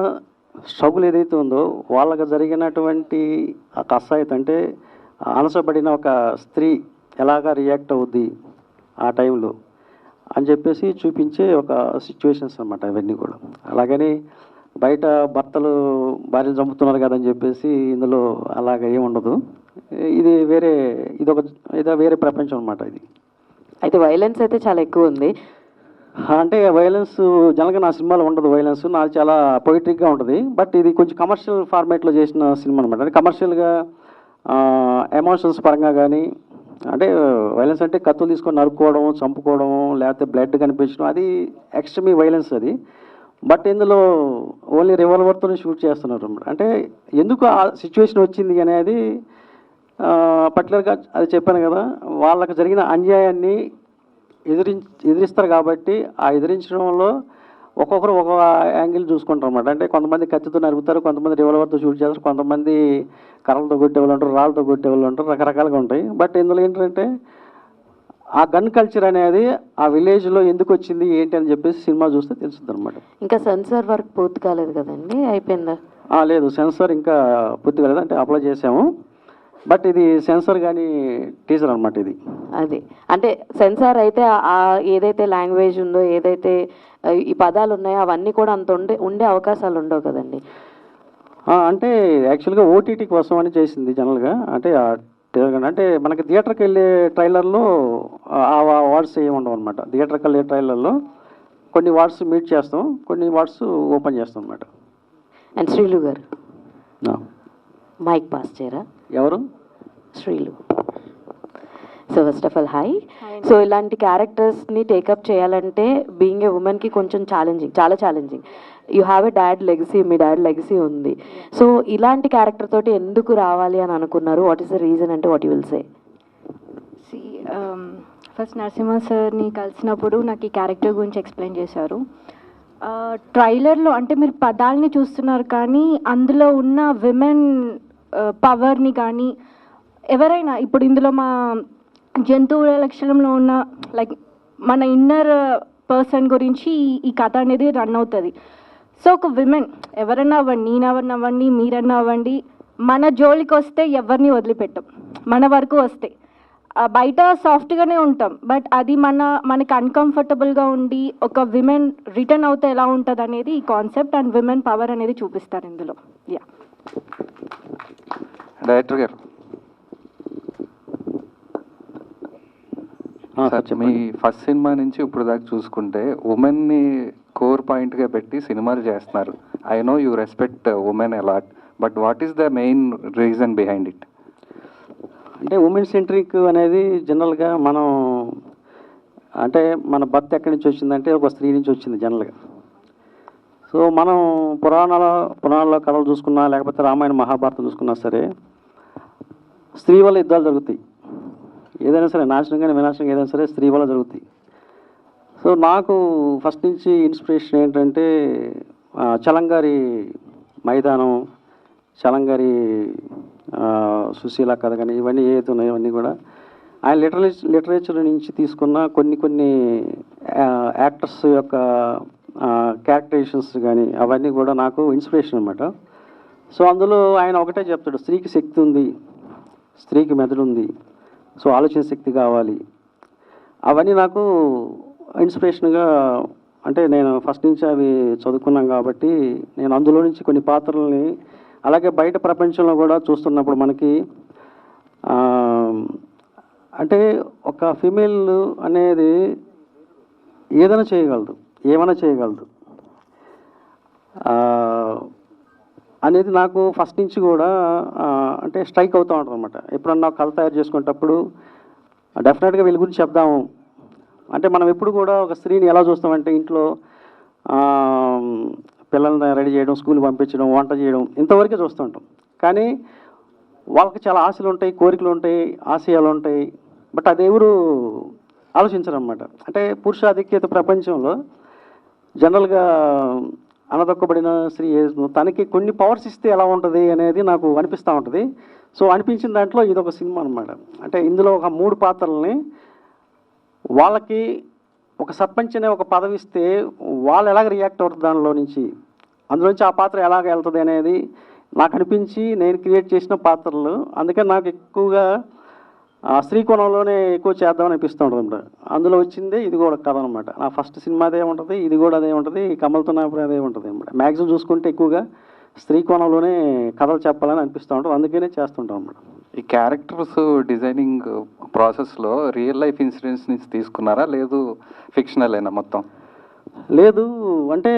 స్ట్రగుల్ ఏదైతే ఉందో, వాళ్ళకి జరిగినటువంటి కసాయిత అంటే అనసబడిన ఒక స్త్రీ ఎలాగా రియాక్ట్ అవుద్ది ఆ టైంలో అని చెప్పేసి చూపించే ఒక సిచ్యువేషన్స్ అనమాట ఇవన్నీ కూడా. అలాగని బయట భర్తలు భార్యలు చంపుతున్నారు కదని చెప్పేసి ఇందులో అలాగ ఏమి ఉండదు. ఇది వేరే ఇదో వేరే ప్రపంచం అనమాట ఇది. అయితే వైలెన్స్ అయితే చాలా ఎక్కువ ఉంది. అంటే వైలెన్స్ జనరల్గా నా సినిమాలో ఉండదు వైలెన్స్, నాది చాలా పొయిట్రిక్గా ఉంటుంది. బట్ ఇది కొంచెం కమర్షియల్ ఫార్మేట్లో చేసిన సినిమా అనమాట. అంటే కమర్షియల్గా ఎమోషన్స్ పరంగా కానీ, అంటే వైలెన్స్ అంటే కత్తులు తీసుకొని నరుక్కోవడం, చంపుకోవడం, లేకపోతే బ్లడ్ కనిపించడం, అది ఎక్స్ట్రీమీ వైలెన్స్ అది. బట్ ఇందులో ఓన్లీ రివాల్వర్తో షూట్ చేస్తున్నారు అనమాట. అంటే ఎందుకు ఆ సిచ్యువేషన్ వచ్చింది అనేది పర్టికులర్గా అది చెప్పాను కదా, వాళ్ళకి జరిగిన అన్యాయాన్ని ఎదిరిస్తారు కాబట్టి ఆ ఎదిరించడంలో ఒక్కొక్కరు ఒక యాంగిల్ చూసుకుంటారు అనమాట. అంటే కొంతమంది కత్తితో నరుకుతారు, కొంతమంది రివాల్వర్తో షూట్ చేస్తారు, కొంతమంది కర్రలతో కొట్టేవాళ్ళు ఉంటారు, రాళ్ళతో కొట్టేవాళ్ళు ఉంటారు, రకరకాలుగా ఉంటాయి. బట్ ఇందులో ఏంటంటే ఆ గన్ కల్చర్ అనేది ఆ విలేజ్లో ఎందుకు వచ్చింది ఏంటి అని చెప్పేసి సినిమా చూస్తే తెలుస్తుంది అనమాట. ఇంకా సెన్సార్ వర్క్ పూర్తి కాలేదు కదండి, అయిపోయిందా? లేదు, సెన్సార్ ఇంకా పూర్తి కాలేదు. అంటే అప్లై చేసాము, బట్ ఇది సెన్సార్ కానీ టీజర్ అనమాట ఇది. అది అంటే సెన్సార్ అయితే ఏదైతే లాంగ్వేజ్ ఉందో, ఏదైతే ఈ పదాలు ఉన్నాయో అవన్నీ కూడా అంత ఉండే అవకాశాలు ఉండవు కదండి. అంటే యాక్చువల్గా ఓటీటీ కోసం అని చేసింది జనరల్గా. అంటే మనకి థియేటర్కి వెళ్ళే ట్రైలర్లో ఆ వర్డ్స్ ఏమి ఉండవు అనమాట. థియేటర్కి వెళ్ళే ట్రైలర్లో కొన్ని వర్డ్స్ మీట్ చేస్తాం, కొన్ని వర్డ్స్ ఓపెన్ చేస్తాం అనమాట. అండ్ శ్రీలు గారు మైక్ పాస్ చేయరా? ఎవరు? Srilu. So first of all hi. So ఇలాంటి క్యారెక్టర్స్ని టేకప్ చేయాలంటే బీయింగ్ ఏ ఉమెన్కి కొంచెం ఛాలెంజింగ్, చాలా challenging. You have a dad legacy, me dad legacy ఉంది. సో ఇలాంటి క్యారెక్టర్ తోటి ఎందుకు రావాలి అని అనుకున్నారు? వాట్ ఈస్ ద రీజన్ అంటే what you will say? First Narasimha సార్ని కలిసినప్పుడు నాకు ఈ క్యారెక్టర్ గురించి ఎక్స్ప్లెయిన్ చేశారు. ట్రైలర్లో అంటే మీరు పదాలని చూస్తున్నారు కానీ అందులో ఉన్న విమెన్ పవర్ని కానీ ఎవరైనా ఇప్పుడు ఇందులో మా జంతువుల లక్షణంలో ఉన్న లైక్ మన ఇన్నర్ పర్సన్ గురించి ఈ కథ అనేది రన్ అవుతుంది. సో ఒక విమెన్ ఎవరన్నా అవ్వండి, నేనెవరన్నా అవ్వండి, మీరన్నా అవ్వండి, మన జోలికి వస్తే ఎవరిని వదిలిపెట్టాం. మన వరకు వస్తే బయట సాఫ్ట్గానే ఉంటాం, బట్ అది మనకి అన్కంఫర్టబుల్గా ఉండి ఒక విమెన్ రిటర్న్ అవుతే ఎలా ఉంటుంది అనేది ఈ కాన్సెప్ట్ అండ్ విమెన్ పవర్ అనేది చూపిస్తారు ఇందులో. యా డైరెక్టర్ గారు, మీ ఫస్ట్ సినిమా నుంచి ఇప్పుడు దాకా చూసుకుంటే ఉమెన్ని కోర్ పాయింట్గా పెట్టి సినిమాలు చేస్తున్నారు. I know you respect women a lot, but what is the main reason behind it? అంటే ఉమెన్ సెంట్రిక్ అనేది జనరల్గా మన బర్త్ ఎక్కడి నుంచి వచ్చిందంటే ఒక స్త్రీ నుంచి వచ్చింది జనరల్గా. సో మనం పురాణాల్లో కథలు చూసుకున్నా, లేకపోతే రామాయణ మహాభారతం చూసుకున్నా సరే, స్త్రీ వల్ల యుద్ధాలు జరుగుతాయి. ఏదైనా సరే నాశనం కానీ వినాశనం ఏదైనా సరే స్త్రీ వల్ల జరుగుతాయి. సో నాకు ఫస్ట్ నుంచి ఇన్స్పిరేషన్ ఏంటంటే చలంగారి మైదానం, చలంగారి సుశీల కథ కానీ ఇవన్నీ ఏదైతే ఉన్నాయో ఇవన్నీ కూడా ఆయన లిటరేచర్ నుంచి తీసుకున్న కొన్ని యాక్టర్స్ యొక్క క్యారెక్టరైజేషన్స్ కానీ అవన్నీ కూడా నాకు ఇన్స్పిరేషన్ అనమాట. సో అందులో ఆయన ఒకటే చెప్తాడు, స్త్రీకి శక్తి ఉంది, స్త్రీకి మెదడు ఉంది, సో ఆలోచన శక్తి కావాలి. అవన్నీ నాకు ఇన్స్పిరేషన్గా, అంటే నేను ఫస్ట్ నుంచి అవి చదువుకున్నాను కాబట్టి నేను అందులో నుంచి కొన్ని పాత్రల్ని, అలాగే బయట ప్రపంచంలో కూడా చూస్తున్నప్పుడు మనకి అంటే ఒక ఫీమేల్ అనేది ఏదైనా చేయగలదు, ఏమైనా చేయగలదు అనేది నాకు ఫస్ట్ నుంచి కూడా అంటే స్ట్రైక్ అవుతూ ఉంటుంది అనమాట. ఎప్పుడన్నా కథ తయారు చేసుకునేటప్పుడు డెఫినెట్గా వీళ్ళ గురించి చెప్దాము. అంటే మనం ఎప్పుడు కూడా ఒక స్త్రీని ఎలా చూస్తామంటే ఇంట్లో పిల్లల్ని రెడీ చేయడం, స్కూల్కి పంపించడం, వంట చేయడం, ఇంతవరకే చూస్తుంటాం. కానీ వాళ్ళకి చాలా ఆశలు ఉంటాయి, కోరికలు ఉంటాయి, ఆశయాలు ఉంటాయి, బట్ అది ఎవరు ఆలోచించరు అనమాట. అంటే పురుషాధిక్యత ప్రపంచంలో జనరల్గా అనదొక్కబడిన స్త్రీ తనకి కొన్ని పవర్స్ ఇస్తే ఎలా ఉంటుంది అనేది నాకు అనిపిస్తూ ఉంటుంది. సో అనిపించిన దాంట్లో ఇది ఒక సినిమా అనమాట. అంటే ఇందులో ఒక 3 పాత్రల్ని వాళ్ళకి ఒక సర్పంచ్ అనే ఒక పదవి ఇస్తే వాళ్ళు ఎలాగ రియాక్ట్ అవుతుంది దానిలో నుంచి, అందులోంచి ఆ పాత్ర ఎలాగ వెళ్తుంది అనేది నాకు అనిపించి నేను క్రియేట్ చేసిన పాత్రలు. అందుకని నాకు ఎక్కువగా స్త్రీ కోణంలోనే ఎక్కువ చేద్దామని అనిపిస్తూ ఉంటుంది అనమాట. అందులో వచ్చిందే ఇది కూడా కథ అనమాట. నా ఫస్ట్ సినిమా అదే ఉంటుంది, ఇది కూడా అదే ఉంటుంది, కమల్తో నాపురం అదే ఉంటుంది అనమాట. మ్యాక్సిమం చూసుకుంటే ఎక్కువగా స్త్రీ కోణంలోనే కథలు చెప్పాలని అనిపిస్తూ ఉంటుంది, అందుకనే చేస్తుంటాం అన్నమాట. ఈ క్యారెక్టర్స్ డిజైనింగ్ ప్రాసెస్లో రియల్ లైఫ్ ఇన్సిడెంట్స్ నుంచి తీసుకున్నారా, లేదు ఫిక్షనల్ అయినా మొత్తం? లేదు అంటే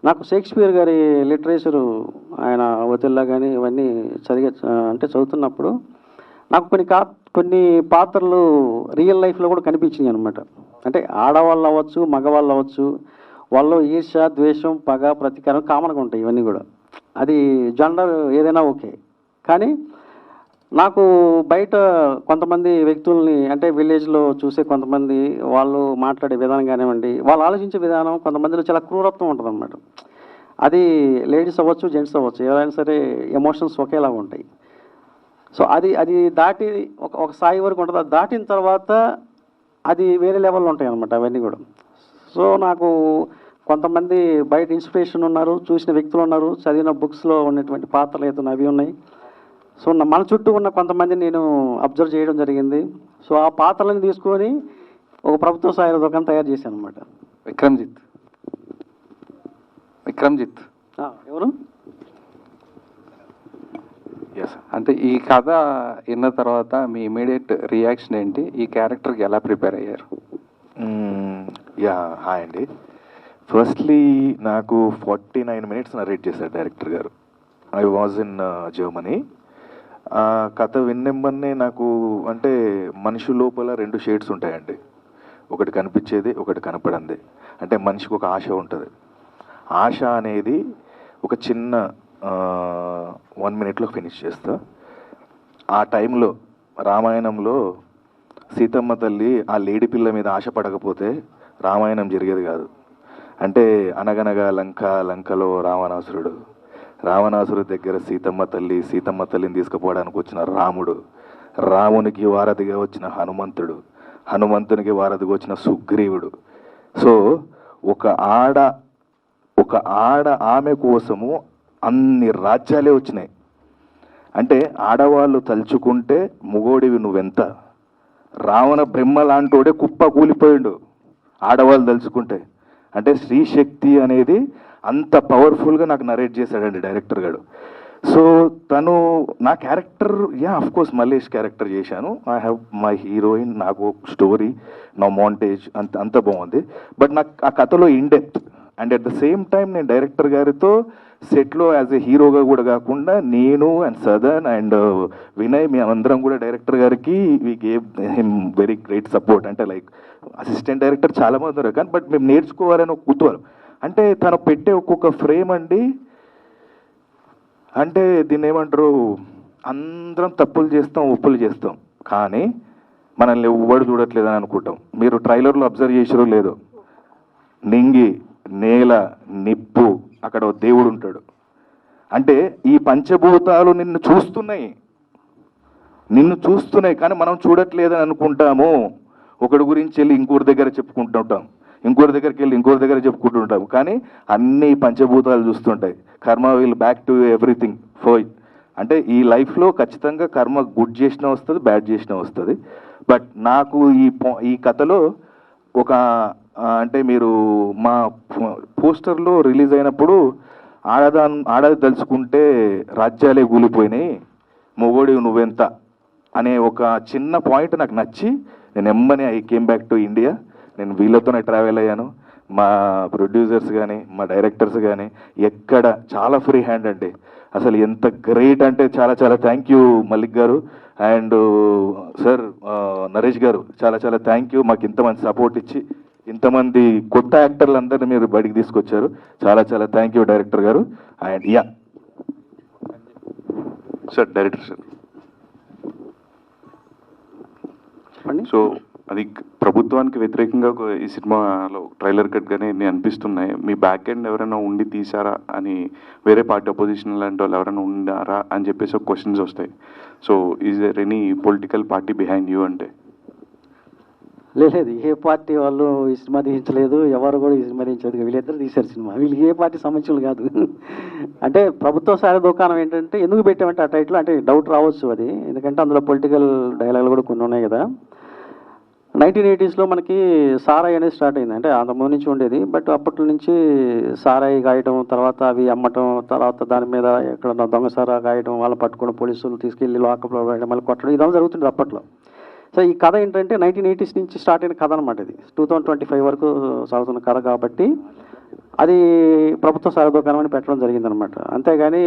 నాకు షేక్స్పియర్ గారి లిటరేచరు, ఆయన ఒతిల్లా కానీ ఇవన్నీ చదువుతున్నప్పుడు నాకు కొన్ని పాత్రలు రియల్ లైఫ్లో కూడా కనిపించినాయి అనమాట. అంటే ఆడవాళ్ళు అవ్వచ్చు, మగవాళ్ళు అవ్వచ్చు, వాళ్ళు ఈర్ష, ద్వేషం, పగ, ప్రతీకారం కామన్గా ఉంటాయి ఇవన్నీ కూడా. అది జెండర్ ఏదైనా ఓకే. కానీ నాకు బయట కొంతమంది వ్యక్తుల్ని, అంటే విలేజ్లో చూసే కొంతమంది వాళ్ళు మాట్లాడే విధానం కానివ్వండి, వాళ్ళు ఆలోచించే విధానం, కొంతమందిలో చాలా క్రూరత్వం ఉంటుంది అన్నమాట. అది లేడీస్ అవ్వచ్చు, జెంట్స్ అవ్వచ్చు, ఎవరైనా సరే ఎమోషన్స్ ఒకేలాగా ఉంటాయి. సో అది దాటి ఒక స్థాయి వరకు ఉంటుంది. అది దాటిన తర్వాత అది వేరే లెవెల్లో ఉంటాయి అన్నమాట అవన్నీ కూడా. సో నాకు కొంతమంది బయట ఇన్స్పిరేషన్ ఉన్నారు, చూసిన వ్యక్తులు ఉన్నారు, చదివిన బుక్స్లో ఉన్నటువంటి పాత్రలు అయితే అవి ఉన్నాయి. సో మన చుట్టూ ఉన్న కొంతమందిని నేను అబ్జర్వ్ చేయడం జరిగింది. సో ఆ పాత్రలను తీసుకొని ఒక ప్రభుత్వ స్థాయి దుకాణం తయారు చేశాను అనమాట. విక్రమ్జిత్ ఎవరు? ఎస్. అంటే ఈ కథ విన్న తర్వాత మీ ఇమీడియట్ రియాక్షన్ ఏంటి? ఈ క్యారెక్టర్కి ఎలా ప్రిపేర్ అయ్యారు? హాయ్ అండి. ఫస్ట్లీ నాకు 49 minutes నరేట్ చేశారు డైరెక్టర్ గారు. I was in Germany. కథ విన్నెంబన్నే నాకు అంటే మనిషి లోపల 2 షేడ్స్ ఉంటాయండి. ఒకటి కనిపించేది, ఒకటి కనపడంది. అంటే మనిషికి ఒక ఆశ ఉంటుంది. ఆశ అనేది ఒక చిన్న 1 minute ఫినిష్ చేస్తా. ఆ టైంలో రామాయణంలో సీతమ్మ తల్లి ఆ లేడి పిల్ల మీద ఆశ పడకపోతే రామాయణం జరిగేది కాదు. అంటే అనగనగా లంకలో రావణాసురుడు దగ్గర సీతమ్మ తల్లిని తీసుకుపోవడానికి వచ్చిన రామునికి వారధిగా వచ్చిన హనుమంతునికి వారధిగా వచ్చిన సుగ్రీవుడు. సో ఒక ఆడ ఆమె కోసము అన్ని రాజ్యాలే వచ్చినాయి. అంటే ఆడవాళ్ళు తలుచుకుంటే మొగోడివి నువ్వెంత, రావణ బ్రహ్మ లాంటోడే కుప్ప కూలిపోయిండు ఆడవాళ్ళు తలుచుకుంటే. అంటే స్త్రీ శక్తి అనేది అంత పవర్ఫుల్గా నాకు నరేట్ చేశాడండి డైరెక్టర్ గారు. సో తను నా క్యారెక్టర్ అఫ్కోర్స్ మల్లేష్ క్యారెక్టర్ చేశాను. ఐ హ్యావ్ మై హీరోయిన్, నాకు స్టోరీ, నా మాంటేజ్ అంత బాగుంది. బట్ నాకు ఆ కథలో in depth and at the same time నేను డైరెక్టర్ గారితో సెట్లో యాజ్ ఏ హీరోగా కూడా కాకుండా నేను అండ్ సదన్ అండ్ వినయ్ మేమందరం కూడా డైరెక్టర్ గారికి we gave him very great support. అంటే లైక్ అసిస్టెంట్ డైరెక్టర్ చాలామంది ఉన్నారు కానీ బట్ మేము నేర్చుకోవాలని ఒక కుతూహలం. అంటే తను పెట్టే ఒక్కొక్క ఫ్రేమ్ అండి, అంటే దీన్ని ఏమంటారు, అందరం తప్పులు చేస్తాం, ఒప్పులు చేస్తాం, కానీ మనల్ని ఎవ్వడు చూడట్లేదని అనుకుంటాం. మీరు ట్రైలర్లో అబ్జర్వ్ చేసారో లేదో, నింగి, నేల, నిప్పు, అక్కడ దేవుడు ఉంటాడు. అంటే ఈ పంచభూతాలు నిన్ను చూస్తున్నాయి కానీ మనం చూడట్లేదని అనుకుంటాము. ఒకటి గురించి వెళ్ళి ఇంకోటి దగ్గర చెప్పుకుంటుంటాం, ఇంకోటి దగ్గరికి వెళ్ళి ఇంకోటి దగ్గర చెప్పుకుంటుంటాం, కానీ అన్ని పంచభూతాలు చూస్తుంటాయి. కర్మ will back to everything for it. అంటే ఈ లైఫ్లో ఖచ్చితంగా కర్మ గుడ్ చేసినా వస్తుంది, బ్యాడ్ చేసినా వస్తుంది. బట్ నాకు ఈ కథలో ఒక అంటే మీరు మా పోస్టర్లో రిలీజ్ అయినప్పుడు ఆడది తలుచుకుంటే రాజ్యాలే కూలిపోయినాయి, మొగోడి నువ్వెంత అనే ఒక చిన్న పాయింట్ నాకు నచ్చి నేను ఎమ్మని I came back to India. నేను వీళ్ళతోనే ట్రావెల్ అయ్యాను. మా ప్రొడ్యూసర్స్ కానీ మా డైరెక్టర్స్ కానీ ఎక్కడ చాలా ఫ్రీ హ్యాండ్ అండి. అసలు ఎంత గ్రేట్ అంటే చాలా చాలా థ్యాంక్ యూ మల్లిక్ గారు అండ్ సార్ నరేష్ గారు, చాలా చాలా థ్యాంక్ యూ. మాకు ఇంతమంది సపోర్ట్ ఇచ్చి ఇంతమంది కొత్త యాక్టర్లు అందరినీ మీరు బయటికి తీసుకొచ్చారు. చాలా చాలా థ్యాంక్ యూ డైరెక్టర్ గారు. And sir director sir, so అది ప్రభుత్వానికి వ్యతిరేకంగా ఈ సినిమాలో ట్రైలర్ కట్ కానీ ఇన్ని అనిపిస్తున్నాయి. మీ బ్యాక్ ఎండ్ ఎవరైనా ఉండి తీసారా అని, వేరే పార్టీ అపోజిషన్ లాంటి వాళ్ళు ఎవరైనా ఉన్నారా అని చెప్పేసి ఒక క్వశ్చన్స్ వస్తాయి. So is there any political party behind you? అంటే లేదు, ఏ పార్టీ వాళ్ళు ఈ సినిమా తీయించలేదు, ఎవరు కూడా ఈ సినిమా తీయించలేదు, వీళ్ళిద్దరు తీశారు సినిమా. వీళ్ళకి ఏ పార్టీ సంబంధించిన కాదు. అంటే ప్రభుత్వ స్థాయి దుకాణం ఏంటంటే ఎందుకు పెట్టామంటే ఆ టైటిల్ అంటే డౌట్ రావచ్చు అది, ఎందుకంటే అందులో పొలిటికల్ డైలాగులు కూడా కొన్ని ఉన్నాయి కదా. 1980s మనకి సారాయి అనేది స్టార్ట్ అయింది. అంటే అంతకుముందు నుంచి ఉండేది, బట్ అప్పట్లో నుంచి సారాయి కాయటం, తర్వాత అవి అమ్మటం, తర్వాత దాని మీద ఎక్కడ దొంగ సారా కాయటం, వాళ్ళని పట్టుకుని పోలీసులు తీసుకెళ్ళి లాకప్లో వేయడం, మళ్ళీ కొట్టడం, ఇదంతా జరుగుతుంది అప్పట్లో. సో ఈ కథ ఏంటంటే 1980s నుంచి స్టార్ట్ అయిన కథ అనమాట. ఇది 2025 వరకు సాగుతున్న కథ కాబట్టి అది ప్రభుత్వ సారా దుకాణం అని పెట్టడం జరిగిందనమాట. అంతేగాని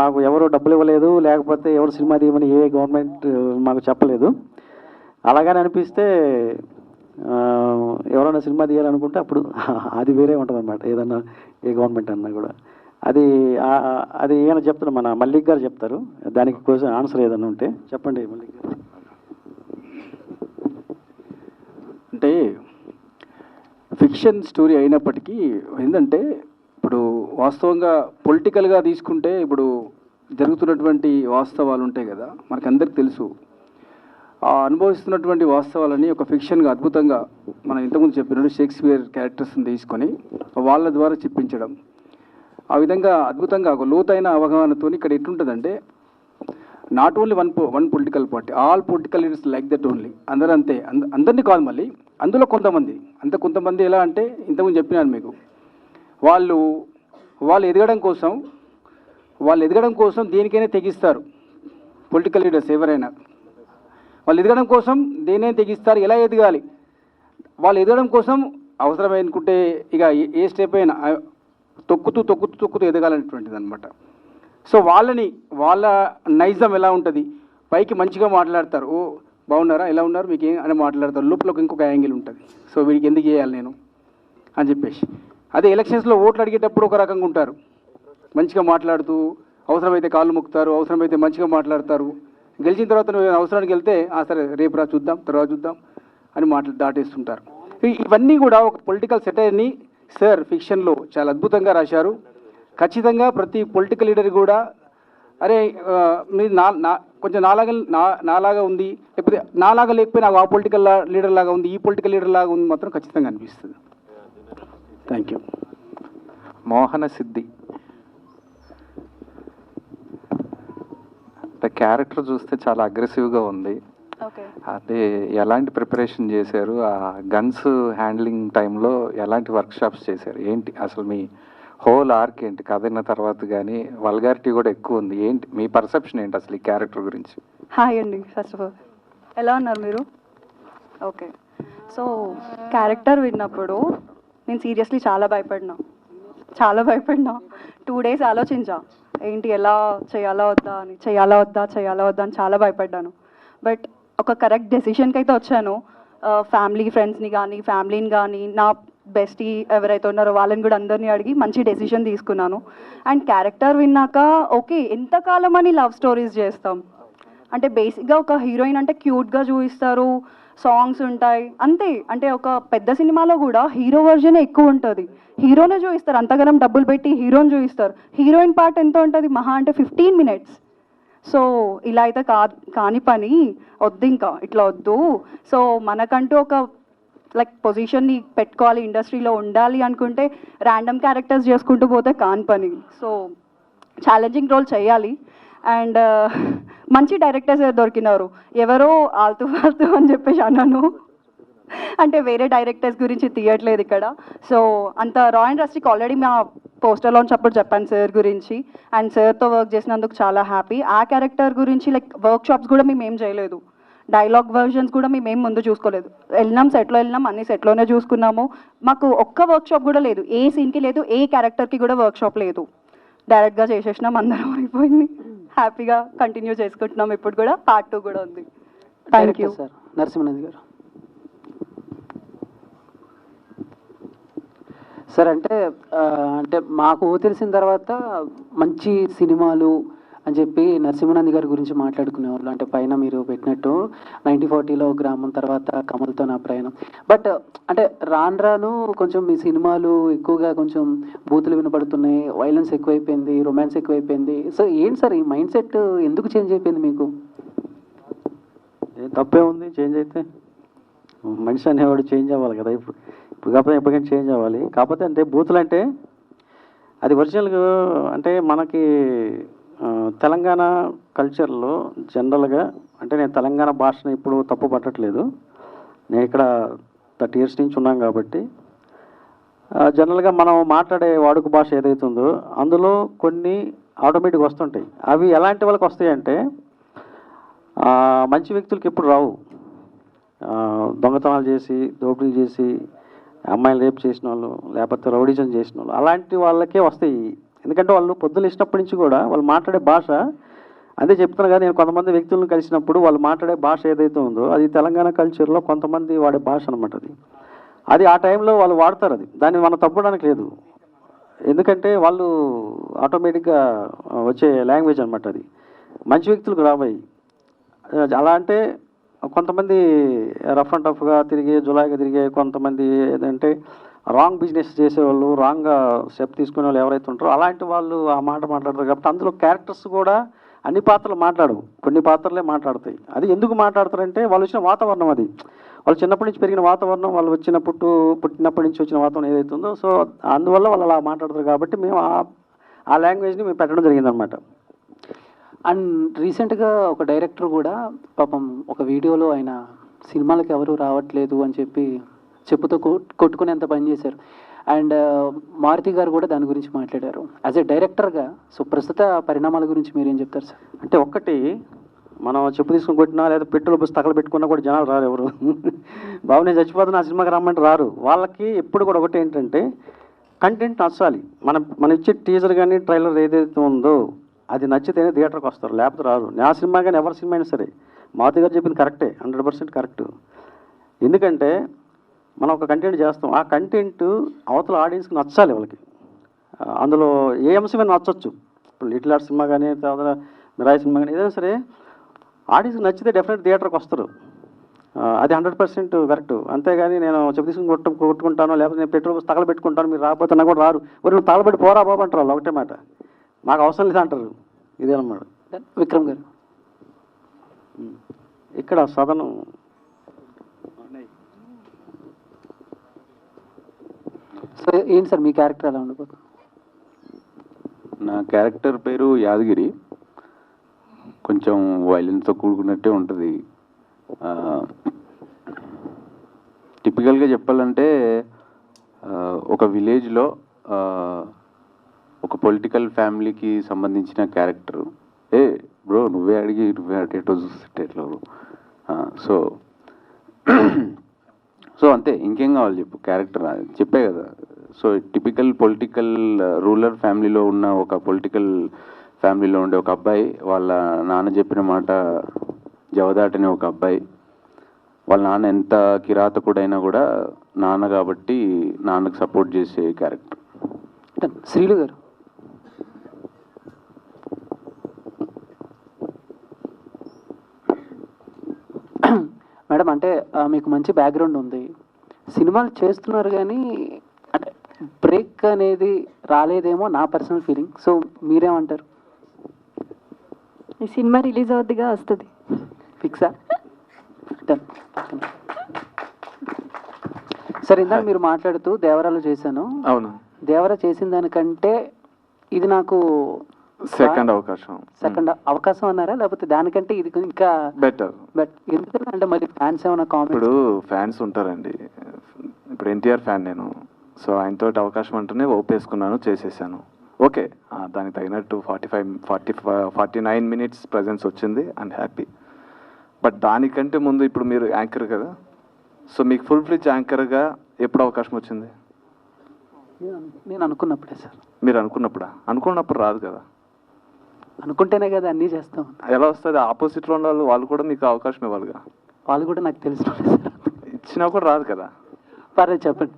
మాకు ఎవరు డబ్బులు ఇవ్వలేదు, లేకపోతే ఎవరు సినిమా తీయమని ఏ గవర్నమెంట్ మాకు చెప్పలేదు. అలాగని అనిపిస్తే ఎవరైనా సినిమా తీయాలనుకుంటే అప్పుడు అది వేరే ఉంటుంది అనమాట. ఏదన్నా ఏ గవర్నమెంట్ అన్నా కూడా అది అది ఏమైనా చెప్తారు, మన మల్లిక్ గారు చెప్తారు. దానికి కోసం ఆన్సర్ ఏదన్నా ఉంటే చెప్పండి మల్లిక్ గారు. అంటే ఫిక్షన్ స్టోరీ అయినప్పటికీ ఏంటంటే ఇప్పుడు వాస్తవంగా పొలిటికల్గా తీసుకుంటే ఇప్పుడు జరుగుతున్నటువంటి వాస్తవాలు ఉంటాయి కదా, మనకందరికి తెలుసు. ఆ అనుభవిస్తున్నటువంటి వాస్తవాలని ఒక ఫిక్షన్గా అద్భుతంగా మనం ఇంతకుముందు చెప్పినట్టు షేక్స్పియర్ క్యారెక్టర్స్ని తీసుకొని వాళ్ళ ద్వారా చెప్పించడం, ఆ విధంగా అద్భుతంగా ఒక లోతైన అవగాహనతో ఇక్కడ ఎట్లుంటుందంటే not only one political party, all political leaders like that only. అందరూ అంతే, అందరినీ కాదు, మళ్ళీ అందులో కొంతమంది ఎలా అంటే ఇంతకుముందు చెప్పినాను మీకు, వాళ్ళు ఎదగడం కోసం దేనికైనా తెగిస్తారు. పొలిటికల్ లీడర్స్ ఎవరైనా వాళ్ళు ఎదగడం కోసం దేనైనా తెగిస్తారు. ఎలా ఎదగాలి, వాళ్ళు ఎదగడం కోసం అవసరమనుకుంటే ఇక ఏ స్టెప్ అయినా తొక్కుతూ ఎదగాలనేటువంటిది అనమాట. సో వాళ్ళ నైజం ఎలా ఉంటుంది, పైకి మంచిగా మాట్లాడతారు, ఓ బాగున్నారా, ఎలా ఉన్నారు, మీకు ఏం అని మాట్లాడతారు, లోపల ఇంకొక యాంగిల్ ఉంటుంది. సో వీడికి ఎందుకు చేయాలి నేను అని చెప్పేసి. అదే ఎలక్షన్స్లో ఓట్లు అడిగేటప్పుడు ఒక రకంగా ఉంటారు, మంచిగా మాట్లాడుతూ, అవసరమైతే కాళ్ళు మొక్కుతారు, అవసరమైతే మంచిగా మాట్లాడతారు. గెలిచిన తర్వాత నువ్వు అవసరానికి వెళ్తే సరే రేపు రా చూద్దాం, తర్వాత చూద్దాం అని దాటేస్తుంటారు. ఇవన్నీ కూడా ఒక పొలిటికల్ సెటైర్ని సార్ ఫిక్షన్లో చాలా అద్భుతంగా రాశారు. ఖచ్చితంగా ప్రతి పొలిటికల్ లీడర్ కూడా అరే మీరు కొంచెం నాలాగా ఉంది, లేకపోతే నాలాగా లేకపోయినా ఆ పొలిటికల్ లీడర్ లాగా ఉంది, ఈ పొలిటికల్ లీడర్ లాగా ఉంది మాత్రం ఖచ్చితంగా అనిపిస్తుంది. Thank you. Mohana Siddhi character చూస్తే చాలా అగ్రెసివ్గా ఉంది. అదే ఎలాంటి ప్రిపరేషన్ చేశారు, ఆ గన్స్ హ్యాండ్లింగ్ టైంలో ఎలాంటి వర్క్షాప్స్ చేశారు, ఏంటి అసలు మీ హోల్ ఆర్క్ ఏంటి, కథ అయిన తర్వాత కానీ వల్గారిటీ కూడా ఎక్కువ ఉంది, ఏంటి మీ పర్సెప్షన్ ఏంటి అసలు ఈ క్యారెక్టర్ గురించి? హాయ్ అండి, ఫస్ట్ ఆఫ్ ఆల్ ఎలా ఉన్నారు మీరు? ఓకే, సో క్యారెక్టర్ విన్నప్పుడు నేను సీరియస్లీ చాలా భయపడినా 2 days ఆలోచించా ఏంటి ఎలా చేయాలా వద్దా అని చాలా భయపడ్డాను. బట్ ఒక కరెక్ట్ డెసిషన్కి అయితే వచ్చాను. ఫ్యామిలీని కానీ నా బెస్టీ ఎవరైతే ఉన్నారో వాళ్ళని కూడా అందరినీ అడిగి మంచి డెసిషన్ తీసుకున్నాను. అండ్ క్యారెక్టర్ విన్నాక ఓకే, ఎంతకాలం అని లవ్ స్టోరీస్ చేస్తాం, అంటే బేసిక్గా ఒక హీరోయిన్ అంటే క్యూట్గా చూపిస్తారు, సాంగ్స్ ఉంటాయి అంతే. అంటే ఒక పెద్ద సినిమాలో కూడా హీరో వర్జన్ ఎక్కువ ఉంటుంది, హీరోనే చూపిస్తారు, అంతగానం డబ్బులు పెట్టి హీరోని చూపిస్తారు. హీరోయిన్ పార్ట్ ఎంత ఉంటుంది, మహా అంటే 15 minutes. సో ఇలా అయితే కాని పని వద్దు, ఇంకా ఇట్లా వద్దు. సో మనకంటూ ఒక పొజిషన్ని పెట్టుకోవాలి, ఇండస్ట్రీలో ఉండాలి అనుకుంటే ర్యాండమ్ క్యారెక్టర్స్ చేసుకుంటూ పోతే కాని పని. సో ఛాలెంజింగ్ రోల్ చేయాలి. అండ్ మంచి డైరెక్టర్స్ దొరికినారు, ఎవరో ఆల్తూ ఫాల్తూ అని చెప్పేసి అన్నాను, అంటే వేరే డైరెక్టర్స్ గురించి తీయట్లేదు ఇక్కడ. సో అంత రా అండ్ రస్టిక్ ఆల్రెడీ మా పోస్టర్ లాంచ్ అప్పుడు చెప్పాను సార్ గురించి, అండ్ సార్తో వర్క్ చేసినందుకు చాలా హ్యాపీ. ఆ క్యారెక్టర్ గురించి వర్క్ షాప్స్ కూడా మేము ఏం చేయలేదు, డైలాగ్ వర్జన్స్ కూడా మేము ఏం ముందు చూసుకోలేదు. సెట్లో వెళ్ళినాం, అన్ని సెట్లోనే చూసుకున్నాము. మాకు ఒక్క వర్క్ షాప్ కూడా లేదు, ఏ సీన్కి లేదు, ఏ క్యారెక్టర్కి కూడా వర్క్ షాప్ లేదు. డైరెక్ట్గా చేసేసినాం, అందరం అయిపోయింది, హ్యాపీగా కంటిన్యూ చేసుకుంటున్నాం. ఇప్పుడు కూడా Part 2 కూడా ఉంది. Thank you sir. నరసింహనాథ్ గారు సార్, అంటే మాకు తెలిసిన తర్వాత మంచి సినిమాలు అని చెప్పి నరసింహనంద్ గారి గురించి మాట్లాడుకునేవాళ్ళు. అంటే పైన మీరు పెట్టినట్టు 1940లో గ్రామం, తర్వాత కమల్తో నా ప్రయాణం. బట్ అంటే రాను కొంచెం మీ సినిమాలు ఎక్కువగా కొంచెం బూతులు వినపడుతున్నాయి, వైలెన్స్ ఎక్కువైపోయింది, రొమాన్స్ ఎక్కువైపోయింది. సో ఏంటి సార్ ఈ మైండ్ సెట్ ఎందుకు చేంజ్ అయిపోయింది మీకు? తప్పే ఉంది చేంజ్ అయితే, మనిషి అనేవాడు చేంజ్ అవ్వాలి కదా. ఇప్పుడు కాకపోతే ఎప్పటికైనా చేంజ్ అవ్వాలి. కాకపోతే అంటే బూతులు అంటే అది ఒరిజినల్గా అంటే మనకి తెలంగాణ కల్చర్లో జనరల్గా, అంటే నేను తెలంగాణ భాషను ఇప్పుడు తప్పు పట్టట్లేదు, నేను ఇక్కడ 30 years నుంచి ఉన్నాం కాబట్టి జనరల్గా మనం మాట్లాడే వాడుక భాష ఏదైతే ఉందో అందులో కొన్ని ఆటోమేటిక్గా వస్తుంటాయి. అవి ఎలాంటి వాళ్ళకి వస్తాయంటే మంచి వ్యక్తులకి ఎప్పుడు రావు. దొంగతనాలు చేసి దోపిడీలు చేసి అమ్మాయిలు రేపు చేసిన వాళ్ళు లేకపోతే రౌడీజం చేసిన వాళ్ళు అలాంటి వాళ్ళకే వస్తాయి. ఎందుకంటే వాళ్ళు పొద్దున ఇచ్చినప్పటి నుంచి కూడా వాళ్ళు మాట్లాడే భాష అదే చెప్తున్నా కదా, నేను కొంతమంది వ్యక్తులను కలిసినప్పుడు వాళ్ళు మాట్లాడే భాష ఏదైతే ఉందో అది తెలంగాణ కల్చర్లో కొంతమంది వాడే భాష అనమాట. అది ఆ టైంలో వాళ్ళు వాడతారు. దాన్ని మనం తప్పడానికి లేదు, ఎందుకంటే వాళ్ళు ఆటోమేటిక్గా వచ్చే లాంగ్వేజ్ అనమాట. అది మంచి వ్యక్తులకు రాబోయి అలా అంటే కొంతమంది రఫ్ అండ్ టఫ్గా తిరిగే జులాయిగా తిరిగే కొంతమంది ఏదంటే రాంగ్ బిజినెస్ చేసేవాళ్ళు రాంగ్ స్టెప్ తీసుకునే వాళ్ళు ఎవరైతే ఉంటారో అలాంటి వాళ్ళు ఆ మాట మాట్లాడతారు. కాబట్టి అందులో క్యారెక్టర్స్ కూడా అన్ని పాత్రలు మాట్లాడవు, కొన్ని పాత్రలే మాట్లాడతాయి. అది ఎందుకు మాట్లాడతారంటే వాళ్ళు వచ్చిన వాతావరణం, అది వాళ్ళు చిన్నప్పటి నుంచి పెరిగిన వాతావరణం, వాళ్ళు పుట్టినప్పటి నుంచి వచ్చిన వాతావరణం ఏదైతే ఉందో సో అందువల్ల వాళ్ళు అలా మాట్లాడతారు. కాబట్టి మేము ఆ లాంగ్వేజ్ని మేము పెట్టడం జరిగిందనమాట. అండ్ రీసెంట్గా ఒక డైరెక్టర్ కూడా పాపం ఒక వీడియోలో ఆయన సినిమాలకు ఎవరు రావట్లేదు అని చెప్పి చెప్పుతో కొట్టుకునేంత పని చేశారు. అండ్ మారుతి గారు కూడా దాని గురించి మాట్లాడారు. యాజ్ ఎ డైరెక్టర్గా సో ప్రస్తుత పరిణామాల గురించి మీరేం చెప్తారు సార్? అంటే ఒక్కటి మనం చెప్పు తీసుకుని కొట్టినా లేదా పెట్రోల్ బస్సు తగల పెట్టుకున్నా కూడా జనాలు రారు. ఎవరు బాబు నేను చచ్చిపోతున్నా ఆ సినిమాకి రమ్మంటే రారు. వాళ్ళకి ఎప్పుడు కూడా ఒకటి ఏంటంటే కంటెంట్ నచ్చాలి. మన ఇచ్చే టీజర్ కానీ ట్రైలర్ ఏదైతే ఉందో అది నచ్చితేనే థియేటర్కి వస్తారు, లేకపోతే రారు. నా సినిమా కానీ ఎవరి సినిమా అయినా సరే మారుతి గారు చెప్పింది కరెక్టే, 100% కరెక్ట్. ఎందుకంటే మనం ఒక కంటెంట్ చేస్తాం, ఆ కంటెంట్ అవతల ఆడియన్స్కి నచ్చాలి. వాళ్ళకి అందులో ఏ అంశమైనా నచ్చవచ్చు. ఇప్పుడు లిటిల్ ఆర్ట్ సినిమా కానీ తర్వాత మిరాయి సినిమా కానీ ఏదైనా సరే ఆడియన్స్కి నచ్చితే డెఫినెట్ థియేటర్కి వస్తారు. అది 100% కరెక్ట్. అంతేగాని నేను చెప్పు తీసుకుని కొట్టుకుంటాను లేకపోతే నేను పెట్రోల్ బస్సు తగలబెట్టుకుంటాను మీరు రాకపోతున్నా కూడా రారు. నువ్వు తగలబెట్టి పోరా బాబు అంటారు వాళ్ళు, ఒకటే మాట, మాకు అవసరం లేదు అంటారు. ఇదేనమాట. విక్రమ్ గారు ఇక్కడ సదనం సో ఏంటి సార్ మీ క్యారెక్టర్ ఎలా ఉండబోతుంది? నా క్యారెక్టర్ పేరు యాదగిరి. కొంచెం వైలెన్స్తో కూడుకున్నట్టే ఉంటుంది. టిపికల్గా చెప్పాలంటే ఒక విలేజ్లో ఒక పొలిటికల్ ఫ్యామిలీకి సంబంధించిన క్యారెక్టర్. బ్రో నువ్వే అటేటో చూస్తే ఎట్లా బ్రో. సో అంతే, ఇంకేం కావాలి చెప్పు. క్యారెక్టర్ చెప్పే కదా. సో టిపికల్ పొలిటికల్ రూరల్ ఫ్యామిలీలో ఉన్న ఒక పొలిటికల్ ఫ్యామిలీలో ఉండే ఒక అబ్బాయి, వాళ్ళ నాన్న చెప్పిన మాట జవదాటని ఒక అబ్బాయి. వాళ్ళ నాన్న ఎంత కిరాతకుడైనా కూడా నాన్న కాబట్టి నాన్నకు సపోర్ట్ చేసే క్యారెక్టర్. శ్రీలు గారు మేడం, అంటే మీకు మంచి బ్యాక్గ్రౌండ్ ఉంది, సినిమాలు చేస్తున్నారు కానీ అంటే బ్రేక్ అనేది రాలేదేమో నా పర్సనల్ ఫీలింగ్. సో మీరేమంటారు? ఈ సినిమా రిలీజ్ అవుద్దిగా, వస్తుంది. ఫిక్సా? సరే, ఇందాక మీరు మాట్లాడుతూ దేవరాలు చేశాను. అవును. దేవరా చేసిన దానికంటే ఇది నాకు సెకండ్ అవకాశం అన్నారా, లేకపోతే దానికంటే ఇది ఇంకా బెటర్? ఎందుకంటే అంటే మరి ఫ్యాన్స్ ఏమైనా కామెంట్? ఇప్పుడు ఫ్యాన్స్ ఉంటారండి. ఇప్పుడు ఎన్టీఆర్ ఫ్యాన్ నేను. సో ఆయనతో అవకాశం అంటేనే ఒప్పేసుకున్నాను, చేసేసాను. ఓకే, దానికి తగినట్టు 49 minutes ప్రజెన్స్ వచ్చింది అండ్ హ్యాపీ. బట్ దానికంటే ముందు ఇప్పుడు మీరు యాంకర్ కదా, సో మీకు ఫుల్ ఫ్లిజ్ యాంకర్గా ఎప్పుడు అవకాశం వచ్చింది? నేను అనుకున్నప్పుడే సార్. మీరు అనుకున్నప్పుడా? అనుకున్నప్పుడు రాదు కదా. అనుకుంటేనే కదా అన్నీ చేస్తాం. ఎలా వస్తుంది? ఆపోజిట్లో ఉన్న వాళ్ళు కూడా మీకు అవకాశం ఇవ్వాలిగా. వాళ్ళు కూడా నాకు తెలిసిన ఇచ్చినా కూడా రాదు కదా. పర్లేదు చెప్పండి.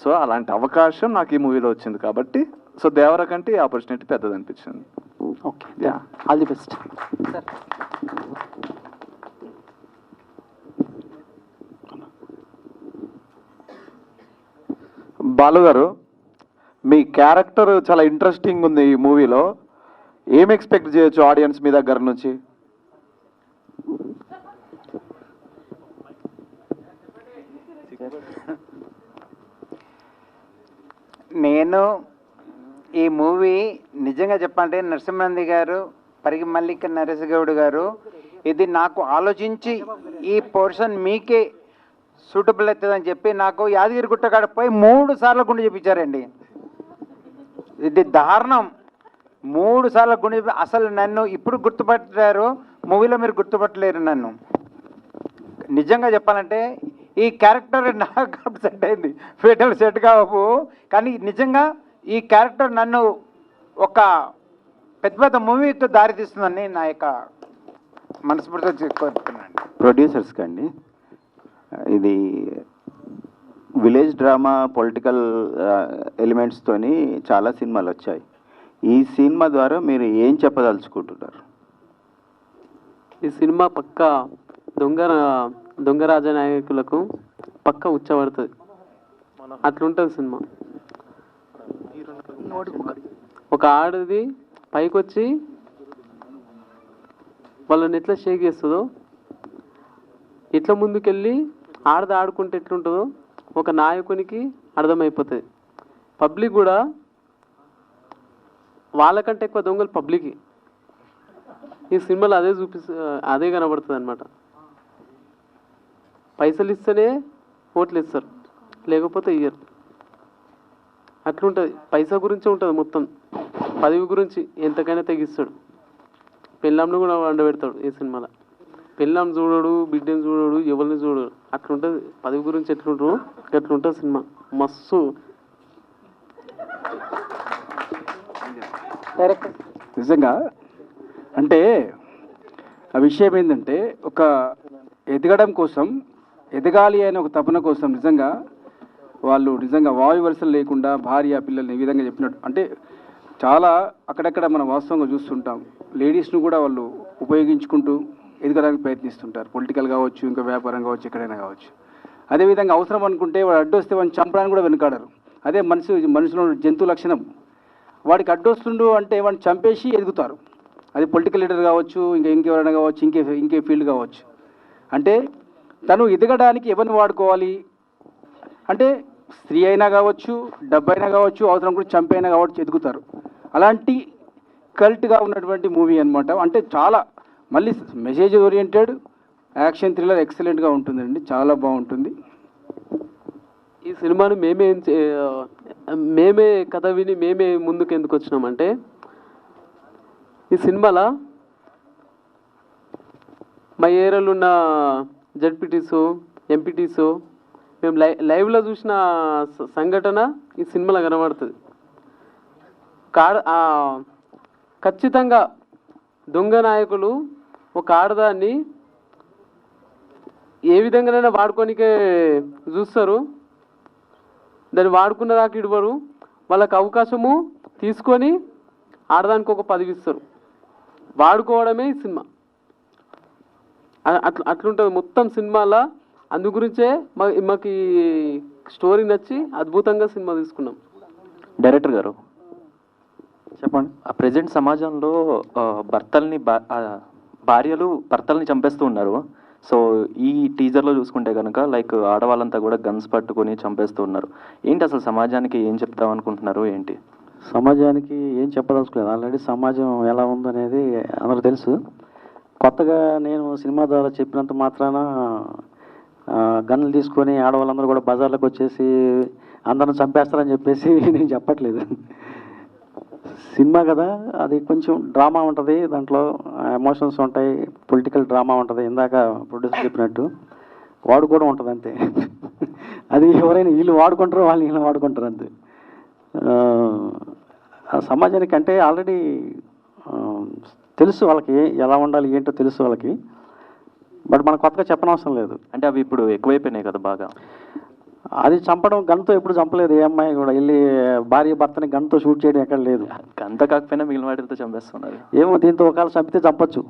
సో అలాంటి అవకాశం నాకు ఈ మూవీలో వచ్చింది కాబట్టి సో దేవర కంటే ఈ ఆపర్చునిటీ పెద్దది అనిపించింది. Okay, all the best. Balu గారు, మీ క్యారెక్టర్ చాలా ఇంట్రెస్టింగ్ ఉంది ఈ మూవీలో. ఏం ఎక్స్పెక్ట్ చేయొచ్చు ఆడియన్స్ మీ దగ్గర నుంచి? నేను ఈ మూవీ నిజంగా చెప్పాలంటే నరసింహంది గారు, పరిగి మల్లిక నరేష్ గౌడ్ గారు ఇది నాకు ఆలోచించి ఈ పోర్షన్ మీకే సూటబుల్ అవుతుందని చెప్పి నాకు యాదగిరి గుట్టకాడ పోయి 3 సార్లు గుండె చూపించారండి. ఇది దారుణం. 3 సార్లు గుండె అసలు నన్ను ఇప్పుడు గుర్తుపట్టారు, మూవీలో మీరు గుర్తుపట్టలేరు నన్ను. నిజంగా చెప్పాలంటే ఈ క్యారెక్టర్ నాకు సెట్ అయింది, ఫేటల్ సెట్ కావు, కానీ నిజంగా ఈ క్యారెక్టర్ నన్ను ఒక పెద్ద పెద్ద మూవీకి దారితీస్తుందని నా యొక్క మనస్ఫూర్తిగా కోరుతున్నాను. ప్రొడ్యూసర్స్కి అండి, ఇది విలేజ్ డ్రామా పొలిటికల్ ఎలిమెంట్స్తోని చాలా సినిమాలు వచ్చాయి. ఈ సినిమా ద్వారా మీరు ఏం చెప్పదలుచుకుంటున్నారు? ఈ సినిమా పక్క దొంగ రాజనాయకులకు పక్క ఉచ్చబడుతుంది, అట్లుంటుంది సినిమా. ఒక ఆడది పైకి వచ్చి వాళ్ళని ఎట్లా షేక్ చేస్తుందో, ఎట్లా ముందుకెళ్ళి ఆడది ఆడుకుంటే ఎట్లుంటుందో ఒక నాయకునికి అర్థమైపోతుంది. పబ్లిక్ కూడా వాళ్ళకంటే ఎక్కువ దొంగలు పబ్లిక్. ఈ సినిమాలో అదే అదే కనబడుతుంది అనమాట. పైసలు ఇస్తేనే ఓట్లు ఇస్తారు, లేకపోతే ఇయ్యరు. అట్లుంటుంది. పైసా గురించే ఉంటుంది మొత్తం, పదవి గురించి ఎంతకైనా తెగిస్తాడు. పెళ్ళాంను కూడా వండబెడతాడు ఈ సినిమాలో. పెళ్ళాం చూడడు, బిడ్డను చూడడు, ఎవరిని చూడడు. అట్లుంటుంది. పదవి గురించి ఎట్లుంటారు అట్లుంటుంది సినిమా. మస్తు నిజంగా అంటే ఆ విషయం ఏంటంటే, ఒక ఎదగడం కోసం, ఎదగాలి అనే ఒక తపన కోసం నిజంగా వాళ్ళు నిజంగా వాయు వరుసలు లేకుండా భార్య పిల్లల్ని ఈ విధంగా చెప్పినట్టు, అంటే చాలా అక్కడక్కడ మనం వాస్తవంగా చూస్తుంటాం. లేడీస్ను కూడా వాళ్ళు ఉపయోగించుకుంటూ ఎదగడానికి ప్రయత్నిస్తుంటారు. పొలిటికల్ కావచ్చు, ఇంకా వ్యాపారం కావచ్చు, ఎక్కడైనా కావచ్చు. అదేవిధంగా అవసరం అనుకుంటే వాడు అడ్డొస్తే వాడిని చంపడానికి కూడా వెనుకాడరు. అదే మనిషిలో జంతు లక్షణం. వాడికి అడ్డొస్తుండు అంటే వాడిని చంపేసి ఎదుగుతారు. అది పొలిటికల్ లీడర్ కావచ్చు, ఇంకెవరైనా కావచ్చు, ఇంకే ఫీల్డ్ కావచ్చు. అంటే తను ఎదగడానికి ఎవరిని వాడుకోవాలి అంటే స్త్రీ అయినా కావచ్చు, డబ్బు అయినా కావచ్చు, అవసరం కూడా చంపైనా కావచ్చు, ఎదుగుతారు. అలాంటి కల్ట్గా ఉన్నటువంటి మూవీ అనమాట. అంటే చాలా మళ్ళీ మెసేజ్ ఓరియంటెడ్ యాక్షన్ థ్రిల్లర్ ఎక్సలెంట్గా ఉంటుందండి, చాలా బాగుంటుంది. ఈ సినిమాను మేమే కథ విని మేమే ముందుకు ఎందుకు వచ్చినామంటే, ఈ సినిమాలో మా ఏరియాలో ఉన్న జడ్పీటీసు, ఎంపీటీసు మేము లైవ్లో చూసిన సంఘటన ఈ సినిమాలో కనబడుతుంది. ఖచ్చితంగా దొంగ నాయకులు ఒక ఆడదాన్ని ఏ విధంగానైనా వాడుకోనికే చూస్తారు. దాన్ని వాడుకున్న దాకా ఇవ్వరు. వాళ్ళకి అవకాశము తీసుకొని ఆడదానికి ఒక పదవి ఇస్తారు. వాడుకోవడమే ఈ సినిమా. అట్లుంటుంది మొత్తం సినిమాలో. అందు గురించే మాకు ఈ స్టోరీ నచ్చి అద్భుతంగా సినిమా తీసుకున్నాం. డైరెక్టర్ గారు చెప్పండి. ఆ ప్రజెంట్ సమాజంలో భార్యలు భర్తల్ని చంపేస్తూ ఉన్నారు. సో ఈ టీజర్లో చూసుకుంటే కనుక లైక్ ఆడవాళ్ళంతా కూడా గన్స్ పట్టుకొని చంపేస్తూ ఉన్నారు. ఏంటి అసలు సమాజానికి ఏం చెప్తాం అనుకుంటున్నారు? ఏంటి సమాజానికి ఏం చెప్పదలుచుకోలేదు. ఆల్రెడీ సమాజం ఎలా ఉందనేది అందరూ తెలుసు. కొత్తగా నేను సినిమా ద్వారా చెప్పినంత మాత్రాన గన్నులు తీసుకొని ఆడవాళ్ళందరూ కూడా బజార్లకు వచ్చేసి అందరిని చంపేస్తారని చెప్పేసి నేను చెప్పట్లేదు. సినిమా కదా, అది కొంచెం డ్రామా ఉంటుంది, దాంట్లో ఎమోషన్స్ ఉంటాయి, పొలిటికల్ డ్రామా ఉంటుంది. ఇందాక ప్రొడ్యూసర్ చెప్పినట్టు వాడుకోవడం ఉంటుంది అంతే. అది ఎవరైనా వీళ్ళు వాడుకుంటారో వాళ్ళు వీళ్ళు వాడుకుంటారు అంతే. సమాజానికి అంటే ఆల్రెడీ తెలుసు వాళ్ళకి ఎలా ఉండాలి ఏంటో తెలుసు వాళ్ళకి. బట్ మనం కొత్తగా చెప్పనవసరం లేదు. అంటే అవి ఇప్పుడు ఎక్కువైపోయినాయి కదా బాగా. అది చంపడం గన్తో ఎప్పుడు చంపలేదు. ఏ అమ్మాయి కూడా వెళ్ళి భార్య భర్తని గన్తో షూట్ చేయడం ఎక్కడ లేదు. గంత కాకపోయినా మిగిలిన వాటితో చంపేస్తున్నారు. ఏమో దీంతో ఒకవేళ చంపితే చంపచ్చు,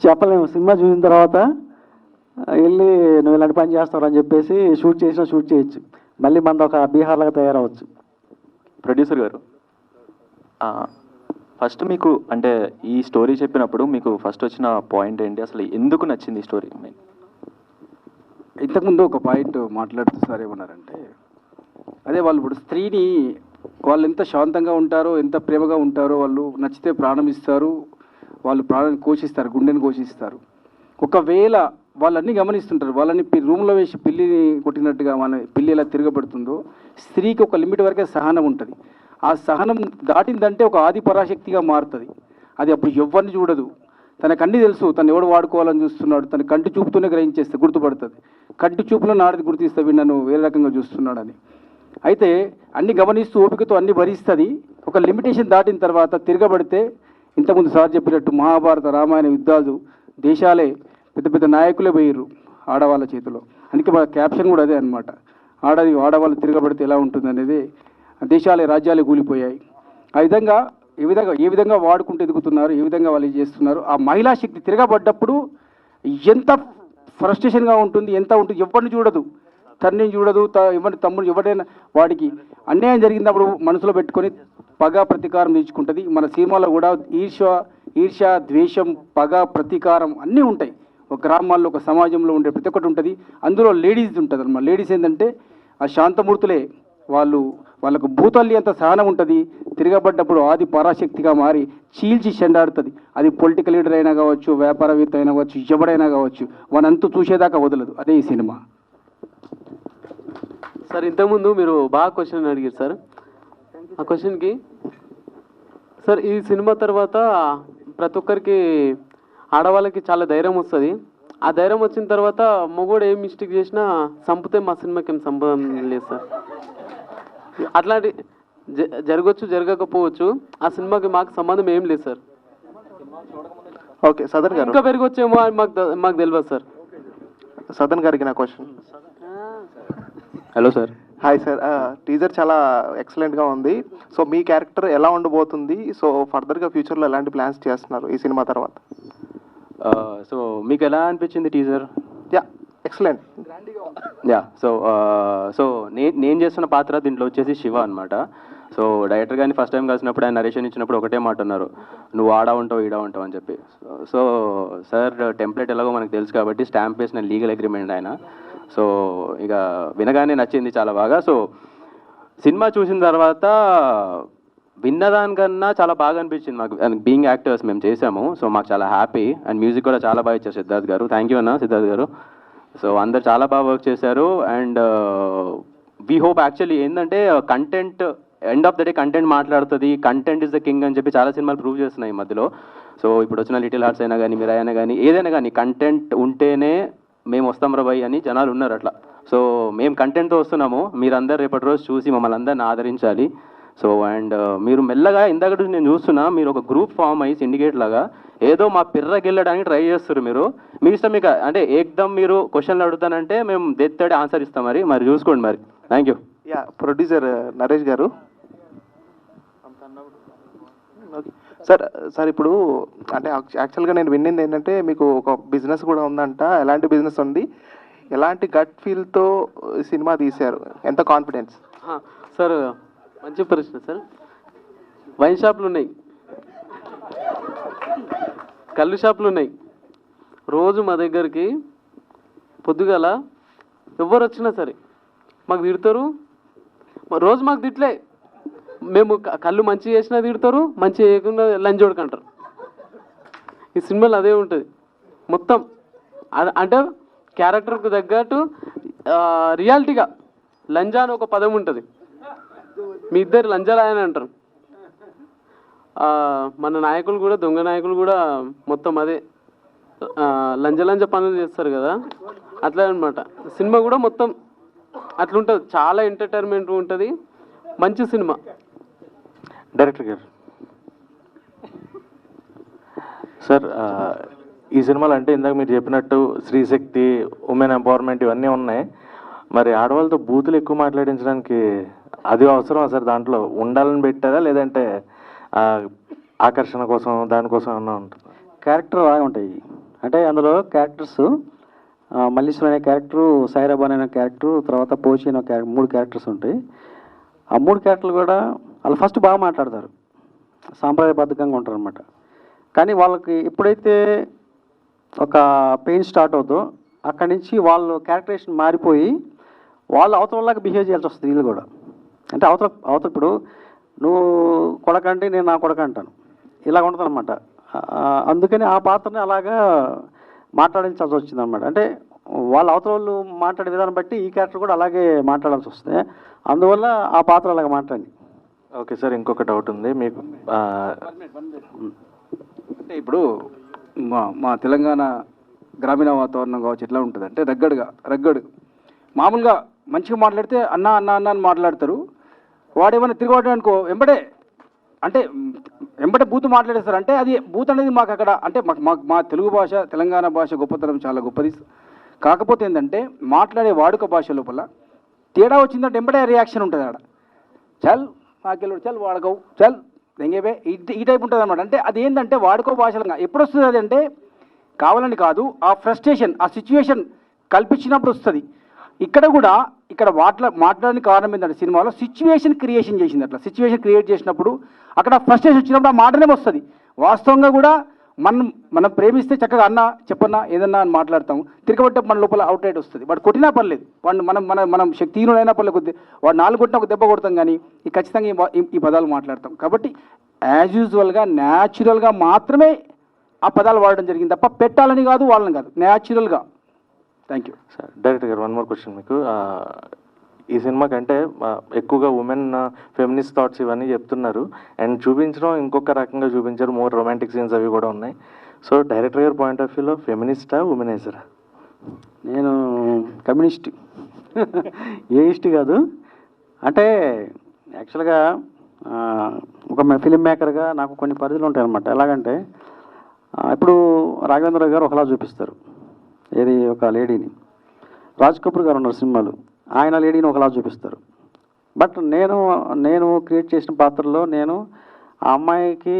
చెప్పలేము. సినిమా చూసిన తర్వాత వెళ్ళి నువ్వు ఇలాంటి పని చేస్తావు అని చెప్పేసి షూట్ చేసినా షూట్ చేయొచ్చు. మళ్ళీ మనది ఒక బీహార్లాగా తయారవచ్చు. ప్రొడ్యూసర్ గారు ఫస్ట్ మీకు అంటే ఈ స్టోరీ చెప్పినప్పుడు మీకు ఫస్ట్ వచ్చిన పాయింట్ ఏంటి? అసలు ఎందుకు నచ్చింది ఈ స్టోరీ? ఇంతకుముందు ఒక పాయింట్ మాట్లాడుతూ సార్ ఏమన్నారంటే, అదే వాళ్ళు ఇప్పుడు స్త్రీని వాళ్ళు ఎంత శాంతంగా ఉంటారో, ఎంత ప్రేమగా ఉంటారో, వాళ్ళు నచ్చితే ప్రాణం ఇస్తారు, వాళ్ళు ప్రాణాన్ని కోషిస్తారు, గుండెని కోషిస్తారు. ఒకవేళ వాళ్ళన్నీ గమనిస్తుంటారు. వాళ్ళని రూమ్లో వేసి పిల్లిని కొట్టినట్టుగా మన పిల్లి ఎలా తిరగబడుతుందో స్త్రీకి ఒక లిమిట్ వరకే సహనం ఉంటుంది. ఆ సహనం దాటిందంటే ఒక ఆది పరాశక్తిగా మారుతుంది. అది అప్పుడు ఎవరిని చూడదు, తనకు అన్నీ తెలుసు, తను ఎవడు వాడుకోవాలని చూస్తున్నాడు, తన కంటి చూపుతూనే గ్రహించేస్తే గుర్తుపడుతుంది. కంటి చూపులో నాడిది గుర్తిస్తే వీడు నన్ను వేరే రకంగా చూస్తున్నాడని. అయితే అన్ని గమనిస్తూ ఓపికతో అన్ని భరిస్తుంది. ఒక లిమిటేషన్ దాటిన తర్వాత తిరగబడితే ఇంతకుముందు సార్ చెప్పినట్టు మహాభారత రామాయణ యుద్ధాలు దేశాలే పెద్ద పెద్ద నాయకులే పోయిర్రు ఆడవాళ్ళ చేతిలో. అందుకే మా క్యాప్షన్ కూడా అదే అనమాట, ఆడవాళ్ళు తిరగబడితే ఎలా ఉంటుంది అనేది. దేశాలే రాజ్యాలే కూలిపోయాయి. ఆ విధంగా ఏ విధంగా వాడుకుంటూ ఎదుగుతున్నారు, ఏ విధంగా వాళ్ళు చేస్తున్నారు. ఆ మహిళా శక్తి తిరగబడ్డప్పుడు ఎంత ఫ్రస్ట్రేషన్గా ఉంటుంది, ఎంత ఉంటుంది. ఎవరిని చూడదు, తండ్రిని చూడదు, ఎవరి తమ్ముడు ఎవరైనా వాడికి అన్యాయం జరిగినప్పుడు మనసులో పెట్టుకొని పగ ప్రతీకారం తీర్చుకుంటుంది. మన సినిమాలో కూడా ఈర్ష్య, ద్వేషం, పగ, ప్రతీకారం అన్నీ ఉంటాయి. ఒక గ్రామాల్లో ఒక సమాజంలో ఉండే ప్రతి ఒక్కటి ఉంటుంది. అందులో లేడీస్ ఉంటుంది అన్నమాట. లేడీస్ ఏంటంటే ఆ శాంతమూర్తులే. వాళ్ళకు భూతల్లి అంత సహనం ఉంటుంది. తిరగబడ్డప్పుడు ఆది పరాశక్తిగా మారి చీల్చి చెండాడుతుంది. అది పొలిటికల్ లీడర్ అయినా కావచ్చు, వ్యాపారవేత్త అయినా కావచ్చు, ఎవడైనా కావచ్చు, వానంతా చూసేదాకా వదలదు. అదే ఈ సినిమా. సార్ ఇంతకుముందు మీరు బాగా క్వశ్చన్ అడిగారు సార్. ఆ క్వశ్చన్కి సార్ ఈ సినిమా తర్వాత ప్రతి ఒక్కరికి ఆడవాళ్ళకి చాలా ధైర్యం వస్తుంది. ఆ ధైర్యం వచ్చిన తర్వాత మొగోడు ఏం మిస్టేక్ చేసినా చంపితే మా సినిమాకి ఏం సంబంధం లేదు సార్. అట్లాంటి జరగచ్చు, జరగకపోవచ్చు. ఆ సినిమాకి మాకు సంబంధం ఏం లేదు సార్. ఓకే సదన్ గారు, ఇంకా పెరగొచ్చేమో అని మాకు తెలియదు సార్. సదన్ గారికి నా question. Hello sir. Hi sir, teaser చాలా ఎక్సలెంట్గా ఉంది. సో మీ క్యారెక్టర్ ఎలా ఉండబోతుంది? సో ఫర్దర్గా ఫ్యూచర్లో ఎలాంటి ప్లాన్స్ చేస్తున్నారు ఈ సినిమా తర్వాత? సో మీకు ఎలా అనిపించింది teaser? Yeah excellent. Yeah so నేను చేస్తున్న పాత్ర దీంట్లో వచ్చేసి శివ అనమాట. సో డైరెక్టర్ గారిని ఫస్ట్ టైం కలిసినప్పుడు ఆయన నరేషన్ ఇచ్చినప్పుడు ఒకటే మాట అన్నారు, నువ్వు ఆడా ఉంటావు ఈడా ఉంటావు అని చెప్పి. సో సార్ టెంప్లెట్ ఎలాగో మనకు తెలుసు కాబట్టి స్టాంప్ వేసిన లీగల్ అగ్రిమెంట్ ఆయన. సో ఇక వినగానే నచ్చింది చాలా బాగా. సో సినిమా చూసిన తర్వాత విన్నదానికన్నా చాలా బాగా అనిపించింది మాకు. బీయింగ్ యాక్టర్స్ మేము చేసాము, సో మాకు చాలా హ్యాపీ. అండ్ మ్యూజిక్ కూడా చాలా బాగా ఇచ్చారు సిద్ధార్థ్ గారు. థ్యాంక్ యూ అన్న సిద్ధార్థ్ గారు. సో అందరు చాలా బాగా వర్క్ చేశారు. అండ్ వీ హోప్ యాక్చువల్లీ ఏంటంటే content end of the day content మాట్లాడుతుంది. కంటెంట్ ఇస్ ద కింగ్ అని చెప్పి చాలా సినిమాలు ప్రూవ్ చేస్తున్నాయి ఈ మధ్యలో. సో ఇప్పుడు వచ్చిన లిటిల్ హార్ట్స్ అయినా కానీ, మిరాయ్ అయినా కానీ, ఏదైనా కానీ కంటెంట్ ఉంటేనే మేము వస్తాం రా భయ్ అని జనాలు ఉన్నారు అట్లా. సో మేము కంటెంట్తో వస్తున్నాము. మీరందరూ రేపటి రోజు చూసి మమ్మల్ని అందరిని ఆదరించాలి. సో అండ్ మీరు మెల్లగా ఇందాక నేను చూస్తున్నా, మీరు ఒక గ్రూప్ ఫామ్ అయ్యి సిండికేట్ లాగా ఏదో మా పిర్రకి వెళ్ళడానికి ట్రై చేస్తారు. మీ ఇష్టం. మీకు అంటే ఏకదమ్ మీరు క్వశ్చన్లు అడుగుతానంటే మేము దెత్తడి ఆన్సర్ ఇస్తాం. మరి చూసుకోండి మరి. Thank you. Yeah producer Naresh గారు. సార్ ఇప్పుడు అంటే యాక్చువల్గా నేను విన్నింది ఏంటంటే మీకు ఒక బిజినెస్ కూడా ఉందంట. ఎలాంటి బిజినెస్ ఉంది, ఎలాంటి గట్ ఫీల్తో సినిమా తీశారు, ఎంత కాన్ఫిడెన్స్? సార్ మంచి ప్రశ్న సార్. వైన్ షాపులు ఉన్నాయి, కళ్ళు షాపులు ఉన్నాయి. రోజు మా దగ్గరికి పొద్దుగాల ఎవరు వచ్చినా సరే మాకు తిడతారు. రోజు మాకు తిట్లే. మేము కళ్ళు మంచి చేసినా తిడతారు, మంచి చేయకుండా లంచ్ ఓడకంటారు. ఈ సినిమాలో అదే ఉంటుంది మొత్తం. అంటే క్యారెక్టర్కు తగ్గట్టు రియాలిటీగా లంజా అని ఒక పదం ఉంటుంది. మీ ఇద్దరు లంజాలు ఆయన అంటారు. మన నాయకులు కూడా, దొంగ నాయకులు కూడా మొత్తం అదే లంజ పనులు చేస్తారు కదా, అట్లా అనమాట. సినిమా కూడా మొత్తం అట్లుంటుంది. చాలా ఎంటర్టైన్మెంట్ ఉంటుంది. మంచి సినిమా. డైరెక్టర్ గారు. సార్ ఈ సినిమాలో అంటే ఇందాక మీరు చెప్పినట్టు స్త్రీశక్తి, ఉమెన్ ఎంపవర్మెంట్ ఇవన్నీ ఉన్నాయి. మరి ఆడవాళ్ళతో బూతులు ఎక్కువ మాట్లాడించడానికి అది అవసరమా సార్? దాంట్లో ఉండాలని పెట్టారా లేదంటే ఆకర్షణ కోసం దానికోసం ఏమన్నా ఉంటుంది? క్యారెక్టర్ బాగా ఉంటాయి. అంటే అందులో క్యారెక్టర్స్ మల్లీశ్వరి అనే క్యారెక్టరు, సాయిరాబాన్ అనే క్యారెక్టరు, తర్వాత పోచి అనే క్యారెక్టర్, 3 క్యారెక్టర్స్ ఉంటాయి. ఆ 3 క్యారెక్టర్లు కూడా వాళ్ళు ఫస్ట్ బాగా మాట్లాడతారు, సాంప్రదాయబద్ధంగా ఉంటారు అనమాట. కానీ వాళ్ళకి ఎప్పుడైతే ఒక పెయిన్ స్టార్ట్ అవుతుందో అక్కడి నుంచి వాళ్ళు క్యారెక్టరేషన్ మారిపోయి వాళ్ళు అవతలలాగా బిహేవ్ చేయాల్సి వస్తుంది వీళ్ళు కూడా. అంటే అవతల ఇప్పుడు నువ్వు కొడకంటే నేను నా కొడక అంటాను, ఇలా ఉంటుంది అనమాట. అందుకని ఆ పాత్రని అలాగా మాట్లాడించాల్సి వచ్చింది అనమాట. అంటే వాళ్ళ అవతల వాళ్ళు మాట్లాడే విధానం బట్టి ఈ క్యారెక్టర్ కూడా అలాగే మాట్లాడాల్సి వస్తే అందువల్ల ఆ పాత్ర అలాగే మాట్లాడి. ఓకే సార్, ఇంకొక డౌట్ ఉంది మీకు. అంటే ఇప్పుడు మా తెలంగాణ గ్రామీణ వాతావరణం కావచ్చు ఎట్లా ఉంటుంది అంటే రగ్గడు మామూలుగా మంచిగా మాట్లాడితే అన్న అన్న అన్న అని మాట్లాడతారు. వాడేమైనా తిరిగి అనుకో వెంబడే బూతు మాట్లాడేస్తారు. అంటే అది బూత్ అనేది మాకు అక్కడ అంటే మా తెలుగు భాష తెలంగాణ భాష గొప్పతనం చాలా గొప్పది. కాకపోతే ఏంటంటే మాట్లాడే వాడుక భాష లోపల తేడా వచ్చిందంటే వెంబడే రియాక్షన్ ఉంటుంది అక్కడ. చల్ మాకెళ్ళి చల్ వాడుకోవు చల్ దెంగేబే ఈ టైప్ ఉంటుంది అనమాట. అంటే అది ఏంటంటే వాడుకో భాషలుగా ఎప్పుడు వస్తుంది అది అంటే కావాలని కాదు, ఆ ఫ్రస్ట్రేషన్ ఆ సిచ్యువేషన్ కల్పించినప్పుడు వస్తుంది. ఇక్కడ మాట్లాడడానికి కారణం ఏంటంటే సినిమాలో సిచ్యువేషన్ క్రియేషన్ చేసింది. అట్లా సిచ్యువేషన్ క్రియేట్ చేసినప్పుడు అక్కడ ఫ్రస్ట్రేషన్ వచ్చినప్పుడు ఆ మాటనే వస్తుంది. వాస్తవంగా కూడా మనం ప్రేమిస్తే చక్కగా అన్న చెప్పన్నా ఏదన్నా అని మాట్లాడతాము. తిరగబట్టే మన లోపల అవుట్ రైట్ వస్తుంది. వాడు కొట్టినా పర్లేదు, వాడిని మనం శక్తిహీనుడైనా పర్లేదు, కొద్ది వాడు 4 కొట్టినా ఒక దెబ్బ కొడతాం, కానీ ఖచ్చితంగా ఈ పదాలు మాట్లాడతాం. కాబట్టి యాజ్ యూజువల్గా న్యాచురల్గా మాత్రమే ఆ పదాలు వాడడం జరిగింది తప్ప పెట్టాలని కాదు, వాళ్ళని కాదు, న్యాచురల్గా. Thank you sir. డైరెక్టర్ గారు, వన్ మోర్ క్వశ్చన్ మీకు. ఈ సినిమాకి అంటే ఎక్కువగా ఉమెన్ ఫెమినిస్ట్ థాట్స్ ఇవన్నీ చెప్తున్నారు, అండ్ చూపించడం ఇంకొక రకంగా చూపించారు, మోర్ రొమాంటిక్ సీన్స్ అవి కూడా ఉన్నాయి. సో డైరెక్టర్ గారి పాయింట్ ఆఫ్ వ్యూలో ఫెమినిస్టా ఉమెనైజరా? నేను కమ్యూనిస్ట్, ఏయిస్ట్ కాదు. అంటే యాక్చువల్గా ఒక ఫిలిం మేకర్గా నాకు కొన్ని పరిధులు ఉంటాయి అన్నమాట. ఎలాగంటే ఇప్పుడు రాఘవేంద్ర గారు ఒకలా చూపిస్తారు, ఏది ఒక లేడీని. రాజ్ కపూర్ గారు ఉన్నారు సినిమాలు, ఆయన లేడీని ఒకలా చూపిస్తారు. బట్ నేను క్రియేట్ చేసిన పాత్రలో నేను ఆ అమ్మాయికి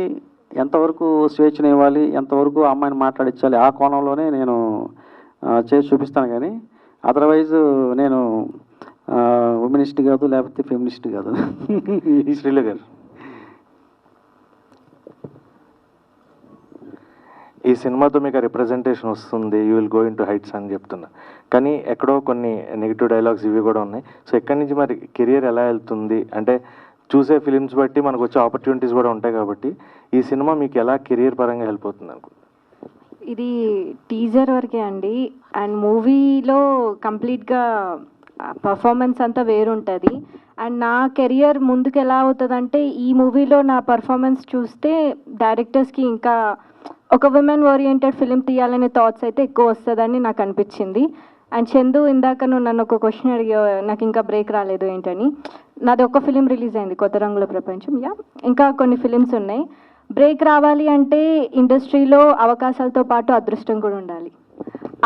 ఎంతవరకు స్వేచ్ఛనివ్వాలి, ఎంతవరకు ఆ అమ్మాయిని మాట్లాడించాలి, ఆ కోణంలోనే నేను చేసి చూపిస్తాను. కానీ అదర్వైజ్ నేను ఉమెనిస్ట్ కాదు, లేకపోతే ఫెమినిస్ట్ కాదు. శ్రీలు గారు, ఈ సినిమాతో మీకు రిప్రజెంటేషన్ వస్తుంది, you will go in to heights అని చెప్తున్నా, కానీ ఎక్కడో కొన్ని నెగిటివ్ డైలాగ్స్ ఇవి కూడా ఉన్నాయి. సో ఎక్కడి నుంచి మరి కెరియర్ ఎలా వెళ్తుంది అంటే చూసే ఫిలిమ్స్ బట్టి మనకు వచ్చే ఆపర్చునిటీస్ కూడా ఉంటాయి. కాబట్టి ఈ సినిమా మీకు ఎలా కెరియర్ పరంగా హెల్ప్ అవుతుంది అనుకుంటున్నాను? ఇది టీజర్ వరకే అండి, అండ్ మూవీలో కంప్లీట్గా పర్ఫార్మెన్స్ అంతా వేరుంటుంది. అండ్ నా కెరియర్ ముందుకు ఎలా అవుతుందంటే ఈ మూవీలో నా పర్ఫార్మెన్స్ చూస్తే డైరెక్టర్స్కి ఇంకా ఒక విమెన్ ఓరియంటెడ్ ఫిలిం తీయాలనే థాట్స్ అయితే ఎక్కువ వస్తుందని నాకు అనిపించింది. అండ్ చందు, ఇందాక నువ్వు నన్ను ఒక క్వశ్చన్ అడిగా, నాకు ఇంకా బ్రేక్ రాలేదు ఏంటని. నాది ఒక ఫిలిం రిలీజ్ అయింది, కొత్త రంగుల ప్రపంచం. ఇంకా కొన్ని ఫిలిమ్స్ ఉన్నాయి. బ్రేక్ రావాలి అంటే ఇండస్ట్రీలో అవకాశాలతో పాటు అదృష్టం కూడా ఉండాలి.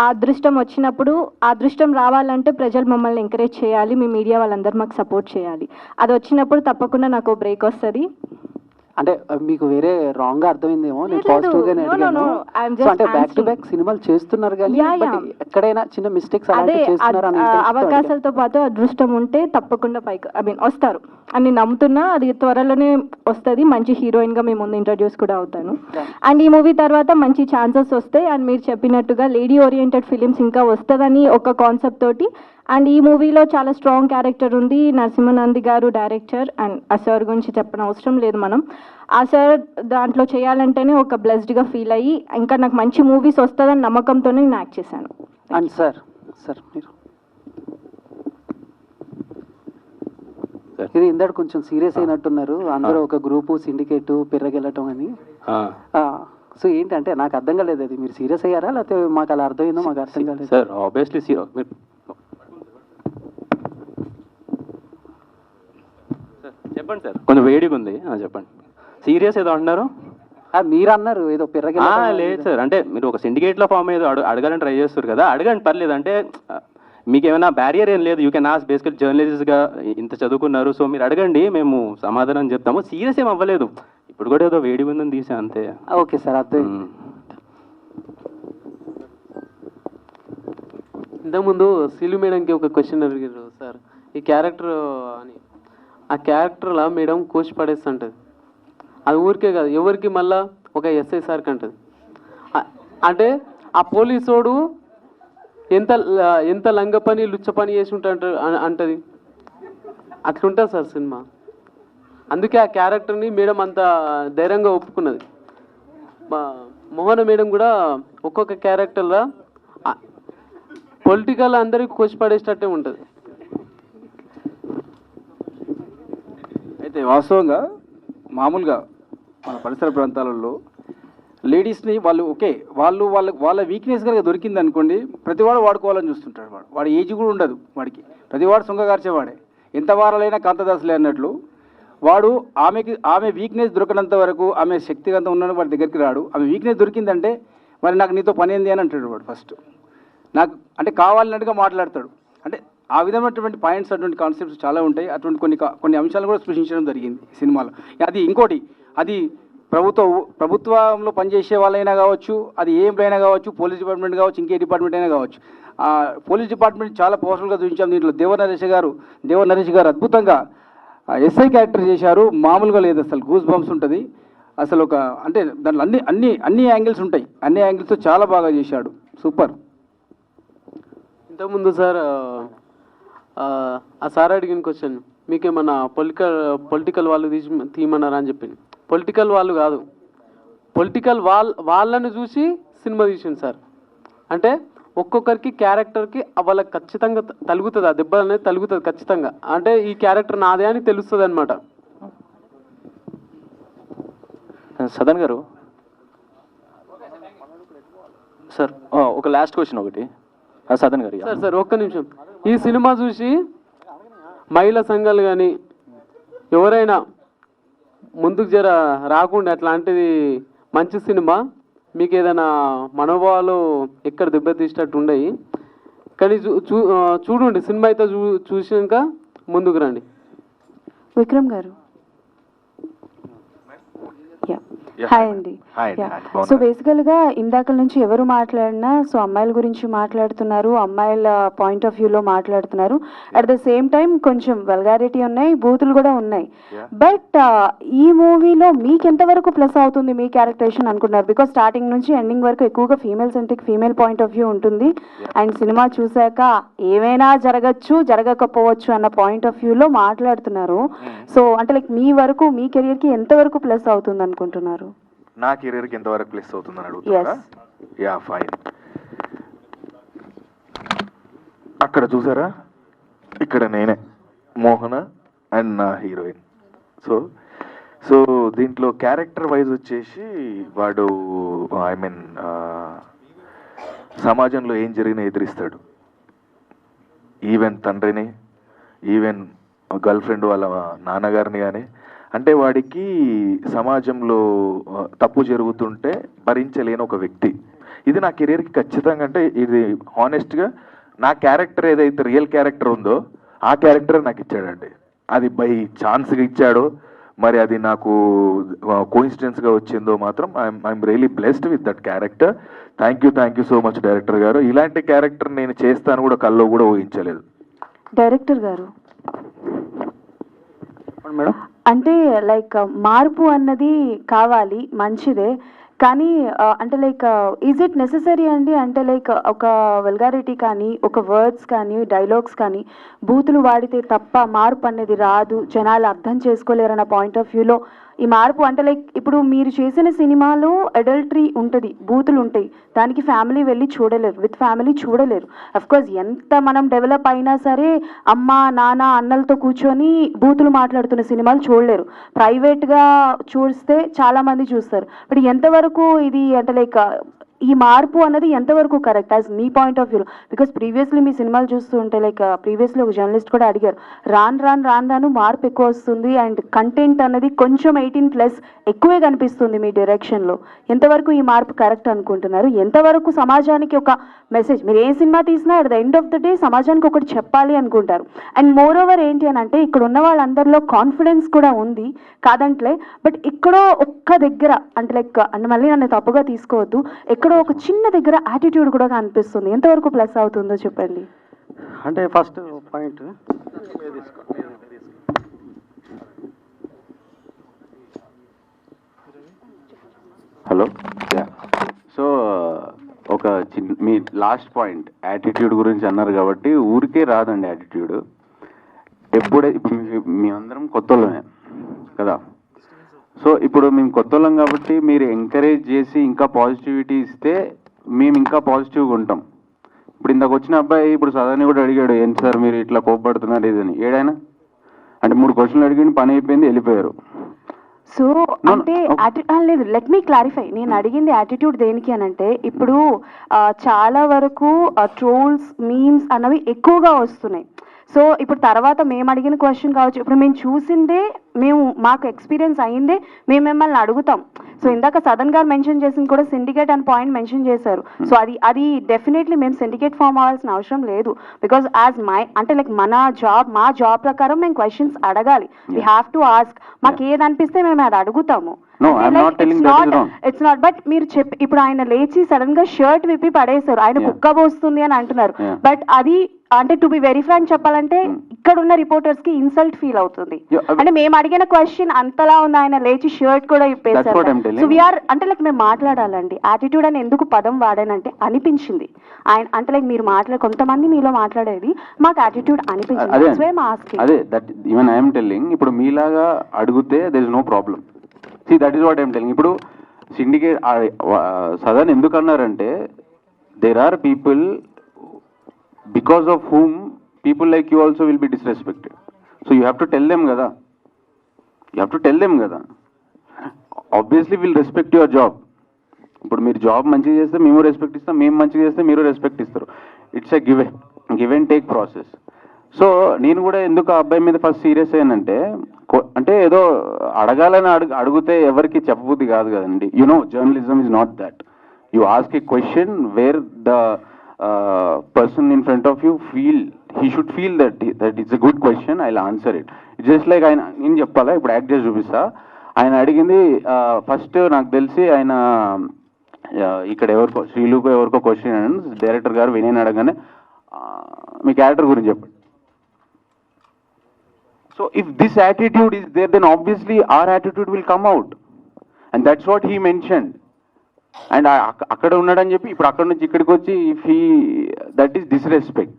ఆ అదృష్టం వచ్చినప్పుడు, ఆ అదృష్టం రావాలంటే ప్రజలు మమ్మల్ని ఎంకరేజ్ చేయాలి, మీ మీడియా వాళ్ళందరూ మాకు సపోర్ట్ చేయాలి. అది వచ్చినప్పుడు తప్పకుండా నాకు బ్రేక్ వస్తుంది. అంటే మీకు వేరే రాంగ్ గా అర్థమైందేమో, నేను పాజిటివ్ గానే అడిగాను. సో అంటే బ్యాక్ టు బ్యాక్ సినిమాలు చేస్తున్నారు కానీ ఎక్కడైనా చిన్న మిస్టేక్స్ అలాంటి చేస్తున్నారు అని అవకాశాలతో పాటు అదృష్టం ఉంటే తప్పకుండా పైకి వస్తారు అని నమ్ముతున్నా. అది త్వరలోనే వస్తుంది. మంచి హీరోయిన్ గా మీ ముందు ఇంట్రడ్యూస్ కూడా అవుతాను. అండ్ ఈ మూవీ తర్వాత మంచి ఛాన్సెస్ వస్తాయి. అండ్ మీరు చెప్పినట్టుగా లేడీ ఓరియంటెడ్ ఫిలిమ్స్ ఇంకా వస్తుందని ఒక కాన్సెప్ట్ తోటి. అండ్ ఈ మూవీలో చాలా స్ట్రాంగ్ క్యారెక్టర్ ఉంది. నరసింహనంది గారు డైరెక్టర్, అండ్ ఆ సార్ గురించి చెప్పిన అవసరం లేదు. మనం ఆ సార్ దాంట్లో చేయాలంటేనే ఒక బ్లెస్డ్గా ఫీల్ అయ్యి ఇంకా నాకు మంచి మూవీస్ వస్తుందని నమ్మకంతోనే నేను యాక్ట్ చేశాను. అండ్ సార్ మీరు ఇది ఇందాక కొంచెం సీరియస్ అయినట్టున్నారు, అందరూ ఒక గ్రూపు సిండికేట్ పెర్రగెళ్ళటం అని. సో ఏంటంటే నాకు అర్థం కాలేదు, అది మీరు సీరియస్ అయ్యారా లేకపోతే మాకు అలా అర్థమైందో మాకు అర్థం కాలేదు. సార్ ఆబ్వియస్లీ చెప్పండి సార్, కొంచెం వేడిగా ఉంది, చెప్పండి. సీరియస్ ఏదో అంటున్నారు? మీరు అన్నారు ఏదో పెరగ. లేదు సార్, అంటే మీరు ఒక సిండికేట్లో ఫామ్ ఏదో అడగాలని ట్రై చేస్తారు కదా, అడగండి పర్లేదు. అంటే మీకు ఏమైనా బ్యారియర్ ఏం లేదు, యూ కెన్ ఆస్క్. బేసికల్ జర్నలిస్ట్గా ఇంత చదువుకున్నారు, సో మీరు అడగండి, మేము సమాధానం చెప్తాము. సీరియస్ ఏం అవ్వలేదు, ఇప్పుడు కూడా ఏదో వేడిగా ఉందని తీసా అంతే. ఓకే సార్, అర్థం. ఇంతకుముందు సిలు మేడంకి ఒక క్వశ్చన్ అడిగారు సార్, ఈ క్యారెక్టర్ అని. ఆ క్యారెక్టర్లా మేడం కోచ్ పడేస్తుంటుంది, అది ఊరికే కాదు ఎవరికి మళ్ళా ఒక ఎస్ఐ సార్కి అంటుంది. అంటే ఆ పోలీసోడు ఎంత లంగ పని లుచ్చ పని చేసి ఉంటాడు అంటది, అట్లుంటుంది సార్ సినిమా. అందుకే ఆ క్యారెక్టర్ని మేడం అంత ధైర్యంగా ఒప్పుకున్నది. మోహన మేడం కూడా ఒక్కొక్క క్యారెక్టర్లో పొలిటికల్ అందరికి కోసి పడేసేటట్టే ఉంటుంది. అయితే వాస్తవంగా మామూలుగా మన పరిసర ప్రాంతాలలో లేడీస్ని వాళ్ళు ఓకే వాళ్ళ వీక్నెస్ కనుక దొరికింది అనుకోండి, ప్రతివాడు వాడుకోవాలని చూస్తుంటాడు. వాడి ఏజ్ కూడా ఉండదు వాడికి, ప్రతివాడు సొంగగార్చేవాడే, ఎంత వారాలైనా కాంతదాసులే అన్నట్లు. వాడు ఆమె వీక్నెస్ దొరకనంత వరకు, ఆమె శక్తివంతం ఉన్న వాడి దగ్గరికి రాడు. ఆమె వీక్నెస్ దొరికిందంటే మరి నాకు నీతో పని ఏంది అని అంటాడు వాడు. ఫస్ట్ నాకు అంటే కావాలన్నట్టుగా మాట్లాడతాడు. అంటే ఆ విధమైనటువంటి పాయింట్స్, అటువంటి కాన్సెప్ట్స్ చాలా ఉంటాయి. అటువంటి కొన్ని అంశాలు కూడా స్పృశించడం జరిగింది ఈ సినిమాలో. అది ఇంకోటి, అది ప్రభుత్వంలో పనిచేసే వాళ్ళైనా కావచ్చు, అది ఏమైనా కావచ్చు, పోలీస్ డిపార్ట్మెంట్ కావచ్చు, ఇంకే డిపార్ట్మెంట్ అయినా కావచ్చు. పోలీస్ డిపార్ట్మెంట్ చాలా పవర్ఫుల్గా చూపించాం. దీంట్లో దేవ నరేష్ గారు అద్భుతంగా ఎస్ఐ క్యారెక్టర్ చేశారు. మామూలుగా లేదు అసలు, గూస్ బంప్స్ ఉంటుంది అసలు. అంటే దాంట్లో అన్ని యాంగిల్స్ ఉంటాయి, అన్ని యాంగిల్స్తో చాలా బాగా చేశాడు. సూపర్. ఇంతకుముందు సార్ ఆ సార్ అడిగిన క్వశ్చన్, మీకేమన్నా పొలిటికల్ వాళ్ళు తీయమన్నారా అని చెప్పింది. పొలిటికల్ వాళ్ళు కాదు, పొలిటికల్ వాళ్ళని చూసి సినిమా తీసింది సార్. అంటే ఒక్కొక్కరికి క్యారెక్టర్కి వాళ్ళకి ఖచ్చితంగా తలుగుతుంది, ఆ దెబ్బ అనేది తలుగుతుంది ఖచ్చితంగా. అంటే ఈ క్యారెక్టర్ నాదే అని తెలుస్తుంది అనమాట. సదన్ గారు సార్, ఒక లాస్ట్ క్వశ్చన్ ఒకటి. సదన్ గారు సార్ ఒక్క నిమిషం. ఈ సినిమా చూసి మహిళా సంఘాలు కానీ ఎవరైనా ముందుకు రాకుండా అట్లాంటిది మంచి సినిమా, మీకు ఏదైనా మనోభావాలు ఎక్కడ దెబ్బతీసేటట్టు ఉండయి, కానీ చూడండి సినిమా అయితే చూసాక ముందుకు రండి. విక్రమ్ గారు హాయ్ అండి. సో బేసికల్గా ఇందాక నుంచి ఎవరు మాట్లాడినా సో అమ్మాయిల గురించి మాట్లాడుతున్నారు, అమ్మాయిల పాయింట్ ఆఫ్ వ్యూలో మాట్లాడుతున్నారు. అట్ ద సేమ్ టైం కొంచెం వల్గారిటీ ఉన్నాయి, బూతులు కూడా ఉన్నాయి. బట్ ఈ మూవీలో మీకు ఎంతవరకు ప్లస్ అవుతుంది మీ క్యారెక్టరేషన్ అనుకుంటున్నారు? బికాస్ స్టార్టింగ్ నుంచి ఎండింగ్ వరకు ఎక్కువగా female centric, female point of view ఉంటుంది. అండ్ సినిమా చూశాక ఏమైనా జరగచ్చు జరగకపోవచ్చు అన్న పాయింట్ ఆఫ్ వ్యూలో మాట్లాడుతున్నారు. సో అంటే లైక్ మీ వరకు మీ కెరియర్కి ఎంతవరకు ప్లస్ అవుతుంది అనుకుంటున్నారు? నా కెరీర్కి ఎంతవరకు ప్లస్ అవుతుందని అడుగుతున్నారా? Yeah fine. అక్కడ చూసారా, ఇక్కడ నేనే మోహన అండ్ నా హీరోయిన్. సో దీంట్లో క్యారెక్టర్ వైజ్ వచ్చేసి వాడు సమాజంలో ఏం జరిగినా ఎదిరిస్తాడు. ఈవెన్ తండ్రిని, ఈవెన్ గర్ల్ ఫ్రెండ్ వాళ్ళ నాన్నగారిని కానీ. అంటే వాడికి సమాజంలో తప్పు జరుగుతుంటే భరించలేని ఒక వ్యక్తి. ఇది నా కెరీర్కి ఖచ్చితంగా, అంటే ఇది హానెస్ట్గా నా క్యారెక్టర్ ఏదైతే రియల్ క్యారెక్టర్ ఉందో ఆ క్యారెక్టర్ నాకు ఇచ్చాడండి. అది బై ఛాన్స్గా ఇచ్చాడో మరి అది నాకు కోఇన్సిడెన్స్గా వచ్చిందో మాత్రం I'm really blessed with that character. Thank you so much director గారు. ఇలాంటి క్యారెక్టర్ నేను చేస్తాను కూడా కల్లో కూడా ఊహించలేదు. డైరెక్టర్ గారు మేడం, అంటే లైక్ మార్పు అన్నది కావాలి, మంచిదే, కానీ అంటే లైక్ ఈజ్ ఇట్ నెససరీ అండి? అంటే లైక్ ఒక వల్గారిటీ కానీ, ఒక వర్డ్స్ కానీ, డైలాగ్స్ కానీ బూతులు వాడితే తప్ప మార్పు అనేది రాదు, జనాలు అర్థం చేసుకోలేరన్న పాయింట్ ఆఫ్ వ్యూలో ఈ మార్పు అంటే లైక్ ఇప్పుడు మీరు చేసిన సినిమాలో అడల్టరీ ఉంటుంది, బూతులు ఉంటాయి, దానికి ఫ్యామిలీ వెళ్ళి చూడలేరు, విత్ ఫ్యామిలీ చూడలేరు. అఫ్కోర్స్ ఎంత మనం డెవలప్ అయినా సరే అమ్మ నాన్న అన్నలతో కూర్చొని బూతులు మాట్లాడుతున్న సినిమాలు చూడలేరు. ప్రైవేట్గా చూస్తే చాలామంది చూస్తారు. బట్ ఎంతవరకు ఇది అంటే లైక్ ఈ మార్పు అన్నది ఎంతవరకు correct as me point of వ్యూలో? బికాస్ ప్రీవియస్లీ మీ సినిమాలు చూస్తూ ఉంటే లైక్ ప్రీవియస్లీ ఒక జర్నలిస్ట్ కూడా అడిగారు, రాను మార్పు ఎక్కువ వస్తుంది అండ్ కంటెంట్ అన్నది కొంచెం 18+ ఎక్కువే కనిపిస్తుంది మీ డైరెక్షన్లో. ఎంతవరకు ఈ మార్పు కరెక్ట్ అనుకుంటున్నారు? ఎంతవరకు సమాజానికి ఒక మెసేజ్, మీరు ఏ సినిమా తీసినా at the end of the day సమాజానికి ఒకటి చెప్పాలి అనుకుంటారు. అండ్ మోర్ ఓవర్ ఏంటి అని అంటే ఇక్కడ ఉన్న వాళ్ళందరిలో కాన్ఫిడెన్స్ కూడా ఉంది కాదంట్లే, బట్ ఎక్కడో ఒక్క దగ్గర అంటే లైక్ అంటే మళ్ళీ నన్ను తప్పుగా తీసుకోవద్దు, ఎక్కడో ఒక చిన్న దగ్గర యాటిట్యూడ్ కూడా కనిపిస్తుంది. ఎంతవరకు ప్లస్ అవుతుందో చెప్పండి. అంటే ఫస్ట్ పాయింట్ హలో. సో ఒక మీ లాస్ట్ పాయింట్ యాటిట్యూడ్ గురించి అన్నారు కాబట్టి ఊరికే రాదండి యాటిట్యూడ్. ఇప్పుడు మేమందరం కొత్తోళ్ళమే కదా. సో ఇప్పుడు మేము కొత్తోళ్ళం కాబట్టి మీరు ఎంకరేజ్ చేసి ఇంకా పాజిటివిటీ ఇస్తే మేము ఇంకా పాజిటివ్గా ఉంటాం. ఇప్పుడు ఇందాక వచ్చిన అబ్బాయి ఇప్పుడు సదాన్ని కూడా అడిగాడు, ఏంటి సార్ మీరు ఇట్లా కోపడుతున్నారు ఇదని. ఏడైనా అంటే 3 క్వశ్చన్లు అడిగి పని అయిపోయింది, వెళ్ళిపోయారు. సో అంటే లేదు, లెట్ మీ క్లారిఫై. నేను అడిగింది యాటిట్యూడ్ దేనికి అని అంటే, ఇప్పుడు చాలా వరకు ట్రోల్స్ మీమ్స్ అన్నవి ఎక్కువగా వస్తున్నాయి. సో ఇప్పుడు తర్వాత మేము అడిగిన క్వశ్చన్ కావచ్చు, ఇప్పుడు మేము చూసిందే, మాకు ఎక్స్పీరియన్స్ అయ్యిందే మేము మిమ్మల్ని అడుగుతాం. సో ఇందాక సదన్ గారు మెన్షన్ చేసింది కూడా సిండికేట్ అని పాయింట్ మెన్షన్ చేశారు. సో అది డెఫినెట్లీ మేము సిండికేట్ ఫామ్ అవ్వాల్సిన అవసరం లేదు. బికాజ్ యాజ్ అంటే లైక్ మా జాబ్ ప్రకారం మేము క్వశ్చన్స్ అడగాలి. We have to ask. మాకు ఏది అనిపిస్తే మేము అది అడుగుతాము. ఇట్స్ నాట్ బట్ మీరు ఇప్పుడు ఆయన లేచి సడన్ గా షర్ట్ విప్పి పడేశారు, ఆయన కుక్క పోస్తుంది అని అంటున్నారు. బట్ అది అంటే టు బి వెరీ ఫ్రాంక్ చెప్పాలంటే ఇక్కడ ఉన్న రిపోర్టర్స్ కి ఇన్సల్ట్ ఫీల్ అవుతుంది. అంటే మేము అడిగిన క్వశ్చన్ అంతలా ఉంది, ఆయన లేచి షర్ట్ కూడా ఇప్పేశారు. సో వీఆర్ అంటే లైక్ మేము మాట్లాడాలండి. యాటిట్యూడ్ అని ఎందుకు పదం వాడానంటే అనిపించింది ఆయన అంటే లైక్ మీరు కొంతమంది మీలో మాట్లాడేది మాకు యాటిట్యూడ్ అనిపించింది. అదే దట్ ఈవెన్ ఐఎమ్ టెల్లింగ్. ఇప్పుడు మీలాగా అడిగితే there is no problem. See, that is what I am telling. ఇప్పుడు సిండికేట్ సదన్ ఎందుకు అన్నారంటే there are people because of whom people like you also will be disrespected. So you have to tell them కదా. You have to tell them కదా. Obviously we'll respect your job. ఇప్పుడు మీరు జాబ్ మంచిగా చేస్తే మేము రెస్పెక్ట్ ఇస్తాం, మేము మంచిగా చేస్తే మీరు రెస్పెక్ట్ ఇస్తారు. It's a give and take process. So నేను కూడా ఎందుకు ఆ అబ్బాయి మీద ఫస్ట్ సీరియస్ అయ్యానంటే, అంటే ఏదో అడగాలని అడిగితే ఎవరికి చెప్పబుద్ధి కాదు కదండి. Journalism is not that. You ask a question where the person in front of you he should feel that it's a good question, I'll answer it. It's just like ఆయన నేను చెప్పాలా, ఇప్పుడు యాక్ట్ చేసి చూపిస్తా. ఆయన అడిగింది ఫస్ట్ నాకు తెలిసి ఆయన ఇక్కడ శ్రీలుకు ఎవరికో క్వశ్చన్ డైరెక్టర్ గారు వినయన్ అడగానే మీ క్యారెక్టర్ గురించి చెప్పండి. So if this attitude is there, then obviously our attitude will come out, and that's what he mentioned. And అక్కడ ఉన్నాడని చెప్పి ఇప్పుడు అక్కడ నుంచి ఇక్కడికి వచ్చి that is disrespect.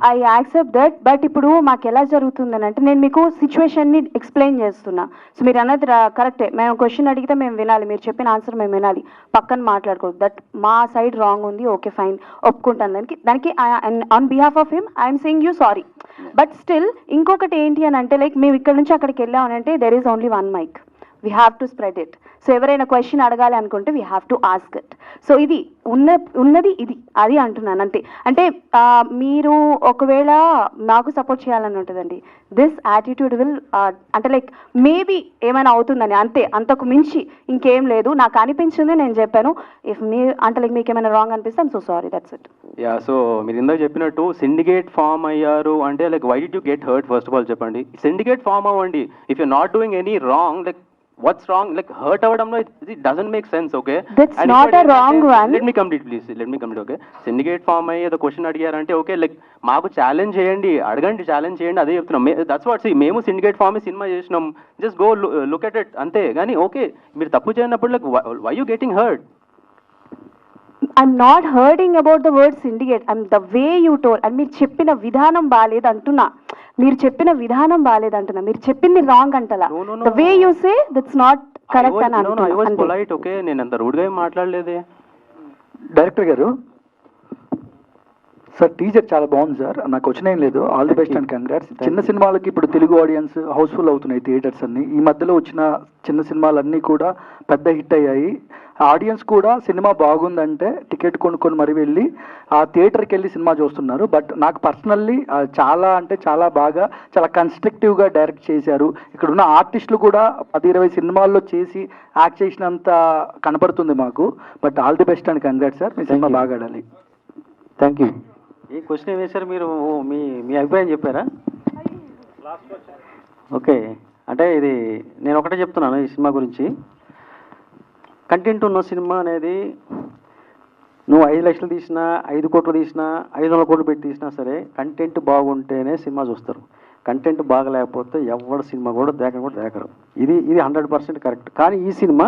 I accept that. But ఇప్పుడు మాకు ఎలా జరుగుతుందని అంటే, నేను మీకు సిచ్యువేషన్ని ఎక్స్ప్లెయిన్ చేస్తున్నా. సో మీరు అన్నది కరెక్టే, మేము క్వశ్చన్ అడిగితే మేము వినాలి, మీరు చెప్పిన ఆన్సర్ మేము వినాలి, పక్కన మాట్లాడుకోవద్దు. దట్ మా సైడ్ రాంగ్ ఉంది, ఓకే ఫైన్, ఒప్పుకుంటాను. దానికి on behalf of him I'm saying you sorry. But still ఇంకొకటి ఏంటి అని అంటే, లైక్ మేము ఇక్కడ నుంచి అక్కడికి వెళ్ళామనంటే there is only one mic, we have to spread it. So ఎవరైనా క్వశ్చన్ అడగాలి అనుకుంటే we have to ask it. So ఇది ఉన్నది ఇది అది అంటున్నాను అంతే. అంటే మీరు ఒకవేళ నాకు సపోర్ట్ చేయాలని ఉంటుందండి, దిస్ యాటిట్యూడ్ విల్ అంటే లైక్ మేబీ ఏమైనా అవుతుందని అంతే, అంతకు మించి ఇంకేం లేదు. నాకు అనిపించింది నేను చెప్పాను. ఇఫ్ మీ అంటే లైక్ మీకు ఏమైనా రాంగ్ అనిపిస్తే I'm so sorry, that's it. Yeah, so మీరు ఇందాక చెప్పినట్టు సిండికేట్ ఫామ్ అయ్యారు అంటే like why did you get hurt? First of all చెప్పండి. సిండికేట్ ఫామ్ అవ్వండి. If you not doing any wrong, like what's wrong? Like hurt avadamlo it doesn't make sense, okay? That's and not a wrong one. Let me complete please, let me complete. Okay, syndicate form ayi the question adigarante okay, like maaku challenge cheyandi, adagandi, challenge cheyandi, ade cheptunam. That's what, see, memu syndicate form e cinema chesinam, just go look at it ante. Gani okay, meer tappu cheyanappudu like why you getting hurt? I'm not hurting about the word syndicate. I'm the way you told. And మీరు చెప్పిన విధానం బాలేదు అంటున్నా, మీరు చెప్పిన విధానం బాలేదు అంటున్నా, మీరు చెప్పింది wrong అంటలా. The way you say that's not correct అని అంటున్నా. I was polite, okay, నేను అంత రూడ్ గా మాట్లాడలేదే. డైరెక్టర్ గారు, సార్ టీజర్ చాలా బాగుంది సార్, నాకు వచ్చిన ఏం లేదు. All the best and congrats. చిన్న సినిమాలకి ఇప్పుడు తెలుగు ఆడియన్స్ హౌస్ఫుల్ అవుతున్నాయి థియేటర్స్ అన్ని. ఈ మధ్యలో వచ్చిన చిన్న సినిమాలన్నీ కూడా పెద్ద హిట్ అయ్యాయి. ఆడియన్స్ కూడా సినిమా బాగుందంటే టికెట్ కొనుక్కొని మరి వెళ్ళి ఆ థియేటర్కి వెళ్ళి సినిమా చూస్తున్నారు. బట్ నాకు పర్సనల్లీ చాలా అంటే చాలా బాగా, చాలా కన్స్ట్రక్టివ్గా డైరెక్ట్ చేశారు. ఇక్కడ ఉన్న ఆర్టిస్టులు కూడా 10-20 సినిమాల్లో చేసి యాక్ట్ చేసినంత కనపడుతుంది మాకు. But all the best and congrats sir, me cinema బాగా ఆడాలి. Thank you. ఏ క్వశ్చన్ వేశారు మీరు? మీ అభిప్రాయం చెప్పారా? ఓకే, అంటే ఇది నేను ఒకటే చెప్తున్నాను ఈ సినిమా గురించి. కంటెంట్ ఉన్న సినిమా అనేది నువ్వు 5 లక్షలు తీసినా, 5 కోట్లు తీసినా, 500 కోట్లు పెట్టి తీసినా సరే, కంటెంట్ బాగుంటేనే సినిమా చూస్తారు. కంటెంట్ బాగలేకపోతే ఎవరి సినిమా కూడా దేకరు. ఇది 100% కరెక్ట్. కానీ ఈ సినిమా,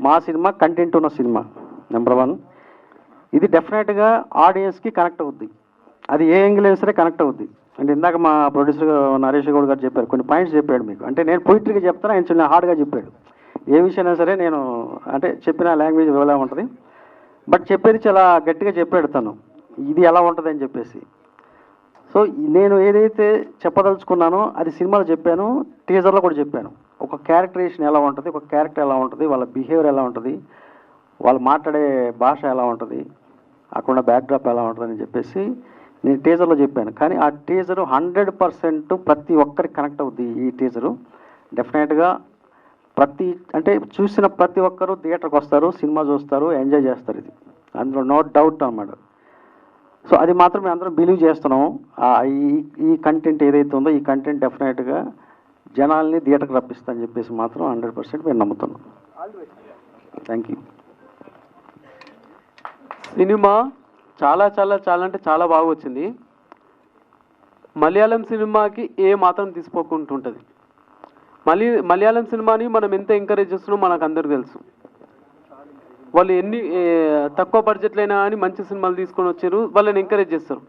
మా సినిమా కంటెంట్ ఉన్న సినిమా నెంబర్ 1. ఇది డెఫినెట్గా ఆడియన్స్కి కనెక్ట్ అవుద్ది. అది ఏ యాంగిల్ అయినా సరే కనెక్ట్ అవుద్ది. అంటే ఇందాక మా ప్రొడ్యూసర్ నరేష్ గౌడ్ గారు చెప్పారు, కొన్ని పాయింట్స్ చెప్పాడు మీకు. అంటే నేను పొయిటరీగా చెప్తాను, ఆయన హార్డ్గా చెప్పాడు. ఏ విషయమైనా సరే నేను అంటే చెప్పిన లాంగ్వేజ్ ఎలా ఉంటుంది. బట్ చెప్పేది చాలా గట్టిగా చెప్పాడు తను, ఇది ఎలా ఉంటుంది అని చెప్పేసి. సో నేను ఏదైతే చెప్పదలుచుకున్నానో అది సినిమాలో చెప్పాను, టీజర్లో కూడా చెప్పాను. ఒక క్యారెక్టరేషన్ ఎలా ఉంటుంది, ఒక క్యారెక్టర్ ఎలా ఉంటుంది, వాళ్ళ బిహేవియర్ ఎలా ఉంటుంది, వాళ్ళు మాట్లాడే భాష ఎలా ఉంటుంది, అక్కడ బ్యాక్డ్రాప్ ఎలా ఉంటుందని చెప్పేసి నేను టీజర్లో చెప్పాను. కానీ ఆ టీజరు 100% ప్రతి ఒక్కరికి కనెక్ట్ అవుద్ది. ఈ టీజరు డెఫినెట్గా అంటే చూసిన ప్రతి ఒక్కరు థియేటర్కి వస్తారు, సినిమా చూస్తారు, ఎంజాయ్ చేస్తారు. ఇది అందులో నో డౌట్ అన్నమాట. సో అది మాత్రం మేము అందరం బిలీవ్ చేస్తున్నాం. ఈ కంటెంట్ ఏదైతే ఉందో ఈ కంటెంట్ డెఫినెట్గా జనాల్ని థియేటర్కి రప్పిస్తా అని చెప్పేసి మాత్రం 100% మేము నమ్ముతున్నాం. Thank you. సినిమా చాలా చాలా చాలా అంటే చాలా బాగా వచ్చింది. మలయాళం సినిమాకి ఏ మాత్రం తీసుకోకుంటుంటుంది. మలయాళం సినిమాని మనం ఎంత ఎంకరేజ్ చేస్తున్నామో మనకు అందరికీ తెలుసు. వాళ్ళు ఎన్ని తక్కువ బడ్జెట్లు అయినా కానీ మంచి సినిమాలు తీసుకొని వచ్చారు, వాళ్ళని ఎంకరేజ్ చేస్తారు.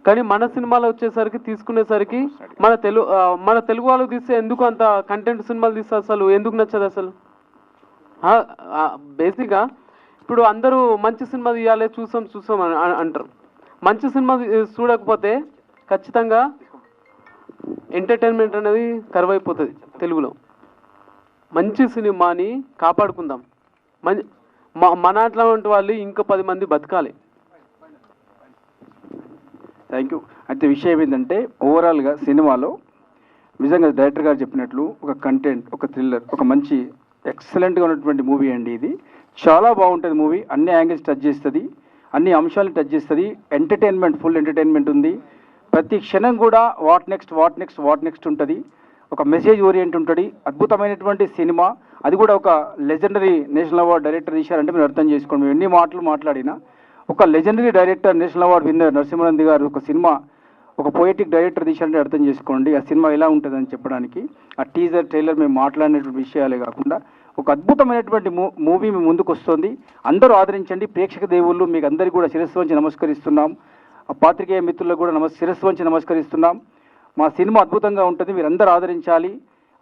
కానీ మన సినిమాలో వచ్చేసరికి తీసుకునేసరికి మన తెలుగు వాళ్ళు తీస్తే ఎందుకు అంత కంటెంట్ సినిమాలు తీస్తే అసలు ఎందుకు నచ్చదు అసలు? బేసిక్గా ఇప్పుడు అందరూ మంచి సినిమా తీయాలి, చూసాం అని అంటారు. మంచి సినిమా చూడకపోతే ఖచ్చితంగా ఎంటర్టైన్మెంట్ అనేది కరువైపోతుంది. తెలుగులో మంచి సినిమాని కాపాడుకుందాం. మన అట్లాంటి వాళ్ళు ఇంకా 10 మంది బతకాలి. Thank you. అయితే విషయం ఏంటంటే ఓవరాల్గా సినిమాలో నిజంగా డైరెక్టర్ గారు చెప్పినట్లు ఒక కంటెంట్, ఒక థ్రిల్లర్, ఒక మంచి ఎక్సలెంట్గా ఉన్నటువంటి మూవీ అండి. ఇది చాలా బాగుంటుంది మూవీ. అన్ని యాంగిల్స్ టచ్ చేస్తుంది, అన్ని అంశాలను టచ్ చేస్తుంది. ఎంటర్టైన్మెంట్, ఫుల్ ఎంటర్టైన్మెంట్ ఉంది. ప్రతి క్షణం కూడా వాట్ నెక్స్ట్ ఉంటుంది. ఒక మెసేజ్ ఓరియంట్ ఉంటుంది. అద్భుతమైనటువంటి సినిమా. అది కూడా ఒక లెజెండరీ నేషనల్ అవార్డ్ డైరెక్టర్ తీశారంటే మీరు అర్థం చేసుకోండి. మేము ఎన్ని మాటలు మాట్లాడినా ఒక legendary director, national award winner Narasimhanand గారు ఒక సినిమా, ఒక పోయిటిక్ డైరెక్టర్ తీశారంటే అర్థం చేసుకోండి ఆ సినిమా ఎలా ఉంటుందని చెప్పడానికి. ఆ టీజర్, ట్రైలర్ మేము మాట్లాడినటువంటి విషయాలే కాకుండా ఒక అద్భుతమైనటువంటి మూవీ మీ ముందుకు వస్తుంది. అందరూ ఆదరించండి. ప్రేక్షక దేవుళ్ళు మీకు అందరికీ కూడా శిరస్సు వంచి నమస్కరిస్తున్నాం. ఆ పాత్రికేయ మిత్రులకు కూడా శిరస్సు వంచి నమస్కరిస్తున్నాం. మా సినిమా అద్భుతంగా ఉంటుంది, మీరు అందరూ ఆదరించాలి.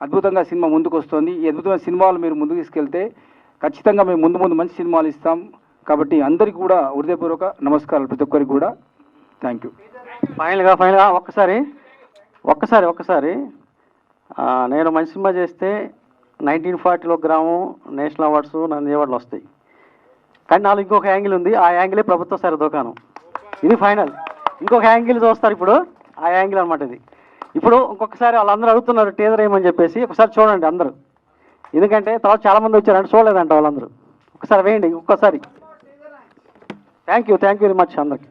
అద్భుతంగా సినిమా ముందుకు వస్తుంది. ఈ అద్భుతమైన సినిమాలు మీరు ముందుకు తీసుకెళ్తే ఖచ్చితంగా మేము ముందు మంచి సినిమాలు ఇస్తాం. కాబట్టి అందరికీ కూడా హృదయపూర్వక నమస్కారాలు ప్రతి ఒక్కరికి కూడా. Thank you. ఫైనల్గా ఒక్కసారి నేను మంచి సినిమా చేస్తే 1940లో గ్రామం, నేషనల్ అవార్డ్స్, నంది అవార్డులు వస్తాయి. కానీ నాలో ఇంకొక యాంగిల్ ఉంది. ఆ యాంగిలే ప్రభుత్వ స్థాయి దుకాణం. ఇది ఫైనల్. ఇంకొక యాంగిల్ చూస్తారు ఇప్పుడు, ఆ యాంగిల్ అనమాట ఇది. ఇప్పుడు ఇంకొకసారి వాళ్ళందరూ అడుగుతున్నారు టీజర్ ఏమని చెప్పేసి, ఒకసారి చూడండి అందరూ. ఎందుకంటే తర్వాత చాలామంది వచ్చారంటే చూడలేదంట వాళ్ళందరూ. ఒకసారి వేయండి ఒక్కసారి. థ్యాంక్ యూ వెరీ మచ్ అందరికి.